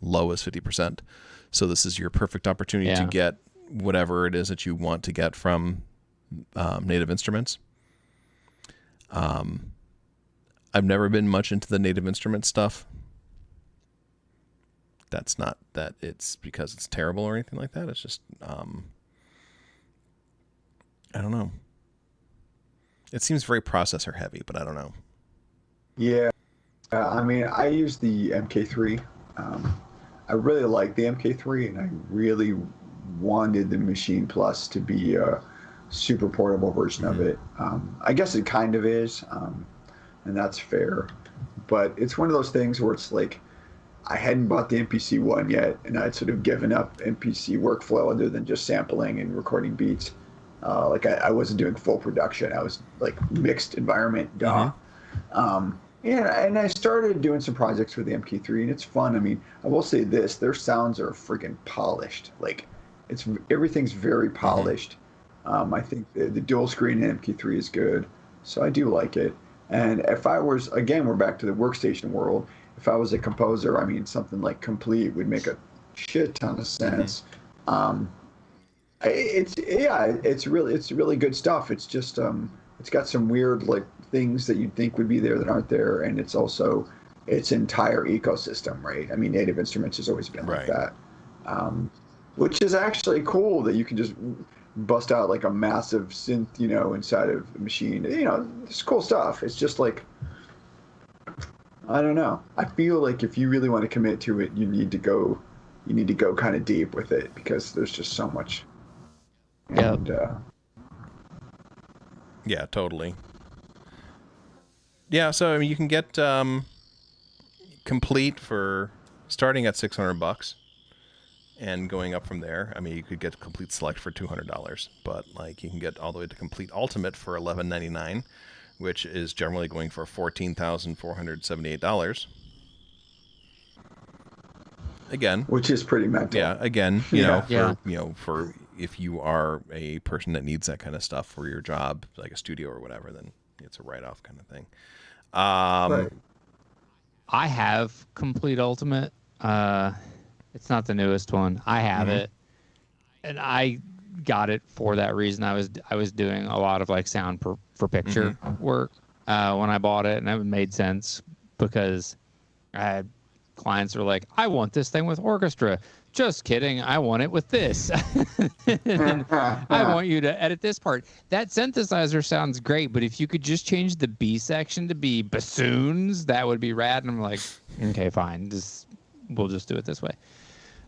[SPEAKER 4] low as 50%. So this is your perfect opportunity to get whatever it is that you want to get from Native Instruments. I've never been much into the Native Instruments stuff. That's not that it's because it's terrible or anything like that. It's just, I don't know. It seems very processor heavy, but I don't know.
[SPEAKER 5] Yeah. I mean, I use the MK3. I really like the MK3, and I really wanted the Machine Plus to be a super portable version of it. I guess it kind of is, and that's fair. But it's one of those things where it's like, I hadn't bought the MPC one yet, and I'd sort of given up MPC workflow other than just sampling and recording beats. I wasn't doing full production. I was like mixed environment, DAW. Yeah, and I started doing some projects with the MK3, and it's fun. I mean, I will say this: their sounds are freaking polished. Like, everything's very polished. I think the dual screen in MK3 is good, so I do like it. And if I was, again, we're back to the workstation world. If I was a composer, I mean, something like Complete would make a shit ton of sense. It's really good stuff. It's just it's got some weird like things that you'd think would be there that aren't there, and it's also its entire ecosystem, right? I mean, Native Instruments has always been like that, which is actually cool that you can just bust out like a massive synth, inside of a machine. It's cool stuff. It's just like, I don't know. I feel like if you really want to commit to it, you need to go kind of deep with it, because there's just so much. And,
[SPEAKER 4] yeah, totally. Yeah, so I mean, you can get Complete for starting at $600 and going up from there. I mean, you could get Complete Select for $200, but like you can get all the way to Complete Ultimate for $1199, which is generally going for $14,478. Again,
[SPEAKER 5] which is pretty mental.
[SPEAKER 4] Yeah, again, for if you are a person that needs that kind of stuff for your job, like a studio or whatever, then it's a write-off kind of thing.
[SPEAKER 6] I have Complete Ultimate. It's not the newest one. I have it, and I got it for that reason. I was doing a lot of like sound for picture work when I bought it, and it made sense because I had clients who were like, I want this thing with orchestra. Just kidding. I want it with this. And I want you to edit this part. That synthesizer sounds great, but if you could just change the B section to be bassoons, that would be rad. And I'm like, okay, fine. We'll just do it this way.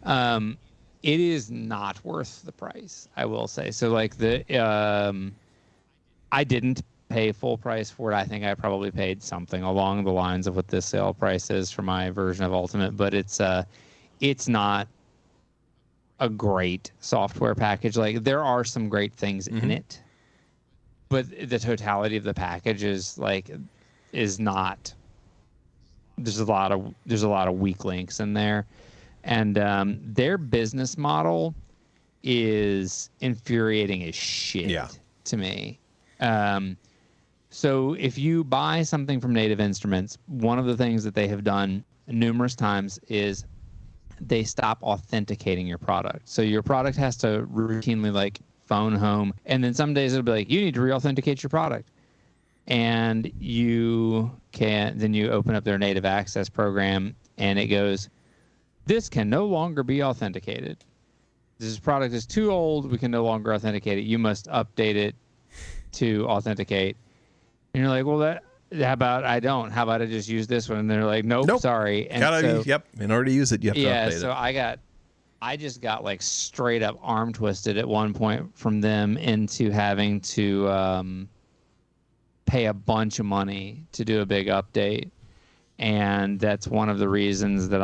[SPEAKER 6] It is not worth the price, I will say. So like I didn't pay full price for it. I think I probably paid something along the lines of what this sale price is for my version of Ultimate, but it's not a great software package. Like, there are some great things in it, but the totality of the package is not. There's a lot of weak links in there, and their business model is infuriating as shit to me. So if you buy something from Native Instruments, one of the things that they have done numerous times is they stop authenticating your product. So your product has to routinely like phone home, and then some days it'll be like, you need to re-authenticate your product. And then you open up their native access program, and it goes, this can no longer be authenticated. This product is too old. We can no longer authenticate it. You must update it to authenticate. And you're like, well, how about I don't? How about I just use this one? And they're like, nope. Sorry. And
[SPEAKER 4] in order to use it, you have to update it.
[SPEAKER 6] So I just got like straight up arm twisted at one point from them into having to pay a bunch of money to do a big update. And that's one of the reasons that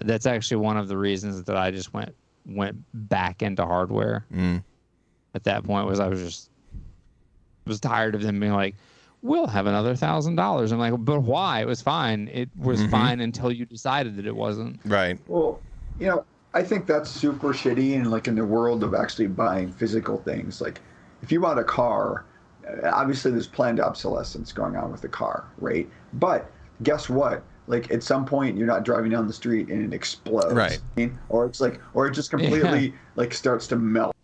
[SPEAKER 6] that's actually one of the reasons that I just went back into hardware. At that point I was tired of them being like, we'll have another $1,000. I'm like, but why? It was fine. It was fine until you decided that it wasn't.
[SPEAKER 4] Right.
[SPEAKER 5] Well, I think that's super shitty. And like in the world of actually buying physical things, like if you bought a car, obviously there's planned obsolescence going on with the car, right? But guess what? Like at some point you're not driving down the street and it explodes.
[SPEAKER 4] Right.
[SPEAKER 5] Or it's like, or it just completely like starts to melt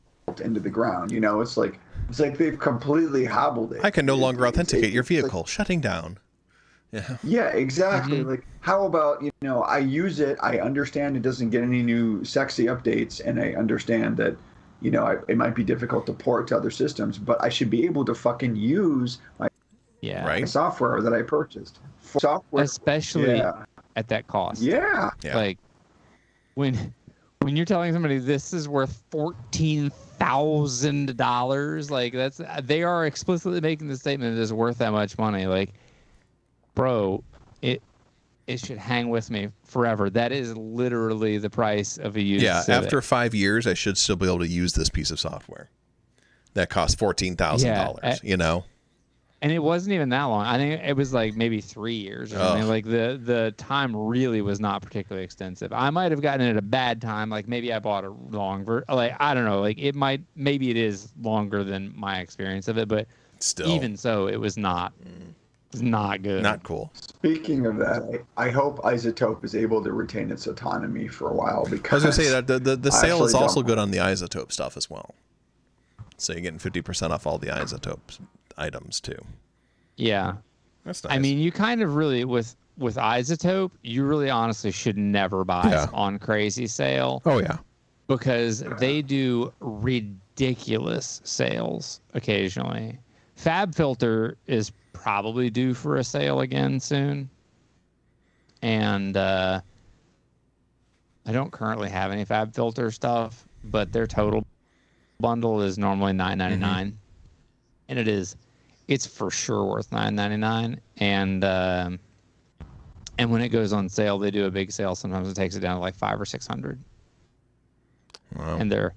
[SPEAKER 5] into the ground. It's like they've completely hobbled it.
[SPEAKER 4] I can no longer authenticate your
[SPEAKER 5] it's like-
[SPEAKER 4] vehicle. Shutting down. Yeah.
[SPEAKER 5] Yeah, exactly. Like, how about, I use it, I understand it doesn't get any new sexy updates, and I understand that, it might be difficult to port to other systems, but I should be able to fucking use my
[SPEAKER 4] Right.
[SPEAKER 5] software that I purchased. Software,
[SPEAKER 6] Especially
[SPEAKER 5] yeah.
[SPEAKER 6] at that cost.
[SPEAKER 5] Yeah.
[SPEAKER 4] Yeah.
[SPEAKER 6] Like when you're telling somebody this is worth $14,000, like they are explicitly making the statement that it's worth that much money. Like, bro, it should hang with me forever. That is literally the price of a used
[SPEAKER 4] Yeah.
[SPEAKER 6] Civic.
[SPEAKER 4] After 5 years, I should still be able to use this piece of software. That costs $14,000.
[SPEAKER 6] And it wasn't even that long. I think it was like maybe 3 years or something.
[SPEAKER 4] Ugh.
[SPEAKER 6] Like the time really was not particularly extensive. I might have gotten it at a bad time. Like maybe I bought a like I don't know. Like maybe it is longer than my experience of it, but
[SPEAKER 4] Still.
[SPEAKER 6] even so, it was not. It's not good.
[SPEAKER 4] Not cool.
[SPEAKER 5] Speaking of that, I hope Isotope is able to retain its autonomy for a while,
[SPEAKER 4] I
[SPEAKER 5] because
[SPEAKER 4] was going to say that the
[SPEAKER 5] I
[SPEAKER 4] sale is
[SPEAKER 5] actually
[SPEAKER 4] also
[SPEAKER 5] don't-
[SPEAKER 4] good on the Isotope stuff as well. So you're getting 50% off all the Isotope items too.
[SPEAKER 6] Yeah.
[SPEAKER 4] That's nice.
[SPEAKER 6] I mean, you kind of really with Isotope, you really honestly should never buy
[SPEAKER 4] Yeah.
[SPEAKER 6] on crazy sale.
[SPEAKER 4] oh yeah.
[SPEAKER 6] Because they do ridiculous sales occasionally. FabFilter is probably due for a sale again soon. And I don't currently have any FabFilter stuff, but their total bundle is normally $9.99. And it's for sure worth $9.99. And when it goes on sale, they do a big sale. Sometimes it takes it down to like $500 or $600.
[SPEAKER 4] Wow.
[SPEAKER 6] And they're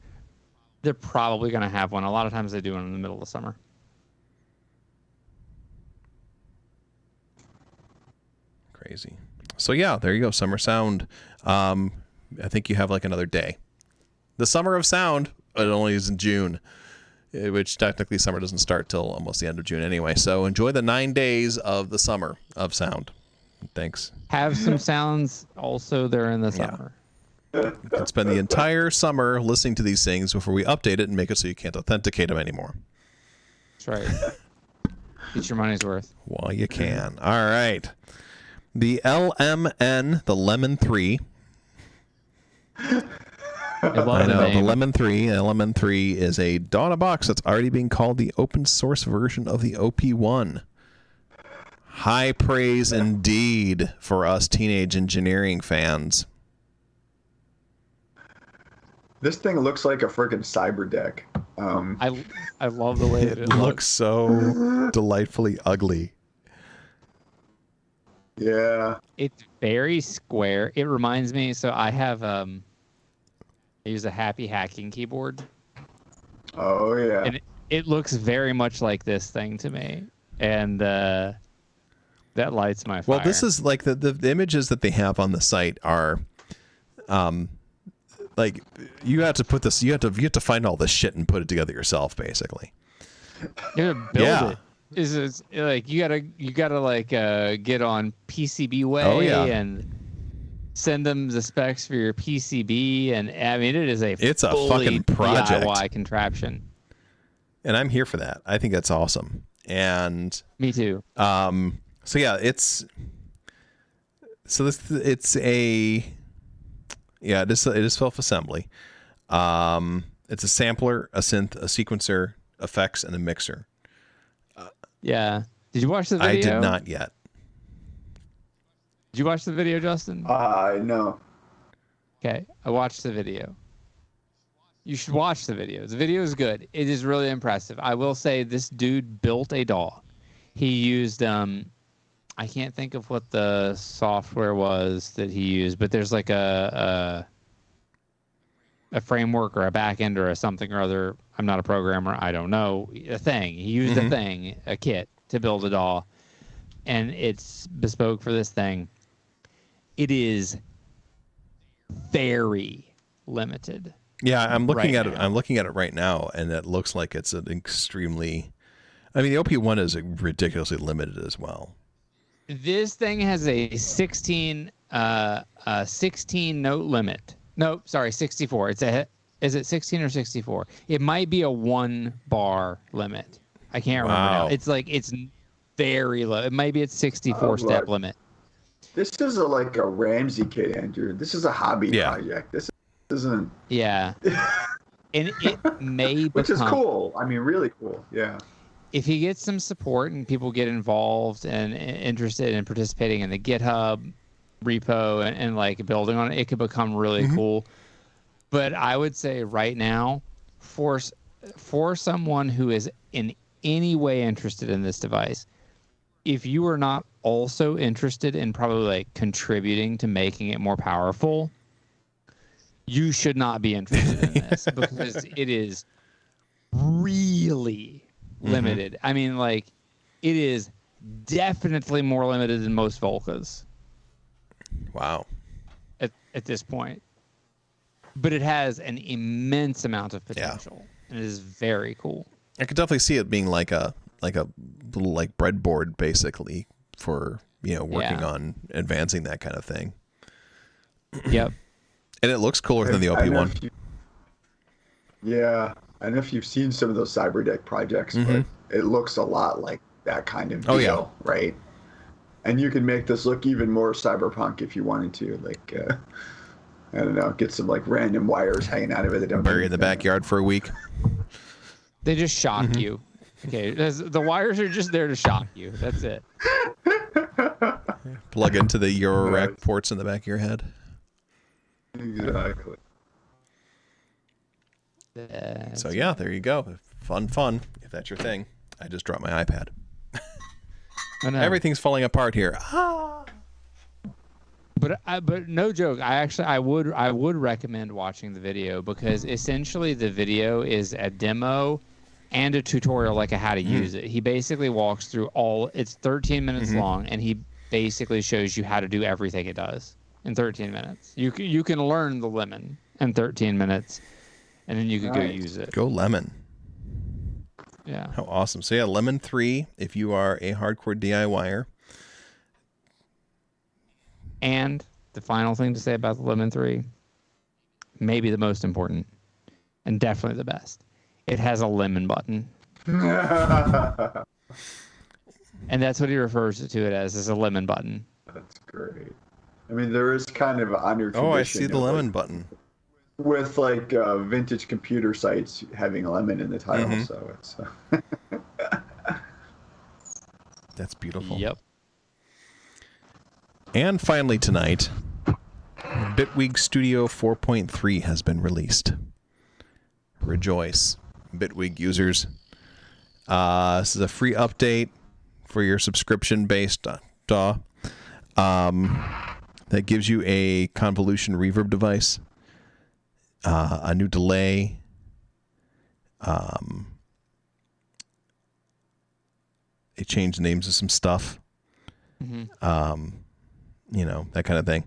[SPEAKER 6] probably going to have one. A lot of times they do one in the middle of summer.
[SPEAKER 4] Crazy. So yeah, there you go. Summer Sound. I think you have like another day. The Summer of Sound. It only is in June, which technically summer doesn't start till almost the end of June anyway. So enjoy the 9 days of the Summer of Sound. Thanks.
[SPEAKER 6] Have some sounds also there in the summer.
[SPEAKER 4] You can spend the entire summer listening to these things before we update it and make it so you can't authenticate them anymore.
[SPEAKER 6] That's right. Get your money's worth.
[SPEAKER 4] While you can. All right. The LMN, the Lemon 3.
[SPEAKER 6] I love
[SPEAKER 4] I
[SPEAKER 6] the
[SPEAKER 4] know, the
[SPEAKER 6] name.
[SPEAKER 4] Lemon 3. Lemon 3 is a DOTA box that's already being called the open source version of the OP1. High praise indeed for us teenage engineering fans.
[SPEAKER 5] This thing looks like a friggin' cyber deck.
[SPEAKER 6] I love the way that it
[SPEAKER 4] Looks
[SPEAKER 6] looks.
[SPEAKER 4] so delightfully ugly.
[SPEAKER 5] Yeah.
[SPEAKER 6] It's very square. It reminds me. So I have I use a Happy Hacking keyboard,
[SPEAKER 5] Oh yeah.
[SPEAKER 6] and it looks very much like this thing to me, and that lights my fire.
[SPEAKER 4] Well, this is like the images that they have on the site are, like you have to put this. You have to find all this shit and put it together yourself, basically.
[SPEAKER 6] You gotta build
[SPEAKER 4] Yeah.
[SPEAKER 6] it. Is like you gotta like get on PCBWay
[SPEAKER 4] Oh, yeah.
[SPEAKER 6] and send them the specs for your PCB, and I mean
[SPEAKER 4] It's a
[SPEAKER 6] fully
[SPEAKER 4] fucking project.
[SPEAKER 6] DIY contraption.
[SPEAKER 4] And I'm here for that. I think that's awesome. And
[SPEAKER 6] Me too.
[SPEAKER 4] so yeah, it's it is self-assembly. It's a sampler, a synth, a sequencer, effects, and a mixer.
[SPEAKER 6] Yeah. Did you watch the video?
[SPEAKER 4] I did not yet.
[SPEAKER 6] Did you watch the video, Justin?
[SPEAKER 5] No.
[SPEAKER 6] Okay, I watched the video. You should watch the video. The video is good. It is really impressive. I will say this dude built a DAW. He used I can't think of what the software was that he used, but there's like a framework or a backend or a something or other. I'm not a programmer. I don't know. A thing. He used a thing, a kit, to build a DAW, and it's bespoke for this thing. It is very limited.
[SPEAKER 4] Yeah, I'm looking
[SPEAKER 6] right
[SPEAKER 4] at it.
[SPEAKER 6] now.
[SPEAKER 4] I'm looking at it right now, and it looks like it's an extremely. I mean, the OP1 is ridiculously limited as well.
[SPEAKER 6] This thing has a 16 note limit. No, sorry, 64. Is it 16 or 64? It might be a 1 bar limit. I can't remember now.
[SPEAKER 4] Wow.
[SPEAKER 6] It's very low. It might be at 64
[SPEAKER 5] Oh,
[SPEAKER 6] step
[SPEAKER 5] right.
[SPEAKER 6] limit.
[SPEAKER 5] This is like a Ramsey kit, Andrew. This is a hobby
[SPEAKER 4] Yeah.
[SPEAKER 5] project. This isn't,
[SPEAKER 6] Yeah. And it may
[SPEAKER 5] which is
[SPEAKER 6] become,
[SPEAKER 5] cool. I mean, really cool. Yeah.
[SPEAKER 6] if he gets some support and people get involved and interested in participating in the GitHub repo and like building on it, it could become really cool. But I would say right now, for someone who is in any way interested in this device, if you are not also interested in probably like contributing to making it more powerful, you should not be interested in this because it is really limited. I mean, like, it is definitely more limited than most Volcas
[SPEAKER 4] Wow.
[SPEAKER 6] at this point. But it has an immense amount of potential. And it is very cool.
[SPEAKER 4] I could definitely see it being like a little like breadboard basically for working
[SPEAKER 6] Yeah.
[SPEAKER 4] on advancing that kind of thing.
[SPEAKER 6] Yep.
[SPEAKER 4] And it looks cooler than the
[SPEAKER 5] I know
[SPEAKER 4] OP1.
[SPEAKER 5] if you- yeah. I don't know if you've seen some of those Cyberdeck projects, but it looks a lot like that kind of deal,
[SPEAKER 4] Oh, yeah.
[SPEAKER 5] right? And you can make this look even more cyberpunk if you wanted to. Like, I don't know, get some like random wires hanging out of it that don't
[SPEAKER 4] Bury
[SPEAKER 5] do
[SPEAKER 4] in the
[SPEAKER 5] anything.
[SPEAKER 4] backyard for a week.
[SPEAKER 6] They just shock you. Okay. The wires are just there to shock you. That's it.
[SPEAKER 4] Plug into the Eurorack
[SPEAKER 5] Right.
[SPEAKER 4] ports in the back of your head.
[SPEAKER 5] Exactly.
[SPEAKER 4] So yeah, there you go. Fun. If that's your thing. I just dropped my iPad.
[SPEAKER 6] I know.
[SPEAKER 4] Everything's falling apart here.
[SPEAKER 6] But no joke. I would recommend watching the video because essentially the video is a demo and a tutorial like a how to use it. He basically walks through it's 13 minutes long, and he basically shows you how to do everything it does in 13 minutes. You can learn the lemon in 13 minutes, and then you can go
[SPEAKER 5] Nice.
[SPEAKER 6] use it.
[SPEAKER 4] Go Lemon.
[SPEAKER 6] Yeah.
[SPEAKER 4] How awesome. So yeah, Lemon 3 if you are a hardcore DIYer.
[SPEAKER 6] And the final thing to say about the Lemon 3, maybe the most important, and definitely the best. It has a lemon button. And that's what he refers to it as a lemon button.
[SPEAKER 5] That's great. I mean, there is kind of an honor tradition.
[SPEAKER 4] Oh, I see the
[SPEAKER 5] of,
[SPEAKER 4] lemon
[SPEAKER 5] like,
[SPEAKER 4] button.
[SPEAKER 5] with like vintage computer sites having lemon in the title, so it's
[SPEAKER 4] That's beautiful.
[SPEAKER 6] Yep.
[SPEAKER 4] And finally tonight, Bitwig Studio 4.3 has been released. Rejoice, Bitwig users. This is a free update for your subscription-based DAW that gives you a convolution reverb device, a new delay, it changed names of some stuff. That kind of thing.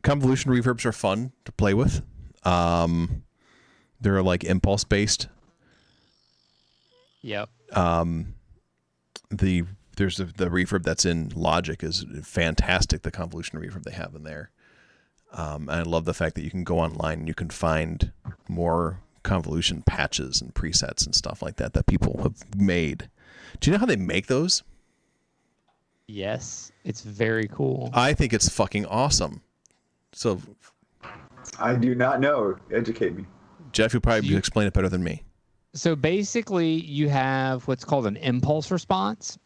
[SPEAKER 4] Convolution reverbs are fun to play with. They're like impulse based.
[SPEAKER 6] Yep.
[SPEAKER 4] There's the reverb that's in Logic is fantastic. The convolution reverb they have in there. And I love the fact that you can go online and you can find more convolution patches and presets and stuff like that people have made. Do you know how they make those?
[SPEAKER 6] Yes. It's very cool.
[SPEAKER 4] I think it's fucking awesome. So,
[SPEAKER 5] I do not know. Educate me.
[SPEAKER 4] Jeff, you'll probably explain it better than me.
[SPEAKER 6] So basically, you have what's called an impulse response,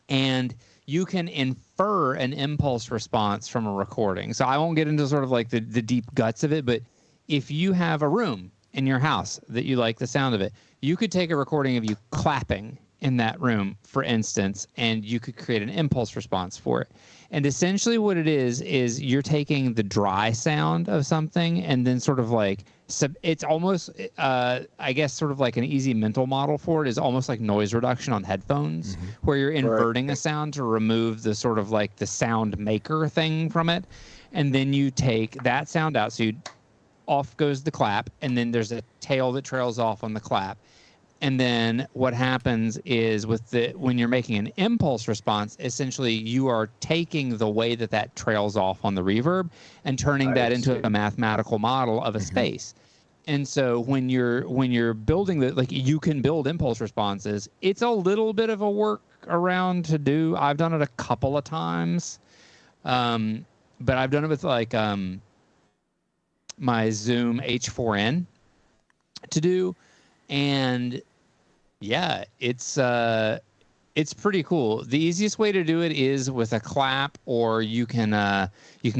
[SPEAKER 6] and you can infer an impulse response from a recording. So I won't get into sort of like the deep guts of it, but if you have a room in your house that you like the sound of it, you could take a recording of you clapping in that room, for instance, and you could create an impulse response for it. And essentially what it is you're taking the dry sound of something and then sort of like, it's almost, I guess, sort of like an easy mental model for it is almost like noise reduction on headphones, where you're inverting a sound to remove the sort of like the sound maker thing from it. And then you take that sound out. So off goes the clap, and then there's a tail that trails off on the clap. And then what happens is when you're making an impulse response, essentially you are taking the way that trails off on the reverb and turning that into a mathematical model of a space. And so when you're building you can build impulse responses. It's a little bit of a work around to do. I've done it a couple of times. But I've done it with my Zoom H4n to do. And yeah, it's pretty cool. The easiest way to do it is with a clap, or you can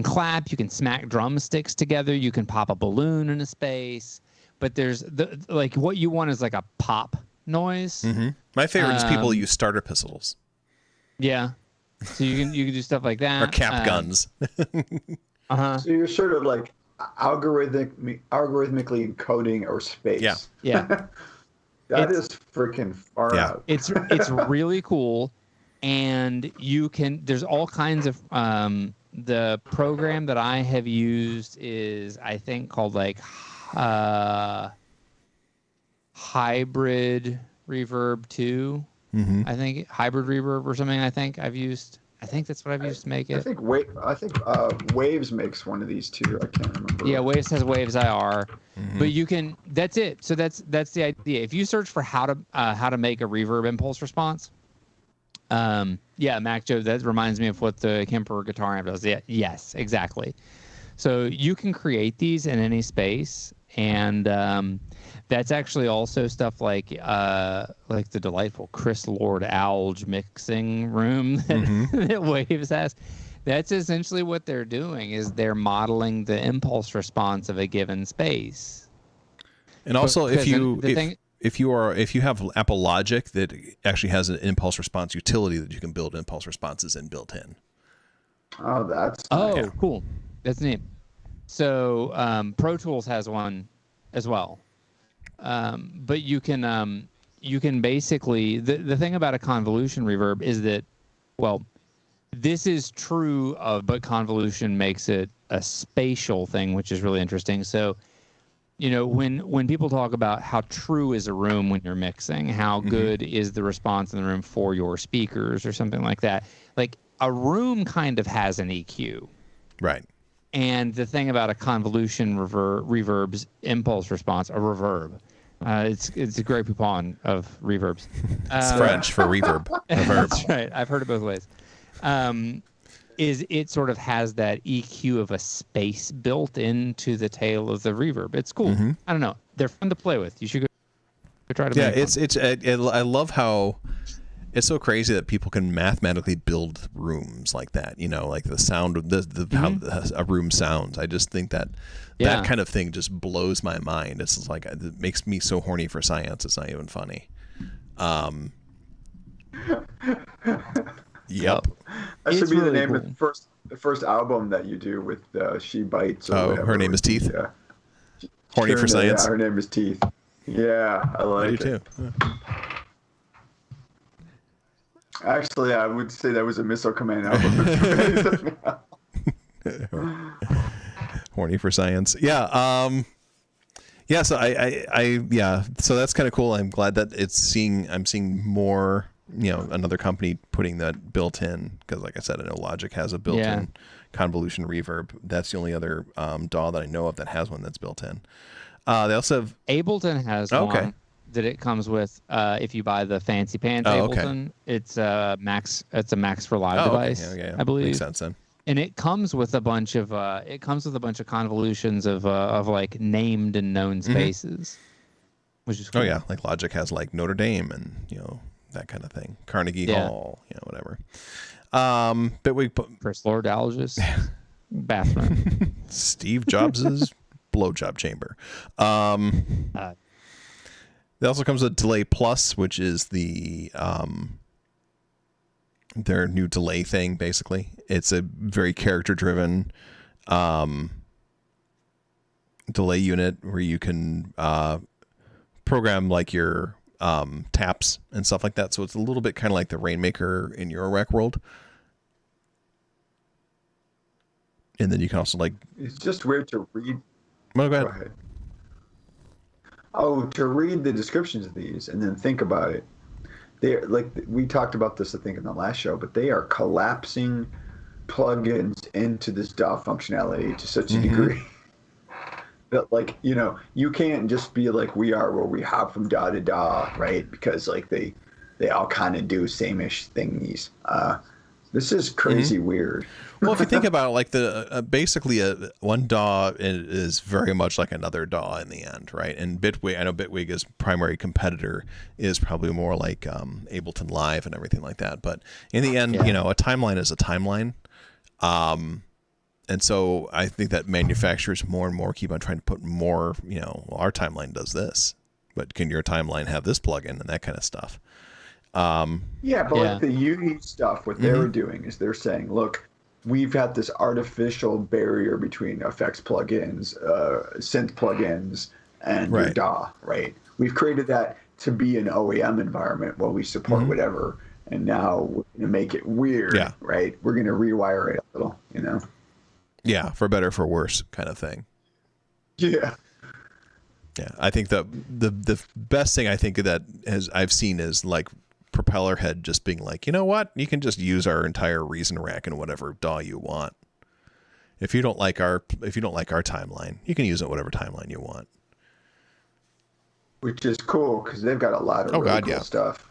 [SPEAKER 6] clap, you can smack drumsticks together, you can pop a balloon in a space. But there's what you want is like a pop noise.
[SPEAKER 4] Mm-hmm. My favorite is people use starter pistols.
[SPEAKER 6] Yeah. So you can do stuff like that.
[SPEAKER 4] Or cap guns.
[SPEAKER 6] Uh-huh.
[SPEAKER 5] So you're sort of like algorithmically encoding our space.
[SPEAKER 6] Yeah.
[SPEAKER 5] That is freaking far out.
[SPEAKER 6] It's really cool, and there's all kinds of the program that I have used is, I think, called like Hybrid Reverb 2.
[SPEAKER 4] Mm-hmm.
[SPEAKER 6] I think Hybrid Reverb or something. I think that's what I've used to make it.
[SPEAKER 5] I think Waves makes one of these too. I can't remember.
[SPEAKER 6] Yeah, Waves has Waves IR, but you can. That's it. So that's the idea. If you search for how to make a reverb impulse response, Mac Joe, that reminds me of what the Kemper guitar amp does. Yeah, yes, exactly. So you can create these in any space, and that's actually also stuff like the delightful Chris Lord Alge mixing room that Waves has. That's essentially what they're doing, is they're modeling the impulse response of a given space.
[SPEAKER 4] And also, if you have Apple Logic that actually has an impulse response utility that you can build impulse responses in built in.
[SPEAKER 5] Oh, that's
[SPEAKER 6] cool. That's neat. So Pro Tools has one as well. But you can basically, the thing about a convolution reverb is that, well, this is true but convolution makes it a spatial thing, which is really interesting. So, when people talk about how true is a room when you're mixing, how good is the response in the room for your speakers or something like that, like a room kind of has an EQ. Right. And the thing about a convolution reverb's impulse response, a reverb, it's a great poupon of reverbs.
[SPEAKER 4] It's French for reverb.
[SPEAKER 6] That's right. I've heard it both ways. Is it sort of has that EQ of a space built into the tail of the reverb. It's cool. I don't know. They're fun to play with. You should go try to.
[SPEAKER 4] Yeah, I love how it's so crazy that people can mathematically build rooms like that. Like the sound of how a room sounds. I just think that kind of thing just blows my mind. It's just like, it makes me so horny for science. It's not even funny. Yep.
[SPEAKER 5] That should be really the name of the first album that you do with She Bites.
[SPEAKER 4] Or whatever. Her name is Teeth. Yeah. Horny for science.
[SPEAKER 5] Yeah, her name is Teeth. Yeah, I like it.
[SPEAKER 4] I do too. Yeah.
[SPEAKER 5] Actually, I would say that was a Missile Command album.
[SPEAKER 4] Horny for science. Yeah. Yeah. So so that's kind of cool. I'm glad that I'm seeing more, another company putting that built in, because like I said, I know Logic has a built-in convolution reverb. That's the only other DAW that I know of that has one that's built in. They also have
[SPEAKER 6] Ableton has one that it comes with if you buy the fancy pants Ableton. It's a Max for Live device. I believe.
[SPEAKER 4] Makes sense then.
[SPEAKER 6] And it comes with a bunch of convolutions of like named and known spaces, which is cool.
[SPEAKER 4] Oh yeah, like Logic has like Notre Dame and that kind of thing, Carnegie Hall, whatever. But we put
[SPEAKER 6] Chris Lord Alge's bathroom,
[SPEAKER 4] Steve Jobs's blowjob chamber. It also comes with Delay Plus, which is the their new delay thing. Basically, it's a very character-driven delay unit where you can program like your taps and stuff like that. So it's a little bit kind of like the Rainmaker in Eurorack world. And then you can also like.
[SPEAKER 5] It's just weird to read.
[SPEAKER 4] Oh, go
[SPEAKER 5] Go
[SPEAKER 4] ahead.
[SPEAKER 5] ahead. Oh, to read the descriptions of these and then think about it. They're like we talked about this, I think, in the last show, but they are collapsing plugins into this DAW functionality to such a degree that, like, you know, you can't just be like we are, where we hop from DAW to DAW, right? Because like they all kind of do same-ish thingies. This is crazy weird.
[SPEAKER 4] Well, if you think about it, like the basically one DAW is very much like another DAW in the end, right? And Bitwig, I know Bitwig's primary competitor is probably more like Ableton Live and everything like that. But in the end, you know, a timeline is a timeline. And so I think that manufacturers more and more keep on trying to put more, you know, well, our timeline does this, but can your timeline have this plugin and that kind of stuff?
[SPEAKER 5] Yeah, but like the Uni stuff, what they're doing is they're saying, look, we've got this artificial barrier between effects plugins, synth plugins, and your DAW, right? We've created that to be an OEM environment while we support whatever, and now we're going to make it weird, right? We're going to rewire it a little, you know?
[SPEAKER 4] Yeah, for better, for worse kind of thing.
[SPEAKER 5] Yeah.
[SPEAKER 4] Yeah, I think the best thing I think that I've seen is like Propellerhead just being like, you know what, you can just use our entire Reason Rack in whatever DAW you want. If you don't like our timeline, you can use it whatever timeline you want.
[SPEAKER 5] Which is cool because they've got a lot of really cool stuff.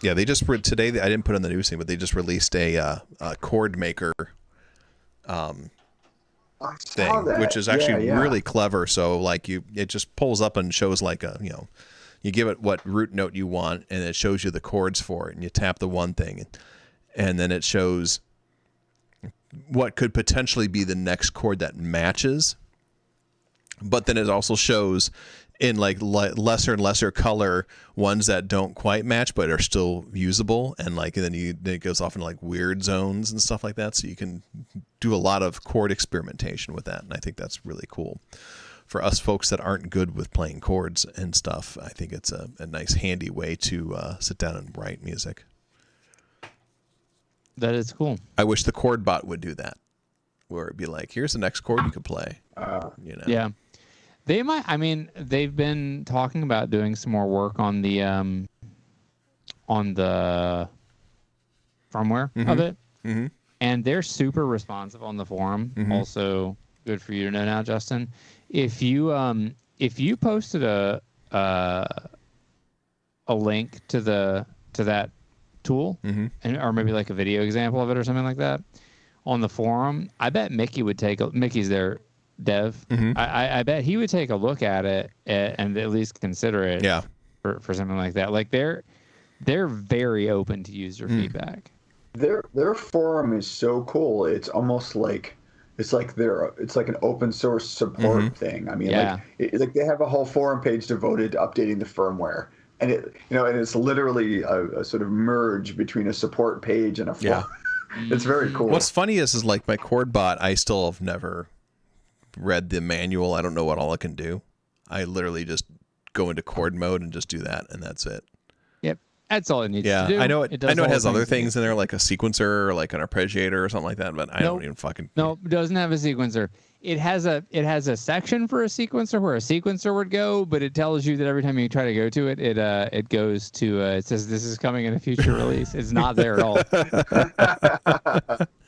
[SPEAKER 4] Yeah, they just today. I didn't put in the news thing, but they just released a chord maker thing, which is actually really clever. So like it just pulls up and shows like a, you know, you give it what root note you want, and it shows you the chords for it, and you tap the one thing, and then it shows what could potentially be the next chord that matches. But then it also shows in like lesser and lesser color ones that don't quite match but are still usable, and like then it goes off into like weird zones and stuff like that. So you can do a lot of chord experimentation with that, and I think that's really cool. For us folks that aren't good with playing chords and stuff, I think it's a nice, handy way to sit down and write music.
[SPEAKER 6] That is cool.
[SPEAKER 4] I wish the chord bot would do that, where it'd be like, here's the next chord you could play. You know?
[SPEAKER 6] Yeah. They might, I mean, they've been talking about doing some more work on the firmware of it. And they're super responsive on the forum. Also good for you to know now, Justin. If you posted a link to that tool, or maybe like a video example of it or something like that on the forum, I bet Mickey would Mickey's their dev. I bet he would take a look at it and at least consider it.
[SPEAKER 4] Yeah.
[SPEAKER 6] For something like that. Like they're very open to user feedback.
[SPEAKER 5] Their forum is so cool. It's almost like it's like an open source support thing. I mean, like they have a whole forum page devoted to updating the firmware, and and it's literally a sort of merge between a support page and a forum. It's very cool.
[SPEAKER 4] What's funny is like my chord bot, I still have never read the manual. I don't know what all it can do. I literally just go into chord mode and just do that, and that's it.
[SPEAKER 6] Yep, that's all it needs to do.
[SPEAKER 4] I know it has other things in there, like a sequencer or like an arpeggiator or something like that, but I don't even fucking.
[SPEAKER 6] No, it doesn't have a sequencer. It has a section for a sequencer where a sequencer would go, but it tells you that every time you try to go to it, it goes to it says this is coming in a future release. It's not there at all.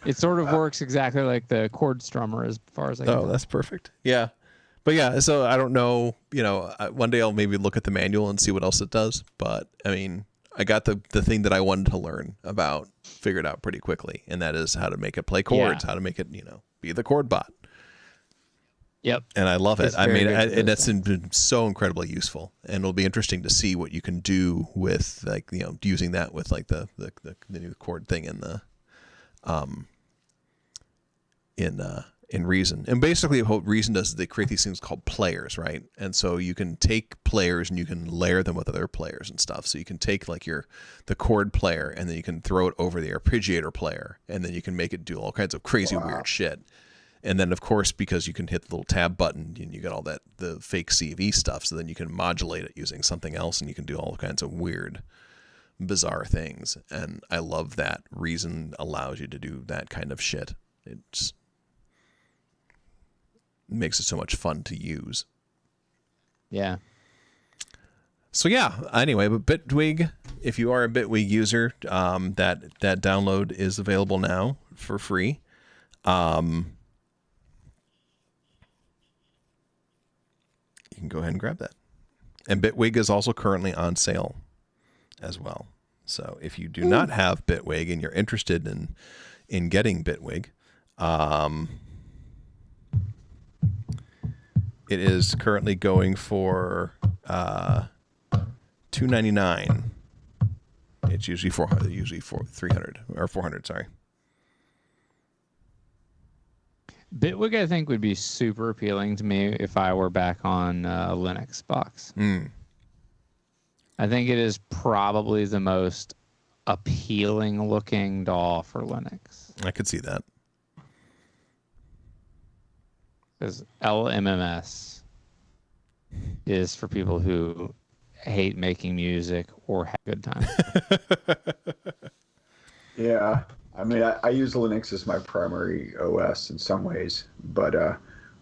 [SPEAKER 6] It sort of works exactly like the chord strummer as far as I can tell.
[SPEAKER 4] That's perfect. Yeah. But yeah, so I don't know, one day I'll maybe look at the manual and see what else it does. But I mean, I got the thing that I wanted to learn about figured out pretty quickly. And that is how to make it play chords, how to make it, be the chord bot.
[SPEAKER 6] Yep.
[SPEAKER 4] And I love it. I mean, and that's been so incredibly useful. And it'll be interesting to see what you can do with like, using that with like the new chord thing in the, in Reason. And basically what Reason does is they create these things called players, right? And so you can take players and you can layer them with other players and stuff. So you can take like the chord player and then you can throw it over the arpeggiator player and then you can make it do all kinds of crazy weird shit. And then of course, because you can hit the little tab button and you get all that, the fake CV stuff. So then you can modulate it using something else and you can do all kinds of weird, bizarre things. And I love that Reason allows you to do that kind of shit. It's makes it so much fun to use.
[SPEAKER 6] Yeah.
[SPEAKER 4] So yeah, anyway, but Bitwig, if you are a Bitwig user, that download is available now for free. You can go ahead and grab that. And Bitwig is also currently on sale as well. So if you do not have Bitwig and you're interested in getting Bitwig, it is currently going for $299. It's usually $300 or $400. Sorry.
[SPEAKER 6] Bitwig, I think, would be super appealing to me if I were back on Linux box. I think it is probably the most appealing looking DAW for Linux.
[SPEAKER 4] I could see that.
[SPEAKER 6] Because LMMS is for people who hate making music or have a good time.
[SPEAKER 5] Yeah, I mean, I use Linux as my primary OS in some ways, but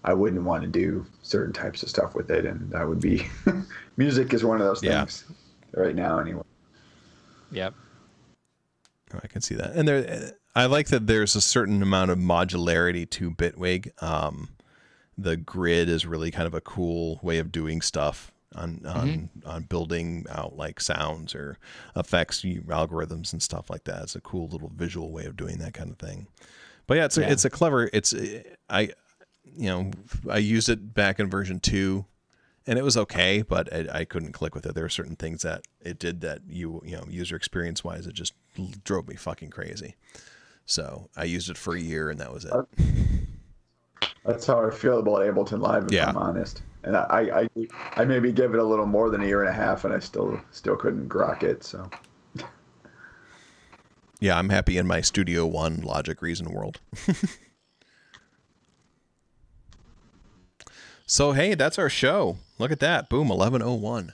[SPEAKER 5] I wouldn't want to do certain types of stuff with it, and that would be music is one of those things right now, anyway.
[SPEAKER 6] Yep.
[SPEAKER 4] Oh, I can see that, and I like that there's a certain amount of modularity to Bitwig. The grid is really kind of a cool way of doing stuff on building out like sounds or effects, algorithms and stuff like that. It's a cool little visual way of doing that kind of thing. But yeah, it's a clever. I used it back in version 2, and it was okay, but I couldn't click with it. There were certain things that it did that user experience wise, it just drove me fucking crazy. So I used it for a year, and that was it.
[SPEAKER 5] That's how I feel about Ableton Live, if I'm honest. And I maybe give it a little more than a year and a half, and I still couldn't grok it. So
[SPEAKER 4] yeah, I'm happy in my Studio One Logic Reason world. So hey, that's our show. Look at that, boom, 11:01.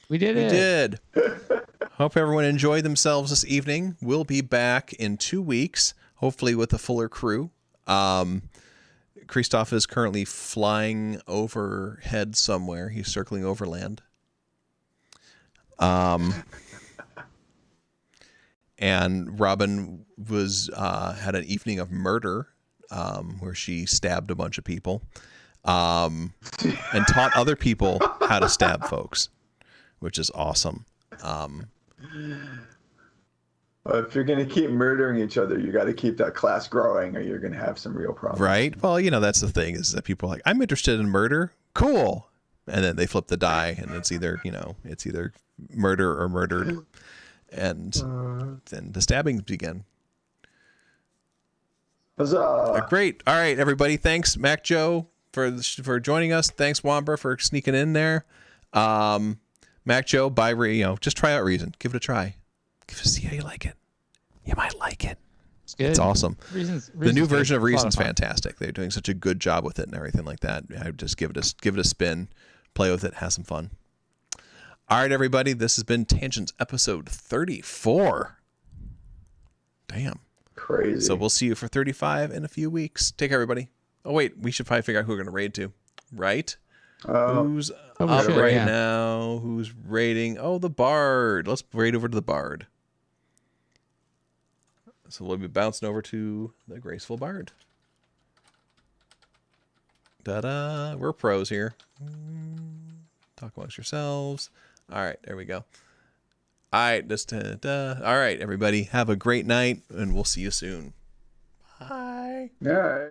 [SPEAKER 6] We did
[SPEAKER 4] it.
[SPEAKER 6] We
[SPEAKER 4] did. Hope everyone enjoyed themselves this evening. We'll be back in 2 weeks, hopefully with a fuller crew. Christoph is currently flying overhead somewhere. He's circling overland. And Robin had an evening of murder, where she stabbed a bunch of people, and taught other people how to stab folks, which is awesome.
[SPEAKER 5] Well, if you're going to keep murdering each other, you got to keep that class growing, or you're going to have some real problems.
[SPEAKER 4] Right. Well, that's the thing, is that people are like, I'm interested in murder. Cool. And then they flip the die, and it's either murder or murdered. And then the stabbings begin.
[SPEAKER 5] Huzzah.
[SPEAKER 4] Great. All right, everybody. Thanks, Mac Joe, for joining us. Thanks, Wambra, for sneaking in there. Mac Joe, just try out Reason. Give it a try. See how you like it. You might like it.
[SPEAKER 6] It's good.
[SPEAKER 4] It's awesome.
[SPEAKER 6] Reason's
[SPEAKER 4] the new version of
[SPEAKER 6] good.
[SPEAKER 4] Reason's fantastic. They're doing such a good job with it and everything like that. I would just give it a spin, play with it, have some fun. All right, everybody. This has been Tangents episode 34. Damn.
[SPEAKER 5] Crazy.
[SPEAKER 4] So we'll see you for 35 in a few weeks. Take care, everybody. Oh, wait. We should probably figure out who we're going to raid to. Right? Who's up now? Who's raiding? Oh, the Bard. Let's raid over to the Bard. So we'll be bouncing over to the Graceful Bard. Ta-da. We're pros here. Talk amongst yourselves. All right. There we go. All right. All right, everybody. Have a great night, and we'll see you soon. Bye.
[SPEAKER 5] Yeah.